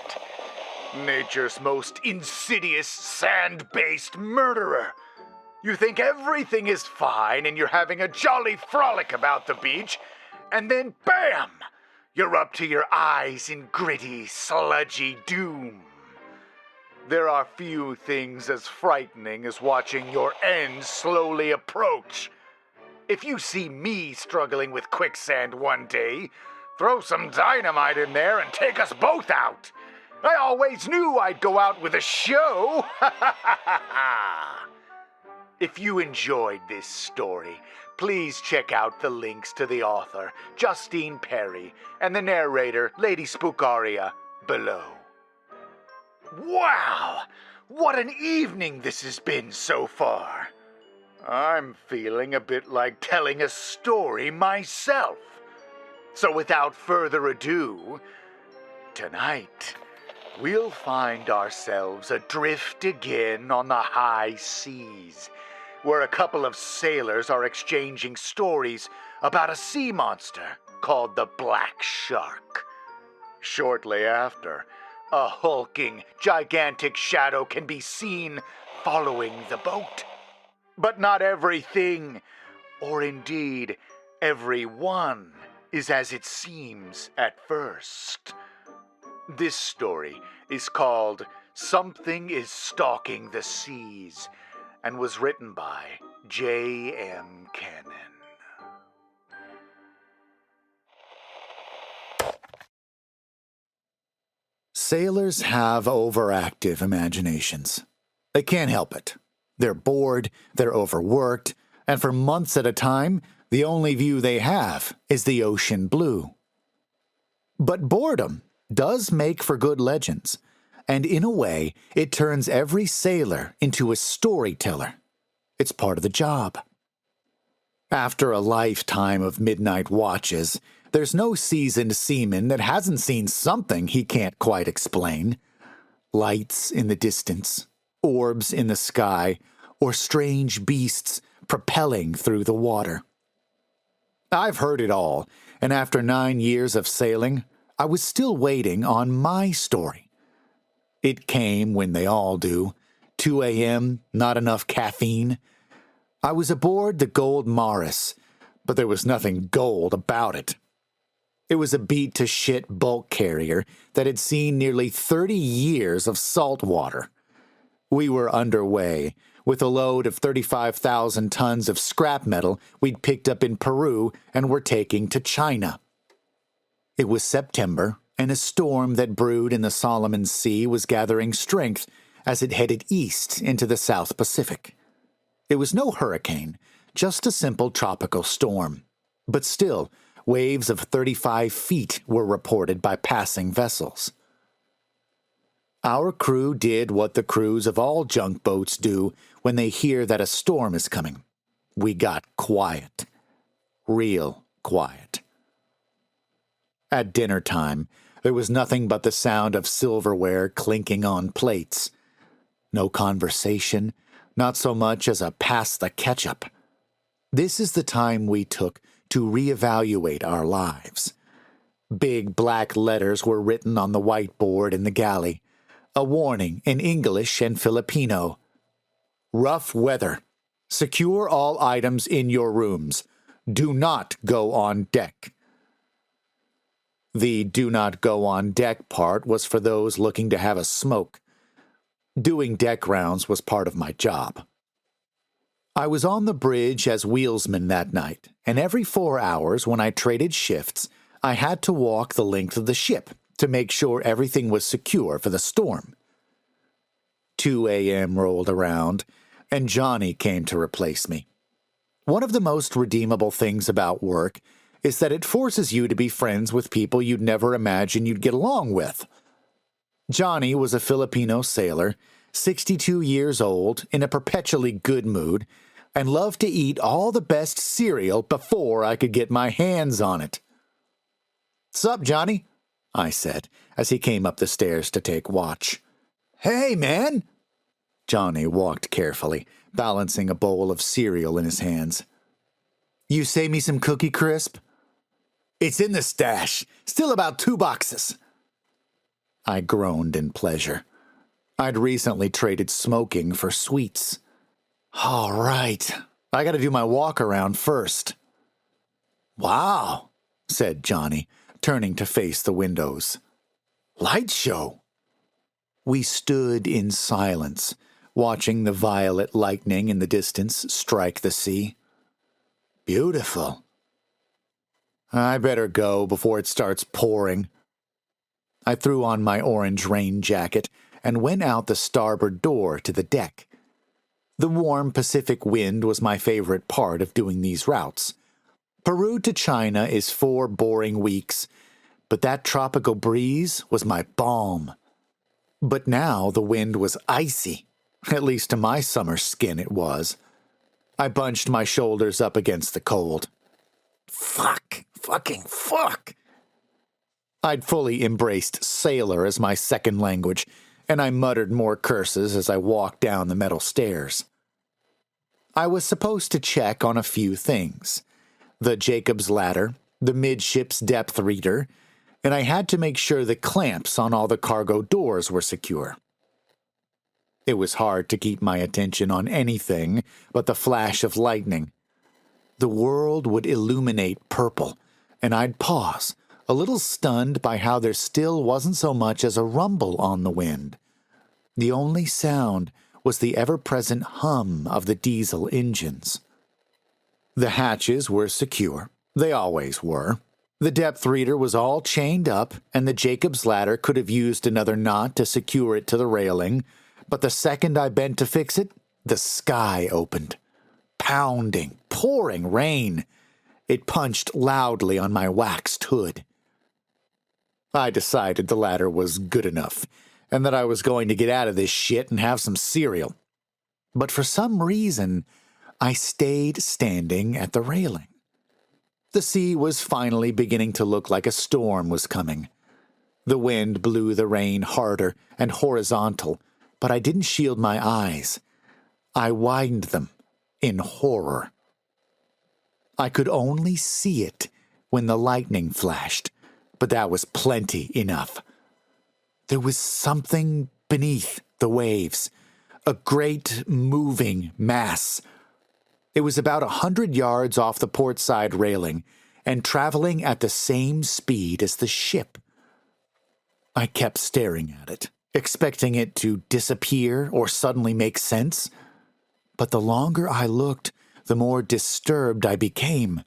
Nature's most insidious sand-based murderer. You think everything is fine and you're having a jolly frolic about the beach, and then BAM! You're up to your eyes in gritty, sludgy doom. There are few things as frightening as watching your end slowly approach. If you see me struggling with quicksand one day, throw some dynamite in there and take us both out. I always knew I'd go out with a show. If you enjoyed this story, please check out the links to the author, Justine Perry, and the narrator, Lady Spookaria, below. Wow! What an evening this has been so far. I'm feeling a bit like telling a story myself. So without further ado, tonight we'll find ourselves adrift again on the high seas, where a couple of sailors are exchanging stories about a sea monster called the Black Shark. Shortly after, a hulking, gigantic shadow can be seen following the boat. But not everything, or indeed everyone, is as it seems at first. This story is called Something is Stalking the Seas, and was written by J.M. Cannon. Sailors have overactive imaginations. They can't help it. They're bored, they're overworked, and for months at a time, the only view they have is the ocean blue. But boredom does make for good legends, and in a way, it turns every sailor into a storyteller. It's part of the job. After a lifetime of midnight watches, there's no seasoned seaman that hasn't seen something he can't quite explain. Lights in the distance, orbs in the sky, or strange beasts propelling through the water. I've heard it all, and after 9 years of sailing, I was still waiting on my story. It came when they all do. 2 a.m., not enough caffeine. I was aboard the Gold Maris, but there was nothing gold about it. It was a beat-to-shit bulk carrier that had seen nearly 30 years of salt water. We were underway, with a load of 35,000 tons of scrap metal we'd picked up in Peru and were taking to China. It was September, and a storm that brewed in the Solomon Sea was gathering strength as it headed east into the South Pacific. It was no hurricane, just a simple tropical storm. But still, waves of 35 feet were reported by passing vessels. Our crew did what the crews of all junk boats do when they hear that a storm is coming. We got quiet. Real quiet. At dinner time, there was nothing but the sound of silverware clinking on plates. No conversation, not so much as a pass the ketchup. This is the time we took to reevaluate our lives. Big black letters were written on the whiteboard in the galley. A warning in English and Filipino. Rough weather. Secure all items in your rooms. Do not go on deck. The do not go on deck part was for those looking to have a smoke. Doing deck rounds was part of my job. I was on the bridge as wheelsman that night, and every 4 hours when I traded shifts, I had to walk the length of the ship to make sure everything was secure for the storm. 2 a.m. rolled around, and Johnny came to replace me. One of the most redeemable things about work is that it forces you to be friends with people you'd never imagine you'd get along with. Johnny was a Filipino sailor, 62 years old, in a perpetually good mood, and loved to eat all the best cereal before I could get my hands on it. "Sup, Johnny?" I said, as he came up the stairs to take watch. "Hey, man!" Johnny walked carefully, balancing a bowl of cereal in his hands. "You save me some Cookie Crisp?" "It's in the stash. Still about 2 boxes." I groaned in pleasure. I'd recently traded smoking for sweets. "All right. I gotta do my walk around first." "Wow," said Johnny, turning to face the windows. "Light show." We stood in silence, watching the violet lightning in the distance strike the sea. "Beautiful." "I better go before it starts pouring." I threw on my orange rain jacket and went out the starboard door to the deck. The warm Pacific wind was my favorite part of doing these routes. Peru to China is 4 boring weeks, but that tropical breeze was my balm. But now the wind was icy, at least to my summer skin it was. I bunched my shoulders up against the cold. Fucking fuck! I'd fully embraced sailor as my second language, and I muttered more curses as I walked down the metal stairs. I was supposed to check on a few things. The Jacob's ladder, the midship's depth reader, and I had to make sure the clamps on all the cargo doors were secure. It was hard to keep my attention on anything but the flash of lightning. The world would illuminate purple, and I'd pause, a little stunned by how there still wasn't so much as a rumble on the wind. The only sound was the ever-present hum of the diesel engines. The hatches were secure. They always were. The depth reader was all chained up, and the Jacob's ladder could have used another knot to secure it to the railing, but the second I bent to fix it, the sky opened. Pounding, pouring rain. It punched loudly on my waxed hood. I decided the ladder was good enough, and that I was going to get out of this shit and have some cereal. But for some reason, I stayed standing at the railing. The sea was finally beginning to look like a storm was coming. The wind blew the rain harder and horizontal, but I didn't shield my eyes. I widened them in horror. I could only see it when the lightning flashed, but that was plenty enough. There was something beneath the waves, a great moving mass. It was about 100 yards off the port side railing and traveling at the same speed as the ship. I kept staring at it, expecting it to disappear or suddenly make sense. But the longer I looked, the more disturbed I became.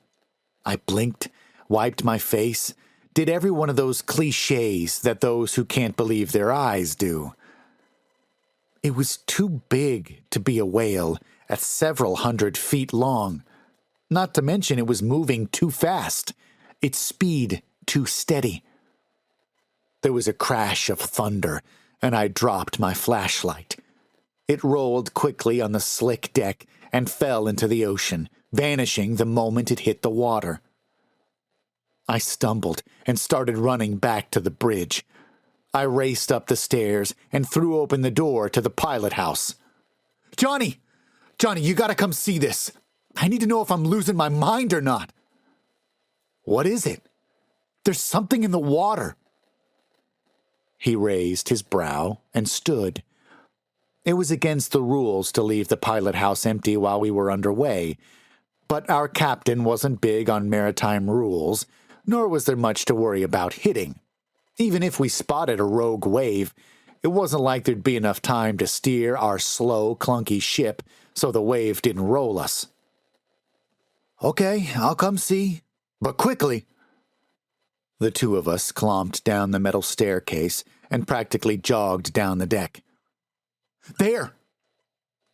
I blinked, wiped my face, did every one of those cliches that those who can't believe their eyes do. It was too big to be a whale at several 100 feet long. Not to mention it was moving too fast, its speed too steady. There was a crash of thunder, and I dropped my flashlight. It rolled quickly on the slick deck and fell into the ocean, vanishing the moment it hit the water. I stumbled and started running back to the bridge. I raced up the stairs and threw open the door to the pilot house. Johnny, you gotta come see this. I need to know if I'm losing my mind or not. What is it? There's something in the water. He raised his brow and stood. It was against the rules to leave the pilot house empty while we were underway, but our captain wasn't big on maritime rules, nor was there much to worry about hitting. Even if we spotted a rogue wave, it wasn't like there'd be enough time to steer our slow, clunky ship so the wave didn't roll us. Okay, I'll come see, but quickly. The two of us clomped down the metal staircase and practically jogged down the deck. There!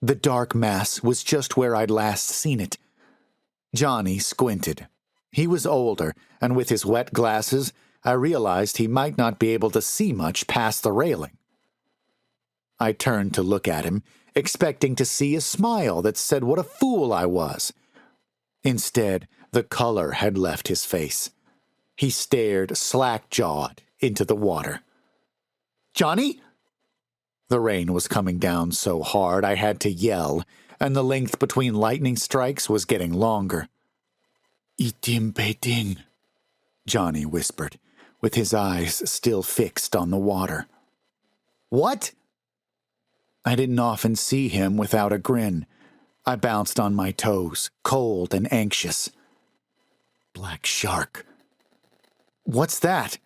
The dark mass was just where I'd last seen it. Johnny squinted. He was older, and with his wet glasses, I realized he might not be able to see much past the railing. I turned to look at him, expecting to see a smile that said what a fool I was. Instead, the color had left his face. He stared slack-jawed into the water. Johnny? The rain was coming down so hard I had to yell, and the length between lightning strikes was getting longer. Itim Beting, Johnny whispered, with his eyes still fixed on the water. What? I didn't often see him without a grin. I bounced on my toes, cold and anxious. Black shark. What's that?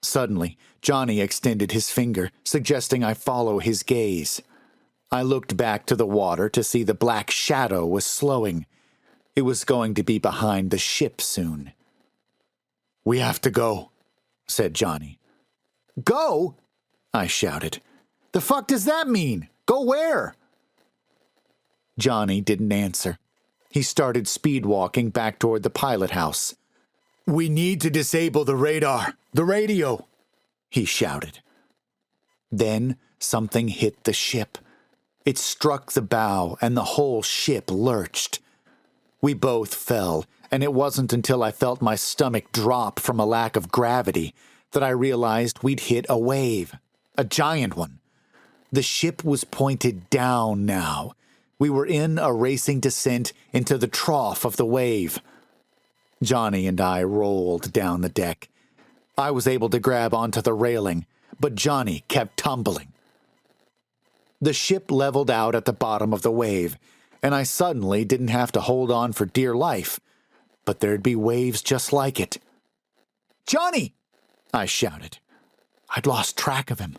Suddenly, Johnny extended his finger, suggesting I follow his gaze. I looked back to the water to see the black shadow was slowing. It was going to be behind the ship soon. We have to go, said Johnny. Go? I shouted. The fuck does that mean? Go where? Johnny didn't answer. He started speed walking back toward the pilot house. We need to disable the radar, the radio, he shouted. Then something hit the ship. It struck the bow and the whole ship lurched. We both fell, and it wasn't until I felt my stomach drop from a lack of gravity that I realized we'd hit a wave, a giant one. The ship was pointed down now. We were in a racing descent into the trough of the wave. Johnny and I rolled down the deck. I was able to grab onto the railing, but Johnny kept tumbling. The ship leveled out at the bottom of the wave, and I suddenly didn't have to hold on for dear life, but there'd be waves just like it. Johnny! I shouted. I'd lost track of him.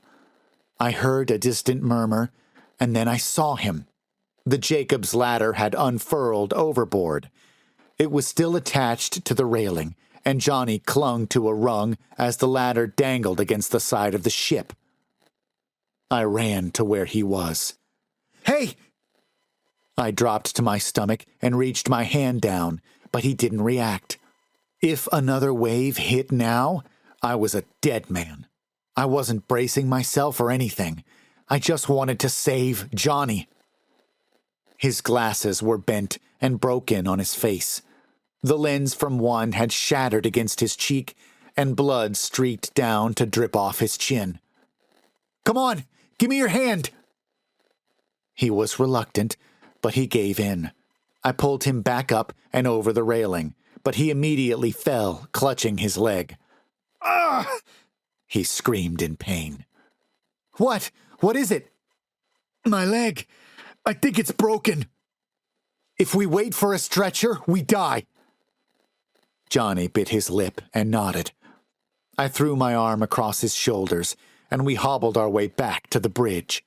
I heard a distant murmur, and then I saw him. The Jacob's ladder had unfurled overboard. It was still attached to the railing, and Johnny clung to a rung as the ladder dangled against the side of the ship. I ran to where he was. Hey! I dropped to my stomach and reached my hand down, but he didn't react. If another wave hit now, I was a dead man. I wasn't bracing myself or anything. I just wanted to save Johnny. His glasses were bent and broken on his face. The lens from one had shattered against his cheek, and blood streaked down to drip off his chin. Come on, give me your hand. He was reluctant, but he gave in. I pulled him back up and over the railing, but he immediately fell, clutching his leg. Ah! He screamed in pain. What? What is it? My leg. I think it's broken. If we wait for a stretcher, we die. Johnny bit his lip and nodded. I threw my arm across his shoulders, and we hobbled our way back to the bridge.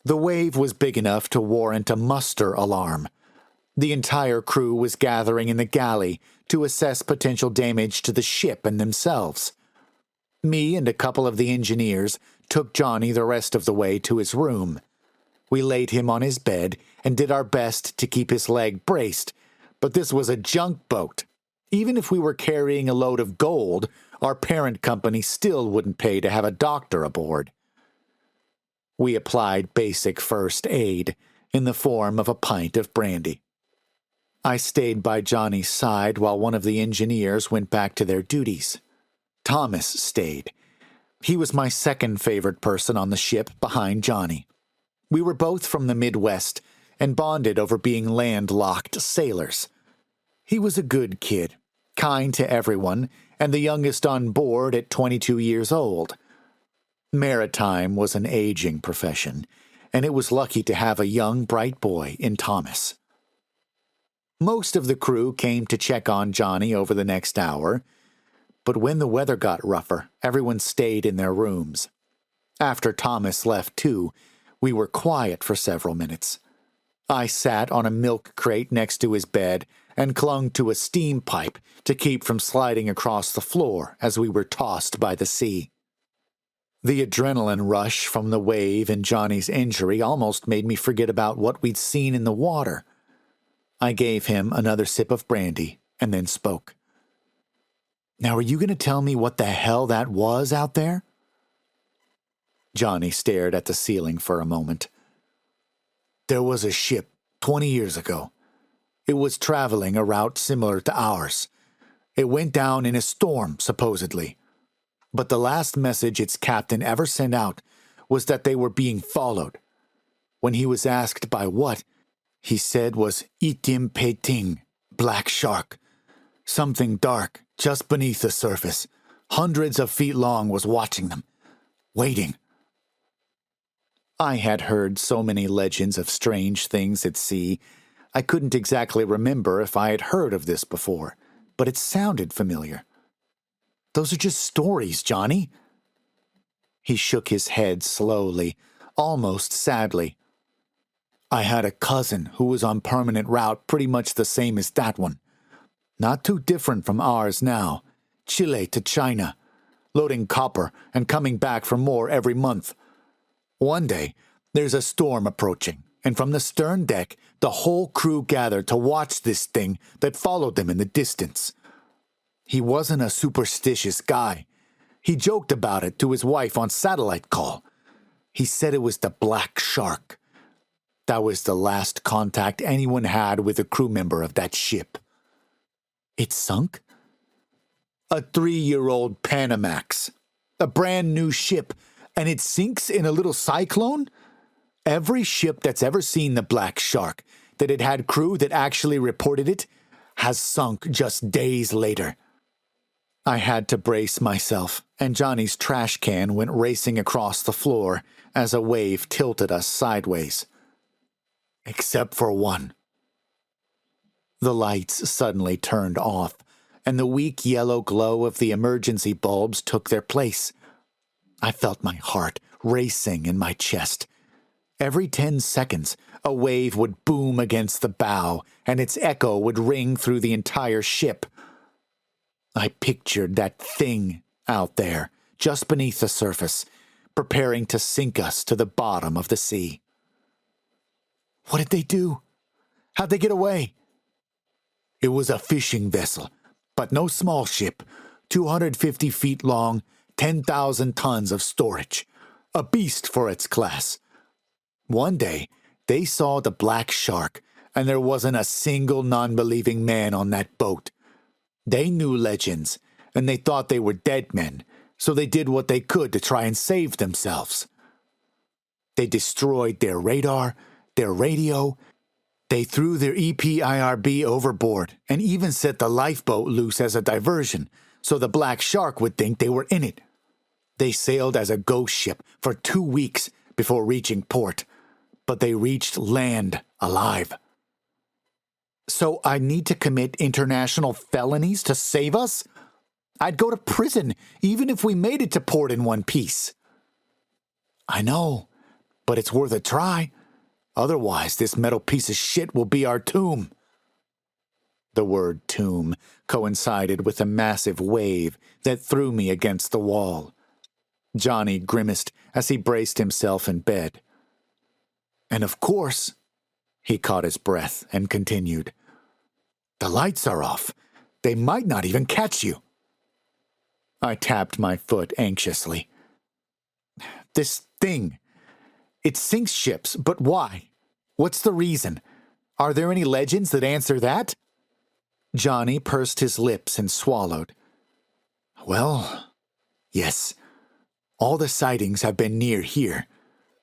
The wave was big enough to warrant a muster alarm. The entire crew was gathering in the galley to assess potential damage to the ship and themselves. Me and a couple of the engineers took Johnny the rest of the way to his room. We laid him on his bed and did our best to keep his leg braced, but this was a junk boat. Even if we were carrying a load of gold, our parent company still wouldn't pay to have a doctor aboard. We applied basic first aid in the form of a pint of brandy. I stayed by Johnny's side while one of the engineers went back to their duties. Thomas stayed. He was my second favorite person on the ship behind Johnny. We were both from the Midwest and bonded over being landlocked sailors. He was a good kid, kind to everyone, and the youngest on board at 22 years old. Maritime was an aging profession, and it was lucky to have a young, bright boy in Thomas. Most of the crew came to check on Johnny over the next hour, but when the weather got rougher, everyone stayed in their rooms. After Thomas left too, we were quiet for several minutes. I sat on a milk crate next to his bed and clung to a steam pipe to keep from sliding across the floor as we were tossed by the sea. The adrenaline rush from the wave and Johnny's injury almost made me forget about what we'd seen in the water. I gave him another sip of brandy and then spoke. Now, are you going to tell me what the hell that was out there? Johnny stared at the ceiling for a moment. There was a ship 20 years ago. It was traveling a route similar to ours. It went down in a storm, supposedly. But the last message its captain ever sent out was that they were being followed. When he was asked by what, he said was Itim Peiting, black shark. Something dark, just beneath the surface, hundreds of feet long, was watching them, waiting. I had heard so many legends of strange things at sea, I couldn't exactly remember if I had heard of this before, but it sounded familiar. Those are just stories, Johnny. He shook his head slowly, almost sadly. I had a cousin who was on permanent route pretty much the same as that one. Not too different from ours now. Chile to China. loading copper and coming back for more every month. One day, there's a storm approaching, and from the stern deck, the whole crew gathered to watch this thing that followed them in the distance. He wasn't a superstitious guy. He joked about it to his wife on satellite call. He said it was the Black Shark. That was the last contact anyone had with a crew member of that ship. It sunk? A 3-year-old Panamax. A brand new ship, and it sinks in a little cyclone? Every ship that's ever seen the Black Shark, that it had crew that actually reported it, has sunk just days later. I had to brace myself, and Johnny's trash can went racing across the floor as a wave tilted us sideways. Except for one. The lights suddenly turned off, and the weak yellow glow of the emergency bulbs took their place. I felt my heart racing in my chest. Every 10 seconds, a wave would boom against the bow, and its echo would ring through the entire ship. I pictured that thing out there, just beneath the surface, preparing to sink us to the bottom of the sea. What did they do? How'd they get away? It was a fishing vessel, but no small ship, 250 feet long, 10,000 tons of storage. A beast for its class. One day, they saw the Black Shark, and there wasn't a single non-believing man on that boat. They knew legends, and they thought they were dead men, so they did what they could to try and save themselves. They destroyed their radar, their radio. They threw their EPIRB overboard and even set the lifeboat loose as a diversion, so the Black Shark would think they were in it. They sailed as a ghost ship for 2 weeks before reaching port, but they reached land alive. So I need to commit international felonies to save us? I'd go to prison even if we made it to port in one piece. I know, but it's worth a try. Otherwise, this metal piece of shit will be our tomb. The word tomb coincided with a massive wave that threw me against the wall. Johnny grimaced as he braced himself in bed. And of course, he caught his breath and continued, the lights are off. They might not even catch you. I tapped my foot anxiously. This thing, it sinks ships, but why? What's the reason? Are there any legends that answer that? Johnny pursed his lips and swallowed. Well, yes. All the sightings have been near here.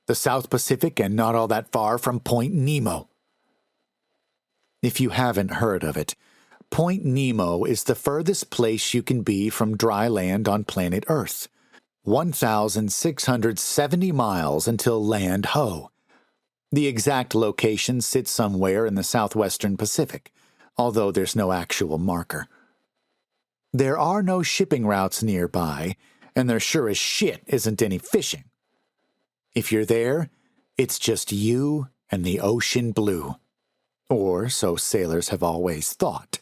The South Pacific and not all that far from Point Nemo. If you haven't heard of it, Point Nemo is the furthest place you can be from dry land on planet Earth. 1,670 miles until land ho. The exact location sits somewhere in the southwestern Pacific, although there's no actual marker. There are no shipping routes nearby, and there sure as shit isn't any fishing. If you're there, it's just you and the ocean blue. Or so sailors have always thought.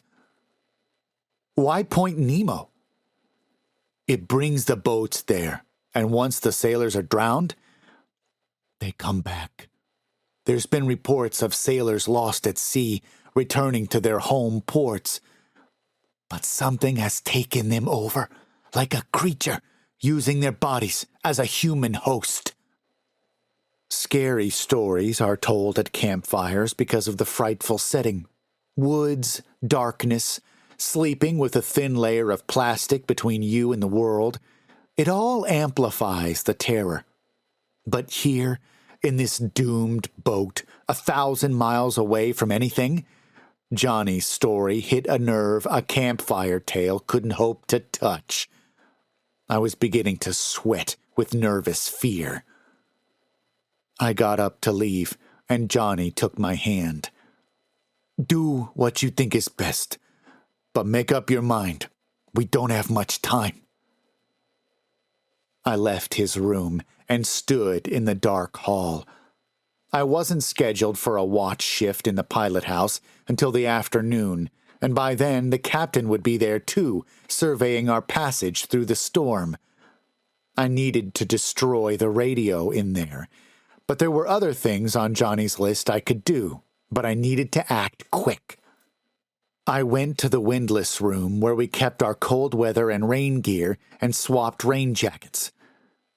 Why Point Nemo? It brings the boats there, and once the sailors are drowned, they come back. There's been reports of sailors lost at sea, returning to their home ports. But something has taken them over, like a creature, using their bodies as a human host. Scary stories are told at campfires because of the frightful setting. Woods, darkness, sleeping with a thin layer of plastic between you and the world. It all amplifies the terror. But here, in this doomed boat, 1,000 miles away from anything, Johnny's story hit a nerve a campfire tale couldn't hope to touch. I was beginning to sweat with nervous fear. I got up to leave, and Johnny took my hand. Do what you think is best, but make up your mind. We don't have much time. I left his room and stood in the dark hall. I wasn't scheduled for a watch shift in the pilot house until the afternoon, and by then the captain would be there too, surveying our passage through the storm. I needed to destroy the radio in there, but there were other things on Johnny's list I could do, but I needed to act quick. I went to the windlass room where we kept our cold weather and rain gear and swapped rain jackets.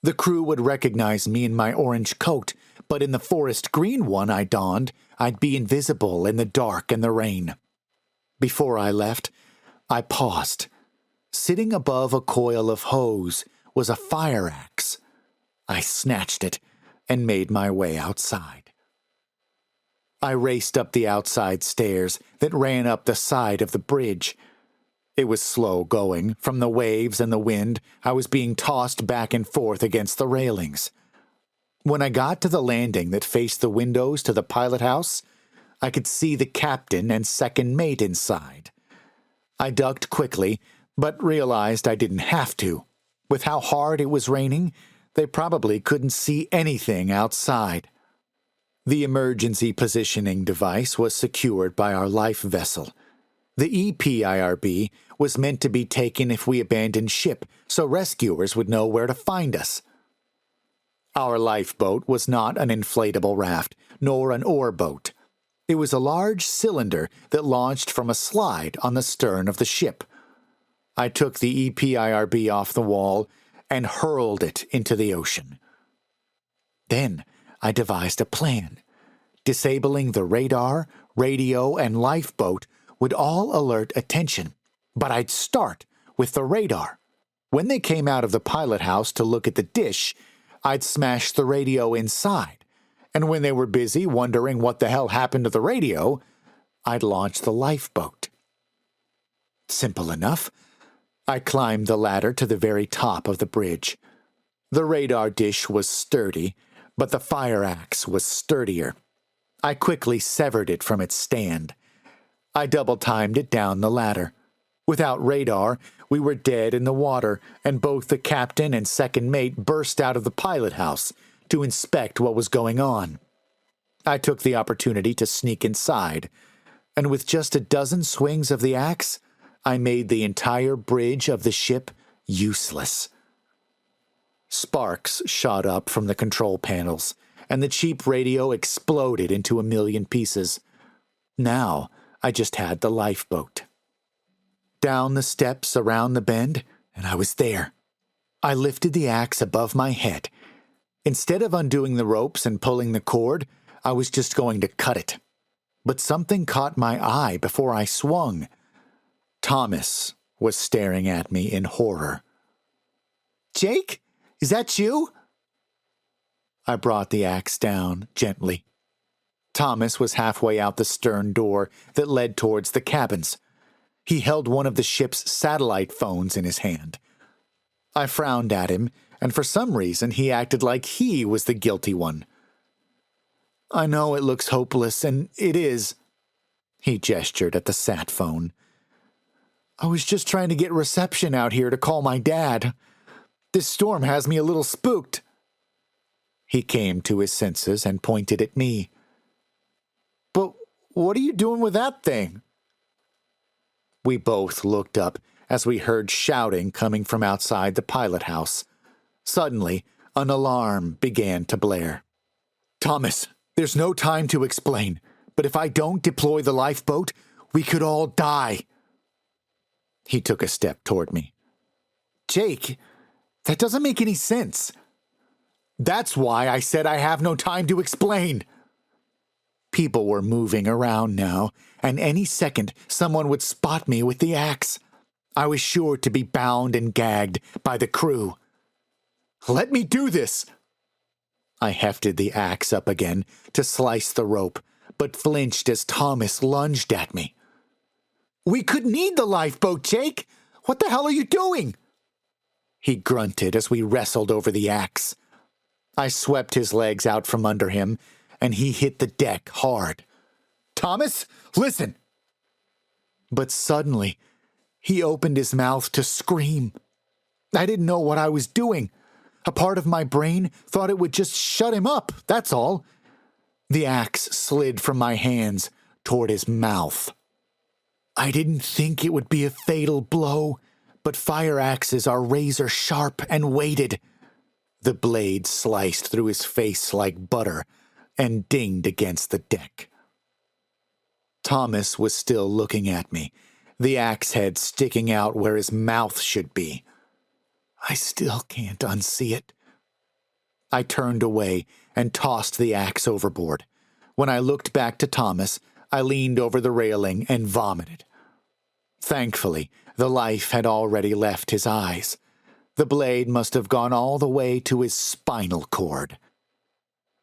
The crew would recognize me in my orange coat, but in the forest green one I donned, I'd be invisible in the dark and the rain. Before I left, I paused. Sitting above a coil of hose was a fire axe. I snatched it and made my way outside. I raced up the outside stairs that ran up the side of the bridge. It was slow going. From the waves and the wind, I was being tossed back and forth against the railings. When I got to the landing that faced the windows to the pilot house, I could see the captain and second mate inside. I ducked quickly, but realized I didn't have to. With how hard it was raining, they probably couldn't see anything outside. The emergency positioning device was secured by our life vessel. The EPIRB was meant to be taken if we abandoned ship, so rescuers would know where to find us. Our lifeboat was not an inflatable raft, nor an oar boat. It was a large cylinder that launched from a slide on the stern of the ship. I took the EPIRB off the wall and hurled it into the ocean. Then I devised a plan. Disabling the radar, radio, and lifeboat would all alert attention, but I'd start with the radar. When they came out of the pilot house to look at the dish, I'd smash the radio inside, and when they were busy wondering what the hell happened to the radio, I'd launch the lifeboat. Simple enough. I climbed the ladder to the very top of the bridge. The radar dish was sturdy, but the fire axe was sturdier. I quickly severed it from its stand. I double-timed it down the ladder. Without radar, we were dead in the water, and both the captain and second mate burst out of the pilot house to inspect what was going on. I took the opportunity to sneak inside, and with just a dozen swings of the axe, I made the entire bridge of the ship useless. Sparks shot up from the control panels, and the cheap radio exploded into a million pieces. Now, I just had the lifeboat. Down the steps around the bend, and I was there. I lifted the axe above my head. Instead of undoing the ropes and pulling the cord, I was just going to cut it. But something caught my eye before I swung. Thomas was staring at me in horror. "Jake, is that you?" I brought the axe down gently. Thomas was halfway out the stern door that led towards the cabins. He held one of the ship's satellite phones in his hand. I frowned at him, and for some reason he acted like he was the guilty one. "I know it looks hopeless, and it is." He gestured at the sat phone. "I was just trying to get reception out here to call my dad. This storm has me a little spooked." He came to his senses and pointed at me. "But what are you doing with that thing?" We both looked up as we heard shouting coming from outside the pilot house. Suddenly, an alarm began to blare. "Thomas, there's no time to explain, but if I don't deploy the lifeboat, we could all die." He took a step toward me. "Jake, that doesn't make any sense." "That's why I said I have no time to explain." People were moving around now, and any second someone would spot me with the axe. I was sure to be bound and gagged by the crew. "Let me do this." I hefted the axe up again to slice the rope, but flinched as Thomas lunged at me. "We could need the lifeboat, Jake! What the hell are you doing?" He grunted as we wrestled over the axe. I swept his legs out from under him, and he hit the deck hard. "Thomas, listen!" But suddenly, he opened his mouth to scream. I didn't know what I was doing. A part of my brain thought it would just shut him up, that's all. The axe slid from my hands toward his mouth. I didn't think it would be a fatal blow, but fire axes are razor sharp and weighted. The blade sliced through his face like butter and dinged against the deck. Thomas was still looking at me, the axe head sticking out where his mouth should be. I still can't unsee it. I turned away and tossed the axe overboard. When I looked back to Thomas, I leaned over the railing and vomited. Thankfully, the life had already left his eyes. The blade must have gone all the way to his spinal cord.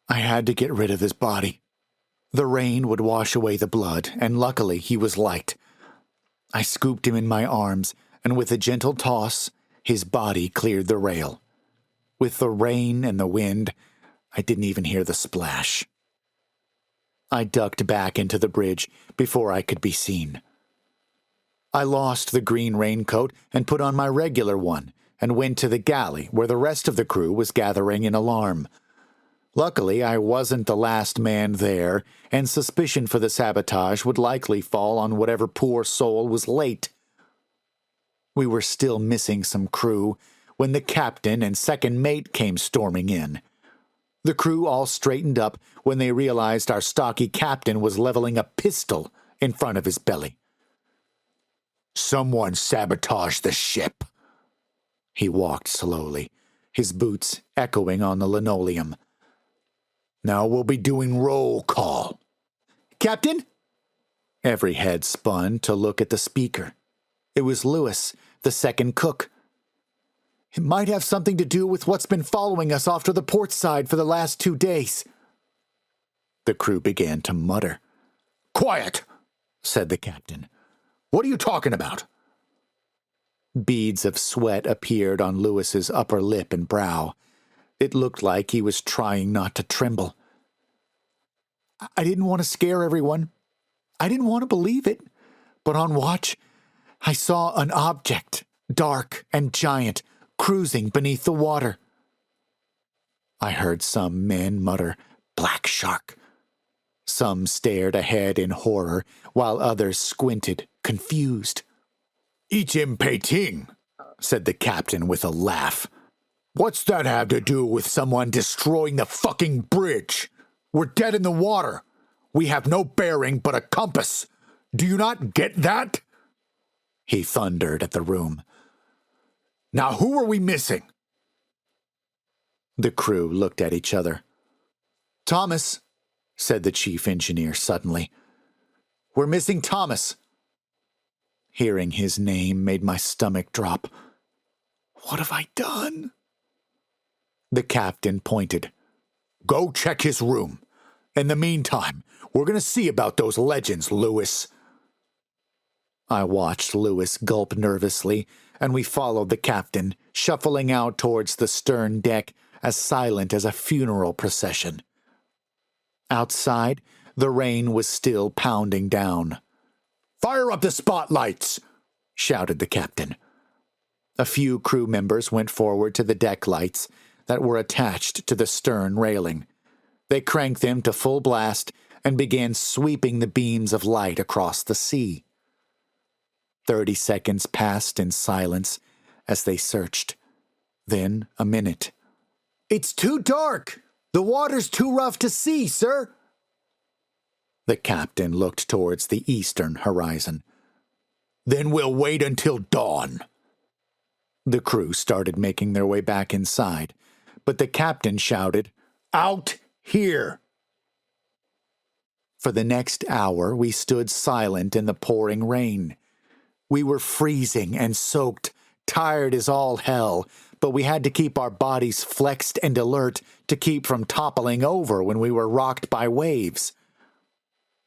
I had to get rid of his body. The rain would wash away the blood, and luckily he was light. I scooped him in my arms, and with a gentle toss, his body cleared the rail. With the rain and the wind, I didn't even hear the splash. I ducked back into the bridge before I could be seen. I lost the green raincoat and put on my regular one, and went to the galley where the rest of the crew was gathering in alarm. Luckily, I wasn't the last man there, and suspicion for the sabotage would likely fall on whatever poor soul was late. We were still missing some crew when the captain and second mate came storming in. The crew all straightened up when they realized our stocky captain was leveling a pistol in front of his belly. "Someone sabotaged the ship." He walked slowly, his boots echoing on the linoleum. "Now we'll be doing roll call." "Captain?" Every head spun to look at the speaker. It was Lewis, the second cook. "It might have something to do with what's been following us off to the port side for the last 2 days." The crew began to mutter. "Quiet," said the captain. "What are you talking about?" Beads of sweat appeared on Lewis's upper lip and brow. It looked like he was trying not to tremble. "I didn't want to scare everyone. I didn't want to believe it. But on watch, I saw an object, dark and giant, cruising beneath the water." I heard some men mutter, "Black shark." Some stared ahead in horror, while others squinted, confused. "Each ting," said the captain with a laugh. "What's that have to do with someone destroying the fucking bridge? We're dead in the water. We have no bearing but a compass. Do you not get that?" He thundered at the room. "Now who are we missing?" The crew looked at each other. "Thomas," said the chief engineer suddenly. "We're missing Thomas." Hearing his name made my stomach drop. What have I done? The captain pointed. "Go check his room. In the meantime, we're going to see about those legends, Lewis." I watched Lewis gulp nervously, and we followed the captain, shuffling out towards the stern deck, as silent as a funeral procession. Outside, the rain was still pounding down. "Fire up the spotlights!" shouted the captain. A few crew members went forward to the deck lights that were attached to the stern railing. They cranked them to full blast and began sweeping the beams of light across the sea. 30 seconds passed in silence as they searched. Then a minute. "It's too dark! The water's too rough to see, sir!" The captain looked towards the eastern horizon. "Then we'll wait until dawn." The crew started making their way back inside, but the captain shouted, "Out here!" For the next hour, we stood silent in the pouring rain. We were freezing and soaked, tired as all hell, but we had to keep our bodies flexed and alert to keep from toppling over when we were rocked by waves.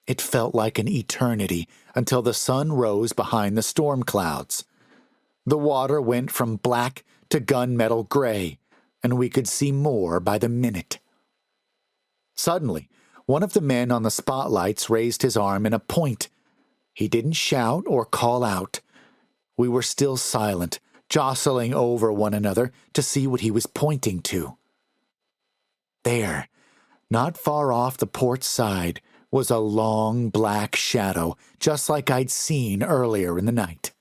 It felt like an eternity until the sun rose behind the storm clouds. The water went from black to gunmetal gray, and we could see more by the minute. Suddenly, one of the men on the spotlights raised his arm in a point. He didn't shout or call out. We were still silent, jostling over one another to see what he was pointing to. There, not far off the port side, was a long black shadow, just like I'd seen earlier in the night.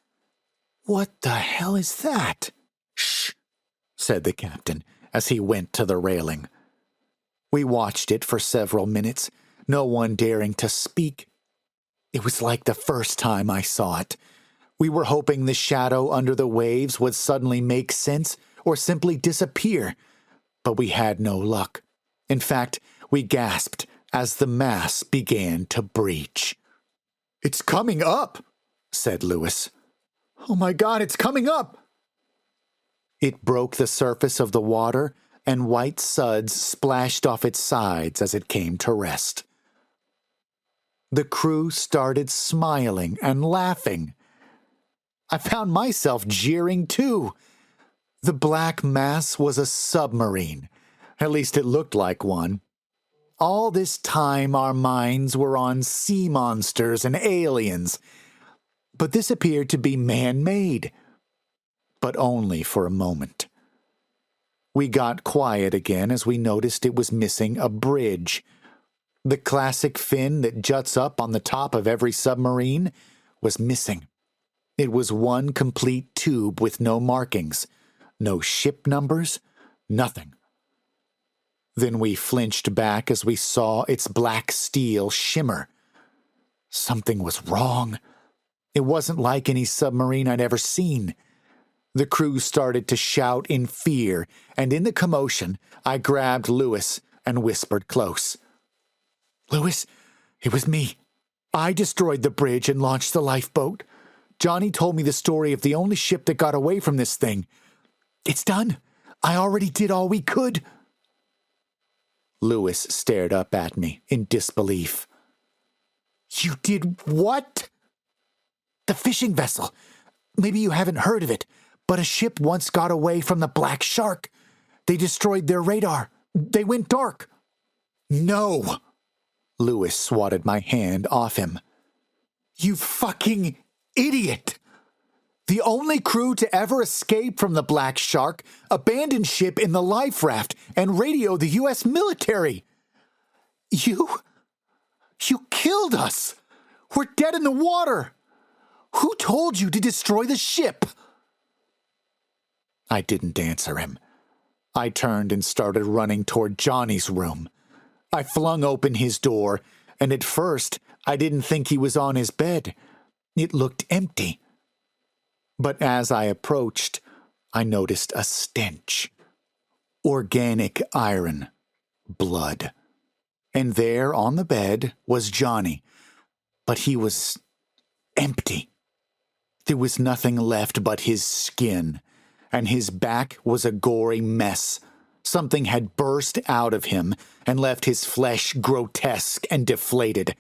"What the hell is that?" "Shh," said the captain, as he went to the railing. We watched it for several minutes, no one daring to speak. It was like the first time I saw it. We were hoping the shadow under the waves would suddenly make sense or simply disappear, but we had no luck. In fact, we gasped as the mass began to breach. "It's coming up," said Lewis. "Oh my God, it's coming up!" It broke the surface of the water, and white suds splashed off its sides as it came to rest. The crew started smiling and laughing. I found myself jeering too. The black mass was a submarine. At least it looked like one. All this time our minds were on sea monsters and aliens, but this appeared to be man-made. But only for a moment. We got quiet again as we noticed it was missing a bridge. The classic fin that juts up on the top of every submarine was missing. It was one complete tube with no markings, no ship numbers, nothing. Then we flinched back as we saw its black steel shimmer. Something was wrong. It wasn't like any submarine I'd ever seen. The crew started to shout in fear, and in the commotion, I grabbed Lewis and whispered close. "Lewis, it was me. I destroyed the bridge and launched the lifeboat. Johnny told me the story of the only ship that got away from this thing. It's done. I already did all we could." Lewis stared up at me in disbelief. "You did what?" "The fishing vessel. Maybe you haven't heard of it, but a ship once got away from the Black Shark. They destroyed their radar. They went dark." "No!" Lewis swatted my hand off him. "You fucking idiot! The only crew to ever escape from the Black Shark abandoned ship in the life raft and radioed the U.S. military. You killed us! We're dead in the water! Who told you to destroy the ship?" I didn't answer him. I turned and started running toward Johnny's room. I flung open his door, and at first I didn't think he was on his bed. It looked empty. But as I approached, I noticed a stench. Organic iron. Blood. And there on the bed was Johnny. But he was empty. There was nothing left but his skin, and his back was a gory mess. Something had burst out of him and left his flesh grotesque and deflated.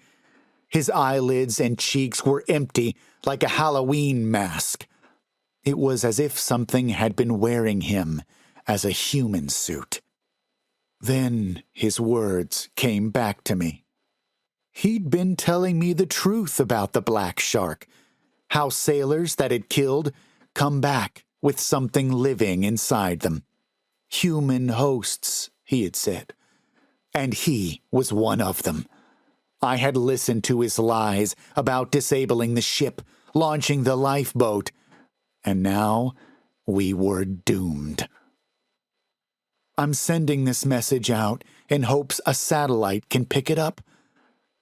His eyelids and cheeks were empty like a Halloween mask. It was as if something had been wearing him as a human suit. Then his words came back to me. He'd been telling me the truth about the Black Shark, how sailors that it killed come back with something living inside them. Human hosts, he had said. And he was one of them. I had listened to his lies about disabling the ship, launching the lifeboat, and now we were doomed. I'm sending this message out in hopes a satellite can pick it up.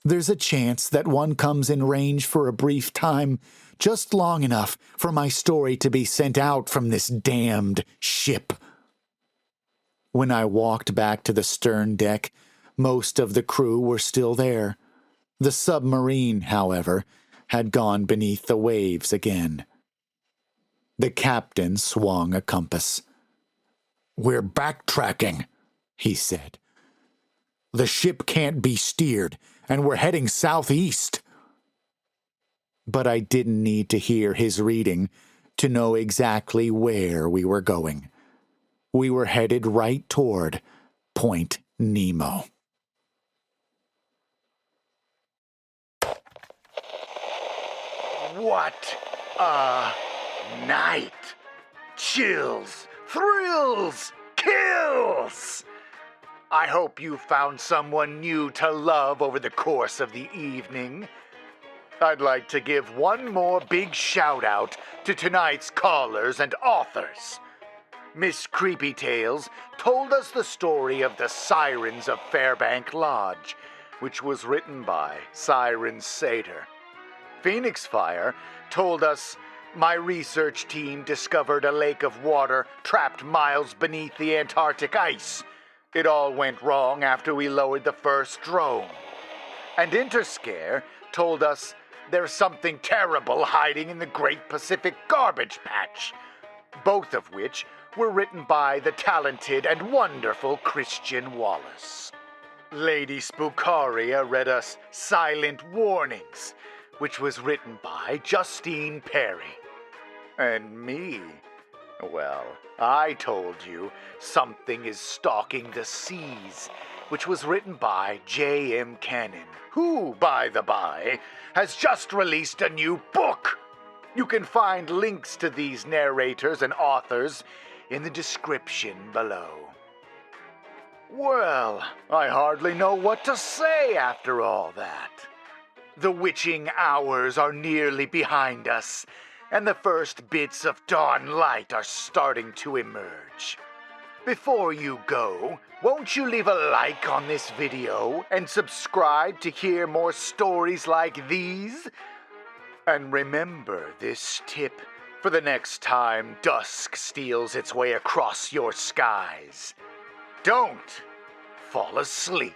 There's a chance that one comes in range for a brief time, just long enough for my story to be sent out from this damned ship. When I walked back to the stern deck, most of the crew were still there. The submarine, however, had gone beneath the waves again. The captain swung a compass. "We're backtracking," he said. "The ship can't be steered, and we're heading southeast." But I didn't need to hear his reading to know exactly where we were going. We were headed right toward Point Nemo. What a night! Chills, thrills, kills! I hope you found someone new to love over the course of the evening. I'd like to give one more big shout out to tonight's callers and authors. Miss Creepy Tales told us the story of the Sirens of Fairbank Lodge, which was written by SirenSatyr. PhoenixFire told us my research team discovered a lake of water trapped miles beneath the Antarctic ice. It all went wrong after we lowered the first drone. And Interscare told us there's something terrible hiding in the Great Pacific Garbage Patch, both of which were written by the talented and wonderful Christian Wallis. Lady Spookaria read us Silent Warnings, which was written by Justine Perry. And me, well, I told you Something is Stalking the Seas, which was written by J.M. Cannon, who, by the by, has just released a new book. You can find links to these narrators and authors in the description below. Well, I hardly know what to say after all that. The witching hours are nearly behind us, and the first bits of dawn light are starting to emerge. Before you go, won't you leave a like on this video and subscribe to hear more stories like these? And remember this tip for the next time dusk steals its way across your skies. Don't fall asleep.